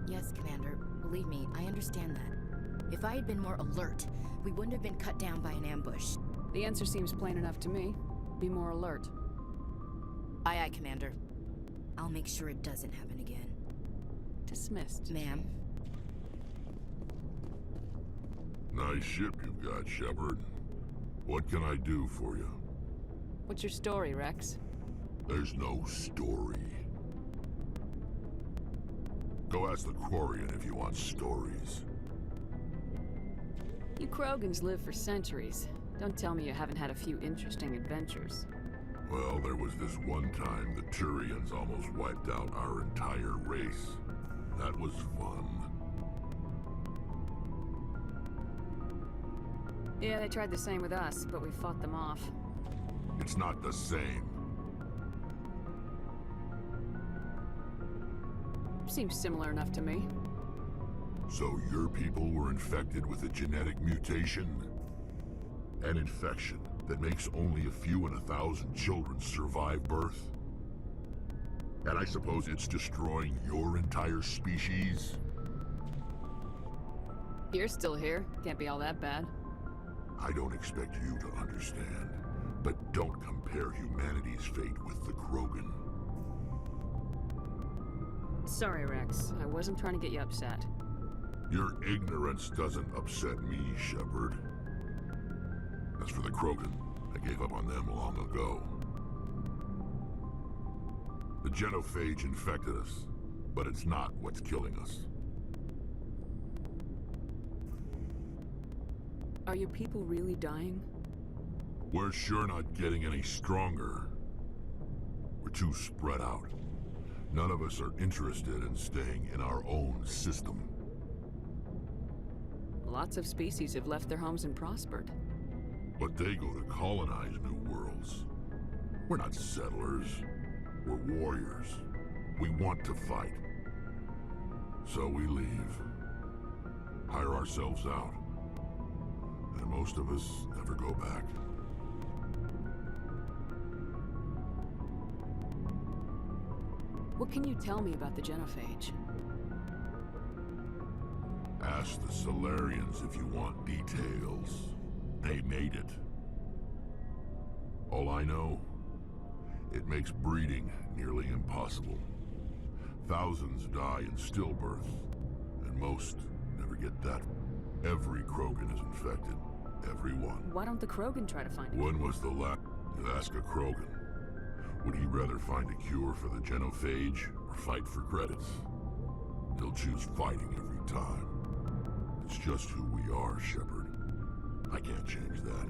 Yes, Commander. Believe me, I understand that. If I had been more alert, we wouldn't have been cut down by an ambush. The answer seems plain enough to me. Be more alert. Aye, aye, Commander. I'll make sure it doesn't happen again. Dismissed. Ma'am? Nice ship you've got, Shepard. What can I do for you? What's your story, Rex? There's no story. Go ask the Quarian if you want stories. You Krogans live for centuries. Don't tell me you haven't had a few interesting adventures. Well, there was this one time the Turians almost wiped out our entire race. That was fun. Yeah, they tried the same with us, but we fought them off. It's not the same. Seems similar enough to me. So your people were infected with a genetic mutation? An infection that makes only a few in 1,000 children survive birth? And I suppose it's destroying your entire species? You're still here. Can't be all that bad. I don't expect you to understand, but don't compare humanity's fate with the Krogan. Sorry, Rex. I wasn't trying to get you upset. Your ignorance doesn't upset me, Shepard. As for the Krogan, I gave up on them long ago. The genophage infected us, but it's not what's killing us. Are your people really dying? We're sure not getting any stronger. We're too spread out. None of us are interested in staying in our own system. Lots of species have left their homes and prospered. But they go to colonize new worlds. We're not settlers. We're warriors. We want to fight. So we leave. Hire ourselves out. And most of us never go back. What can you tell me about the genophage? Ask the Solarians if you want details. They made it. All I know, it makes breeding nearly impossible. Thousands die in stillbirth, and most never get that. Every Krogan is infected. Every one. Why don't the Krogan try to find it? When was the last? You ask a Krogan. Would he rather find a cure for the genophage or fight for credits? He'll choose fighting every time. It's just who we are, Shepard. I can't change that.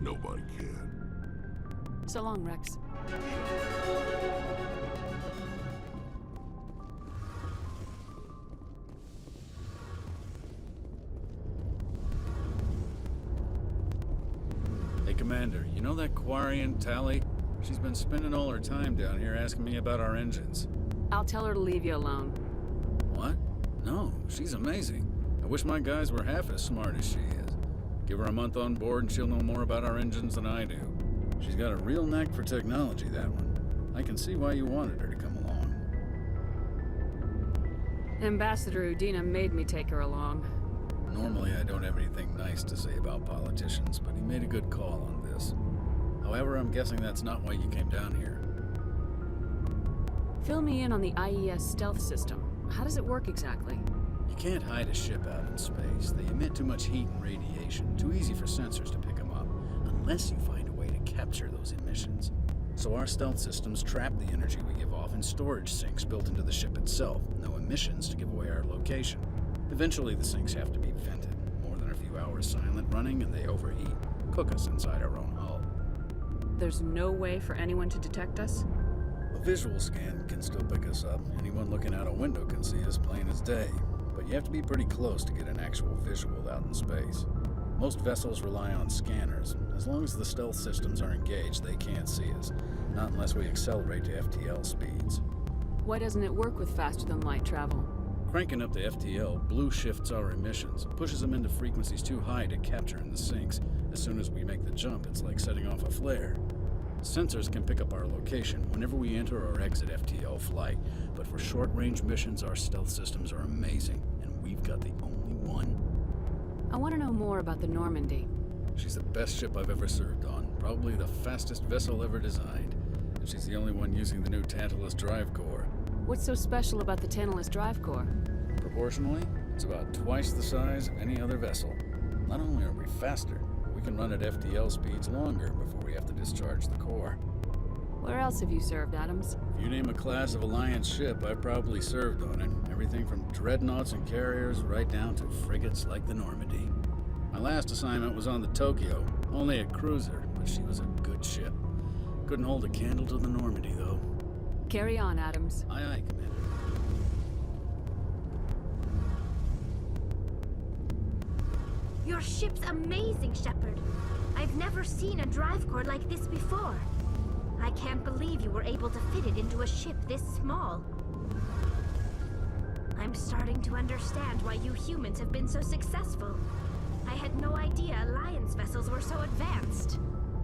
Nobody can. So long, Rex. Hey, Commander, you know that Quarian, Tally? She's been spending all her time down here asking me about our engines. I'll tell her to leave you alone. What? No, she's amazing. I wish my guys were half as smart as she is. Give her a month on board and she'll know more about our engines than I do. She's got a real knack for technology, that one. I can see why you wanted her to come along. Ambassador Udina made me take her along. Normally I don't have anything nice to say about politicians, but he made a good call on this. However, I'm guessing that's not why you came down here. Fill me in on the IES stealth system. How does it work exactly? You can't hide a ship out in space. They emit too much heat and radiation. Too easy for sensors to pick them up, unless you find a way to capture those emissions. So our stealth systems trap the energy we give off in storage sinks built into the ship itself. No emissions to give away our location. Eventually the sinks have to be vented. More than a few hours silent running and they overheat. Cook us inside our own hull. There's no way for anyone to detect us? A visual scan can still pick us up. Anyone looking out a window can see us plain as day. But you have to be pretty close to get an actual visual out in space. Most vessels rely on scanners, As long as the stealth systems are engaged, they can't see us. Not unless we accelerate to FTL speeds. Why doesn't it work with faster-than-light travel? Cranking up the FTL blue shifts our emissions, pushes them into frequencies too high to capture in the sinks. As soon as we make the jump, it's like setting off a flare. Sensors can pick up our location whenever we enter or exit FTL flight, but for short-range missions, our stealth systems are amazing, and we've got the only one. I want to know more about the Normandy. She's the best ship I've ever served on, probably the fastest vessel ever designed, and she's the only one using the new Tantalus drive core. What's so special about the Tantalus drive core? Proportionally, it's about twice the size of any other vessel. Not only are we faster, but we can run at FTL speeds longer before we have to discharge the core. Where else have you served, Adams? If you name a class of Alliance ship, I've probably served on it. Everything from dreadnoughts and carriers right down to frigates like the Normandy. My last assignment was on the Tokyo, only a cruiser, but she was a good ship. Couldn't hold a candle to the Normandy, though. Carry on, Adams. Aye, aye, Commander. Your ship's amazing, Shepard. I've never seen a drive core like this before. I can't believe you were able to fit it into a ship this small. I'm starting to understand why you humans have been so successful. I had no idea Alliance vessels were so advanced.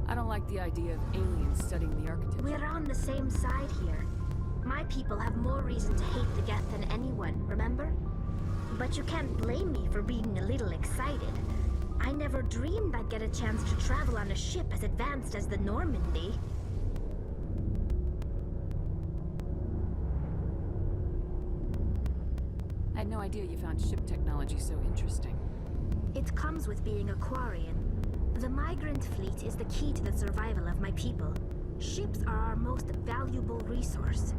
I don't like the idea of aliens studying the architecture. We're on the same side here. My people have more reason to hate the Geth than anyone, remember? But you can't blame me for being a little excited. I never dreamed I'd get a chance to travel on a ship as advanced as the Normandy. I had no idea you found ship technology so interesting. It comes with being a Quarian. The migrant fleet is the key to the survival of my people. Ships are our most valuable resource.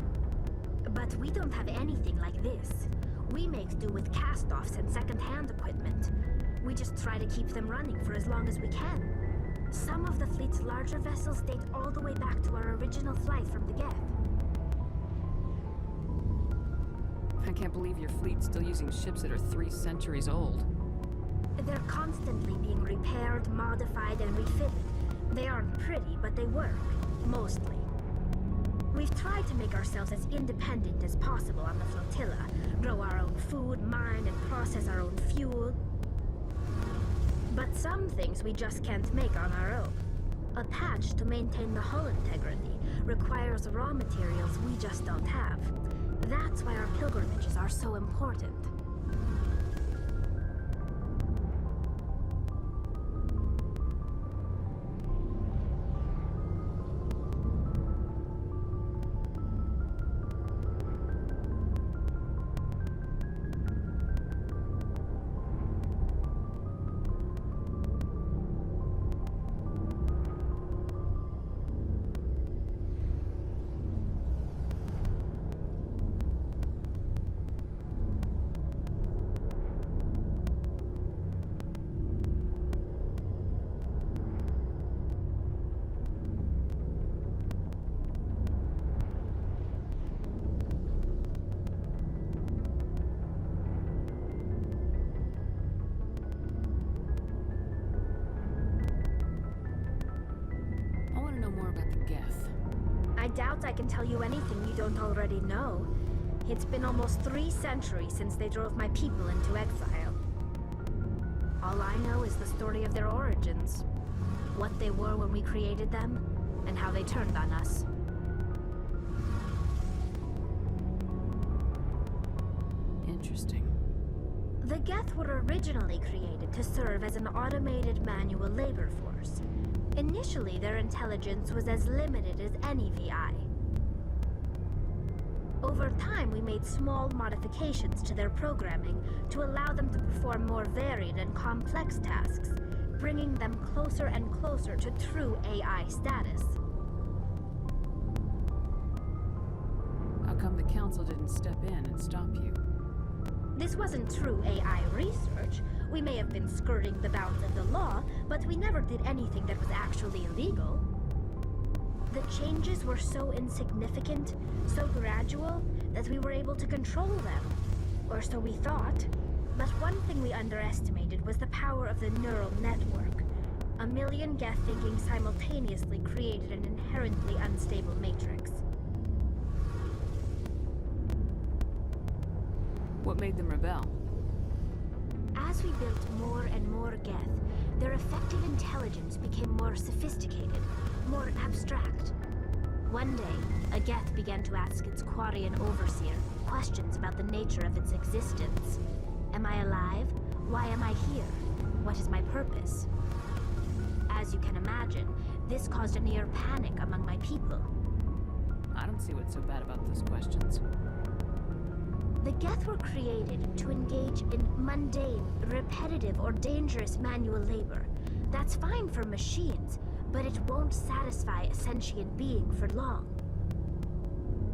But we don't have anything like this. We make do with cast-offs and second-hand equipment. We just try to keep them running for as long as we can. Some of the fleet's larger vessels date all the way back to our original flight from the Geth. I can't believe your fleet's still using ships that are 3 centuries old. They're constantly being repaired, modified, and refitted. They aren't pretty, but they work. Mostly. We've tried to make ourselves as independent as possible on the flotilla. Grow our own food, mine, and process our own fuel. But some things we just can't make on our own. A patch to maintain the hull integrity requires raw materials we just don't have. That's why our pilgrimages are so important. I doubt I can tell you anything you don't already know. It's been almost 3 centuries since they drove my people into exile. All I know is the story of their origins. What they were when we created them, and how they turned on us. Interesting. The Geth were originally created to serve as an automated manual labor force. Initially, their intelligence was as limited as any VI. Over time, we made small modifications to their programming to allow them to perform more varied and complex tasks, bringing them closer and closer to true AI status. How come the Council didn't step in and stop you? This wasn't true AI research. We may have been skirting the bounds of the law, but we never did anything that was actually illegal. The changes were so insignificant, so gradual, that we were able to control them. Or so we thought. But one thing we underestimated was the power of the neural network. A million Geth thinking simultaneously created an inherently unstable matrix. What made them rebel? As we built more and more Geth, their effective intelligence became more sophisticated, more abstract. One day, a Geth began to ask its Quarian overseer questions about the nature of its existence. Am I alive? Why am I here? What is my purpose? As you can imagine, this caused a near panic among my people. I don't see what's so bad about those questions. The Geth were created to engage in mundane, repetitive, or dangerous manual labor. That's fine for machines, but it won't satisfy a sentient being for long.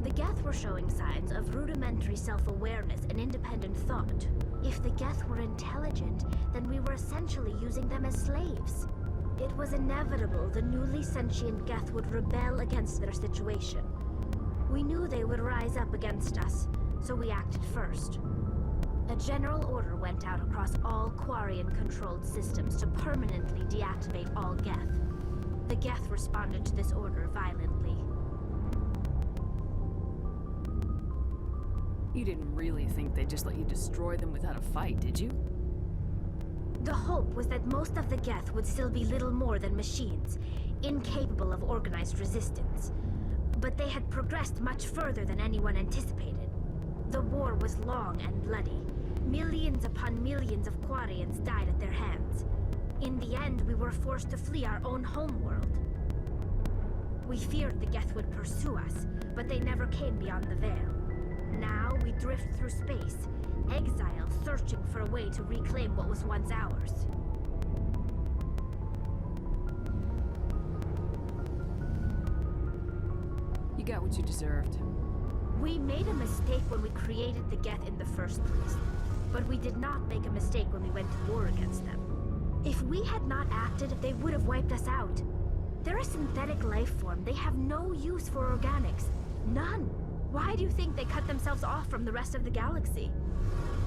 The Geth were showing signs of rudimentary self-awareness and independent thought. If the Geth were intelligent, then we were essentially using them as slaves. It was inevitable the newly sentient Geth would rebel against their situation. We knew they would rise up against us, so we acted first. A general order went out across all Quarian-controlled systems to permanently deactivate all Geth. The Geth responded to this order violently. You didn't really think they'd just let you destroy them without a fight, did you? The hope was that most of the Geth would still be little more than machines, incapable of organized resistance. But they had progressed much further than anyone anticipated. The war was long and bloody. Millions upon millions of Quarians died at their hands. In the end, we were forced to flee our own homeworld. We feared the Geth would pursue us, but they never came beyond the veil. Now we drift through space, exile, searching for a way to reclaim what was once ours. You got what you deserved. We made a mistake when we created the Geth in the first place, but we did not make a mistake when we went to war against them. If we had not acted, they would have wiped us out. They're a synthetic life form. They have no use for organics. None. Why do you think they cut themselves off from the rest of the galaxy?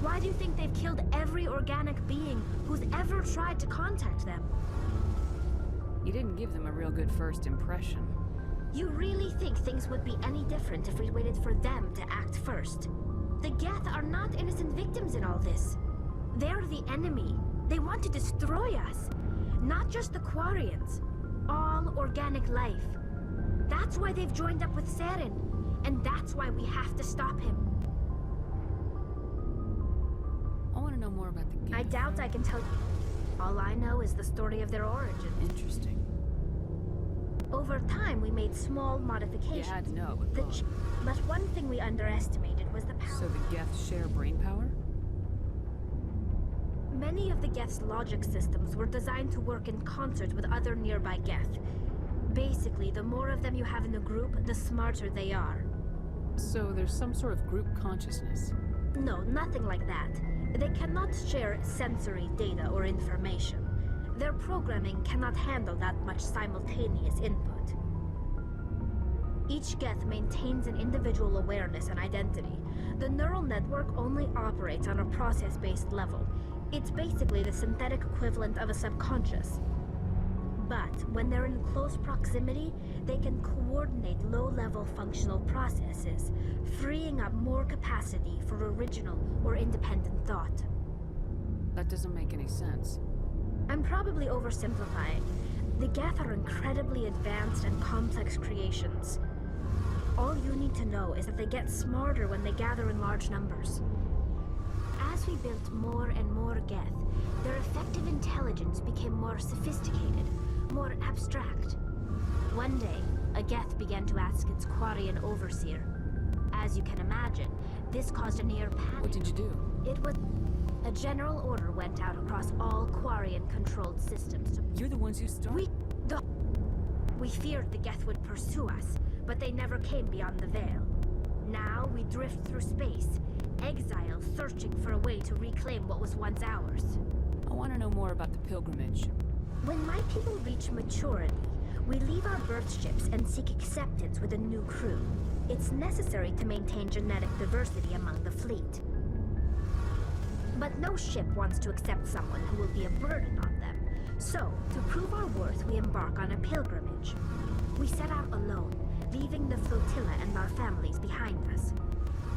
Why do you think they've killed every organic being who's ever tried to contact them? You didn't give them a real good first impression. You really think things would be any different if we waited for them to act first? The Geth are not innocent victims in all this. They're the enemy. They want to destroy us. Not just the Quarians. All organic life. That's why they've joined up with Saren. And that's why we have to stop him. I want to know more about the Geth. I doubt I can tell you. All I know is the story of their origin. Interesting. Over time, we made small modifications. You had to know, but one thing we underestimated was the power. So the Geth share brain power? Many of the Geth's logic systems were designed to work in concert with other nearby Geth. Basically, the more of them you have in a group, the smarter they are. So there's some sort of group consciousness? No, nothing like that. They cannot share sensory data or information. Their programming cannot handle that much simultaneous input. Each Geth maintains an individual awareness and identity. The neural network only operates on a process-based level. It's basically the synthetic equivalent of a subconscious. But when they're in close proximity, they can coordinate low-level functional processes, freeing up more capacity for original or independent thought. That doesn't make any sense. I'm probably oversimplifying. The Geth are incredibly advanced and complex creations. All you need to know is that they get smarter when they gather in large numbers. As we built more and more Geth, their effective intelligence became more sophisticated, more abstract. One day, a Geth began to ask its Quarian overseer. As you can imagine, this caused a near panic. What did you do? It was... A general order went out across all Quarian-controlled systems to... You're the ones who started? We feared the Geth would pursue us, but they never came beyond the veil. Now we drift through space, exile, searching for a way to reclaim what was once ours. I want to know more about the pilgrimage. When my people reach maturity, we leave our birth ships and seek acceptance with a new crew. It's necessary to maintain genetic diversity among the fleet. But no ship wants to accept someone who will be a burden on them, So, to prove our worth, we embark on a pilgrimage. We set out alone, leaving the flotilla and our families behind us.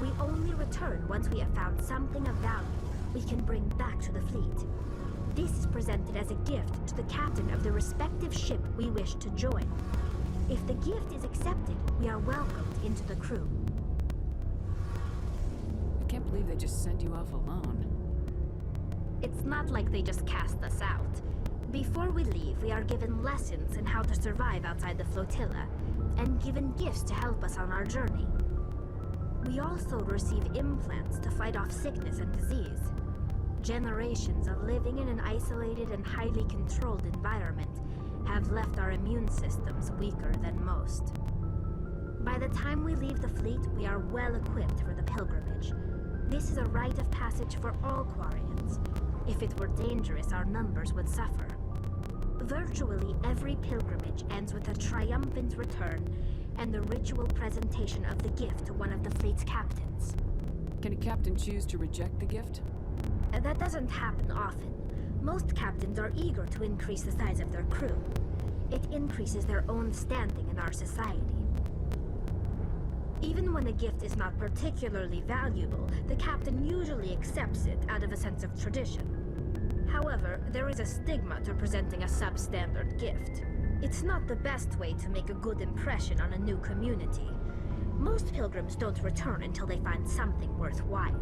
We only return once we have found something of value we can bring back to the fleet. This is presented as a gift to the captain of the respective ship we wish to join. If the gift is accepted, we are welcomed into the crew. I can't believe they just send you off alone. It's not like they just cast us out. Before we leave, we are given lessons in how to survive outside the flotilla, and given gifts to help us on our journey. We also receive implants to fight off sickness and disease. Generations of living in an isolated and highly controlled environment have left our immune systems weaker than most. By the time we leave the fleet, we are well equipped for the pilgrimage. This is a rite of passage for all Quarians. If it were dangerous, our numbers would suffer. Virtually every pilgrimage ends with a triumphant return and the ritual presentation of the gift to one of the fleet's captains. Can a captain choose to reject the gift? That doesn't happen often. Most captains are eager to increase the size of their crew. It increases their own standing in our society. Even when a gift is not particularly valuable, the captain usually accepts it out of a sense of tradition. However, there is a stigma to presenting a substandard gift. It's not the best way to make a good impression on a new community. Most pilgrims don't return until they find something worthwhile.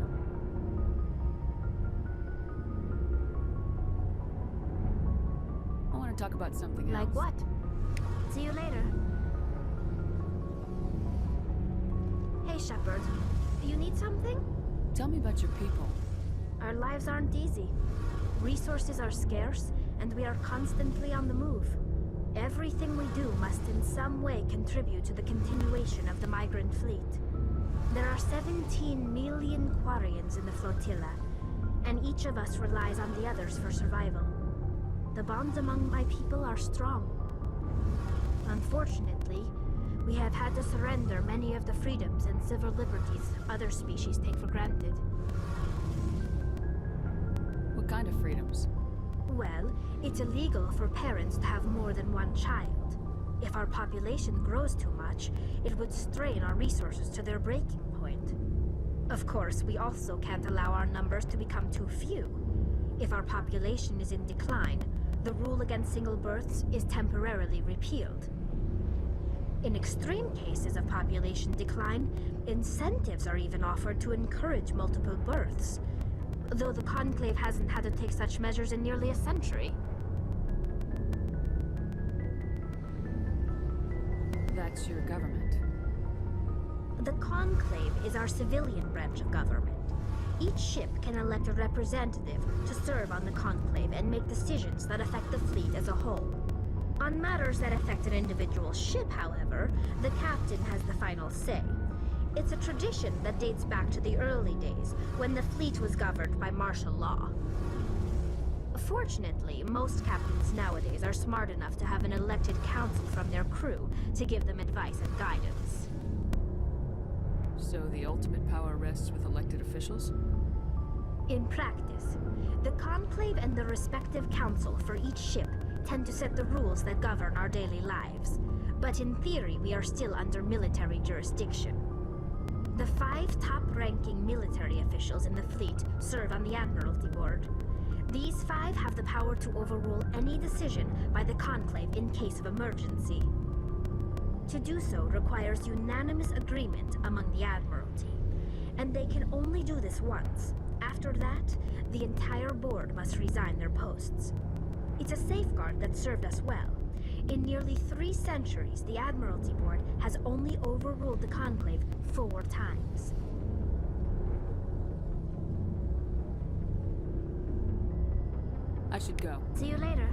I want to talk about something else. Like what? See you later. Hey, Shepard. You need something? Tell me about your people. Our lives aren't easy. Resources are scarce, and we are constantly on the move. Everything we do must in some way contribute to the continuation of the migrant fleet. There are 17 million Quarians in the flotilla, and each of us relies on the others for survival. The bonds among my people are strong. Unfortunately, we have had to surrender many of the freedoms and civil liberties other species take for granted. What kind of freedoms? Well, it's illegal for parents to have more than one child. If our population grows too much, it would strain our resources to their breaking point. Of course, we also can't allow our numbers to become too few. If our population is in decline, the rule against single births is temporarily repealed. In extreme cases of population decline, incentives are even offered to encourage multiple births, though the Conclave hasn't had to take such measures in nearly a century. That's your government. The Conclave is our civilian branch of government. Each ship can elect a representative to serve on the Conclave and make decisions that affect the fleet as a whole. On matters that affect an individual ship, however, the captain has the final say. It's a tradition that dates back to the early days, when the fleet was governed by martial law. Fortunately, most captains nowadays are smart enough to have an elected council from their crew to give them advice and guidance. So the ultimate power rests with elected officials? In practice, the Conclave and the respective council for each ship tend to set the rules that govern our daily lives. But in theory, we are still under military jurisdiction. The 5 top-ranking military officials in the fleet serve on the Admiralty Board. These 5 have the power to overrule any decision by the Conclave in case of emergency. To do so requires unanimous agreement among the Admiralty, and they can only do this once. After that, the entire board must resign their posts. It's a safeguard that served us well. In nearly 3 centuries, the Admiralty Board has only overruled the Conclave 4 times. I should go. See you later.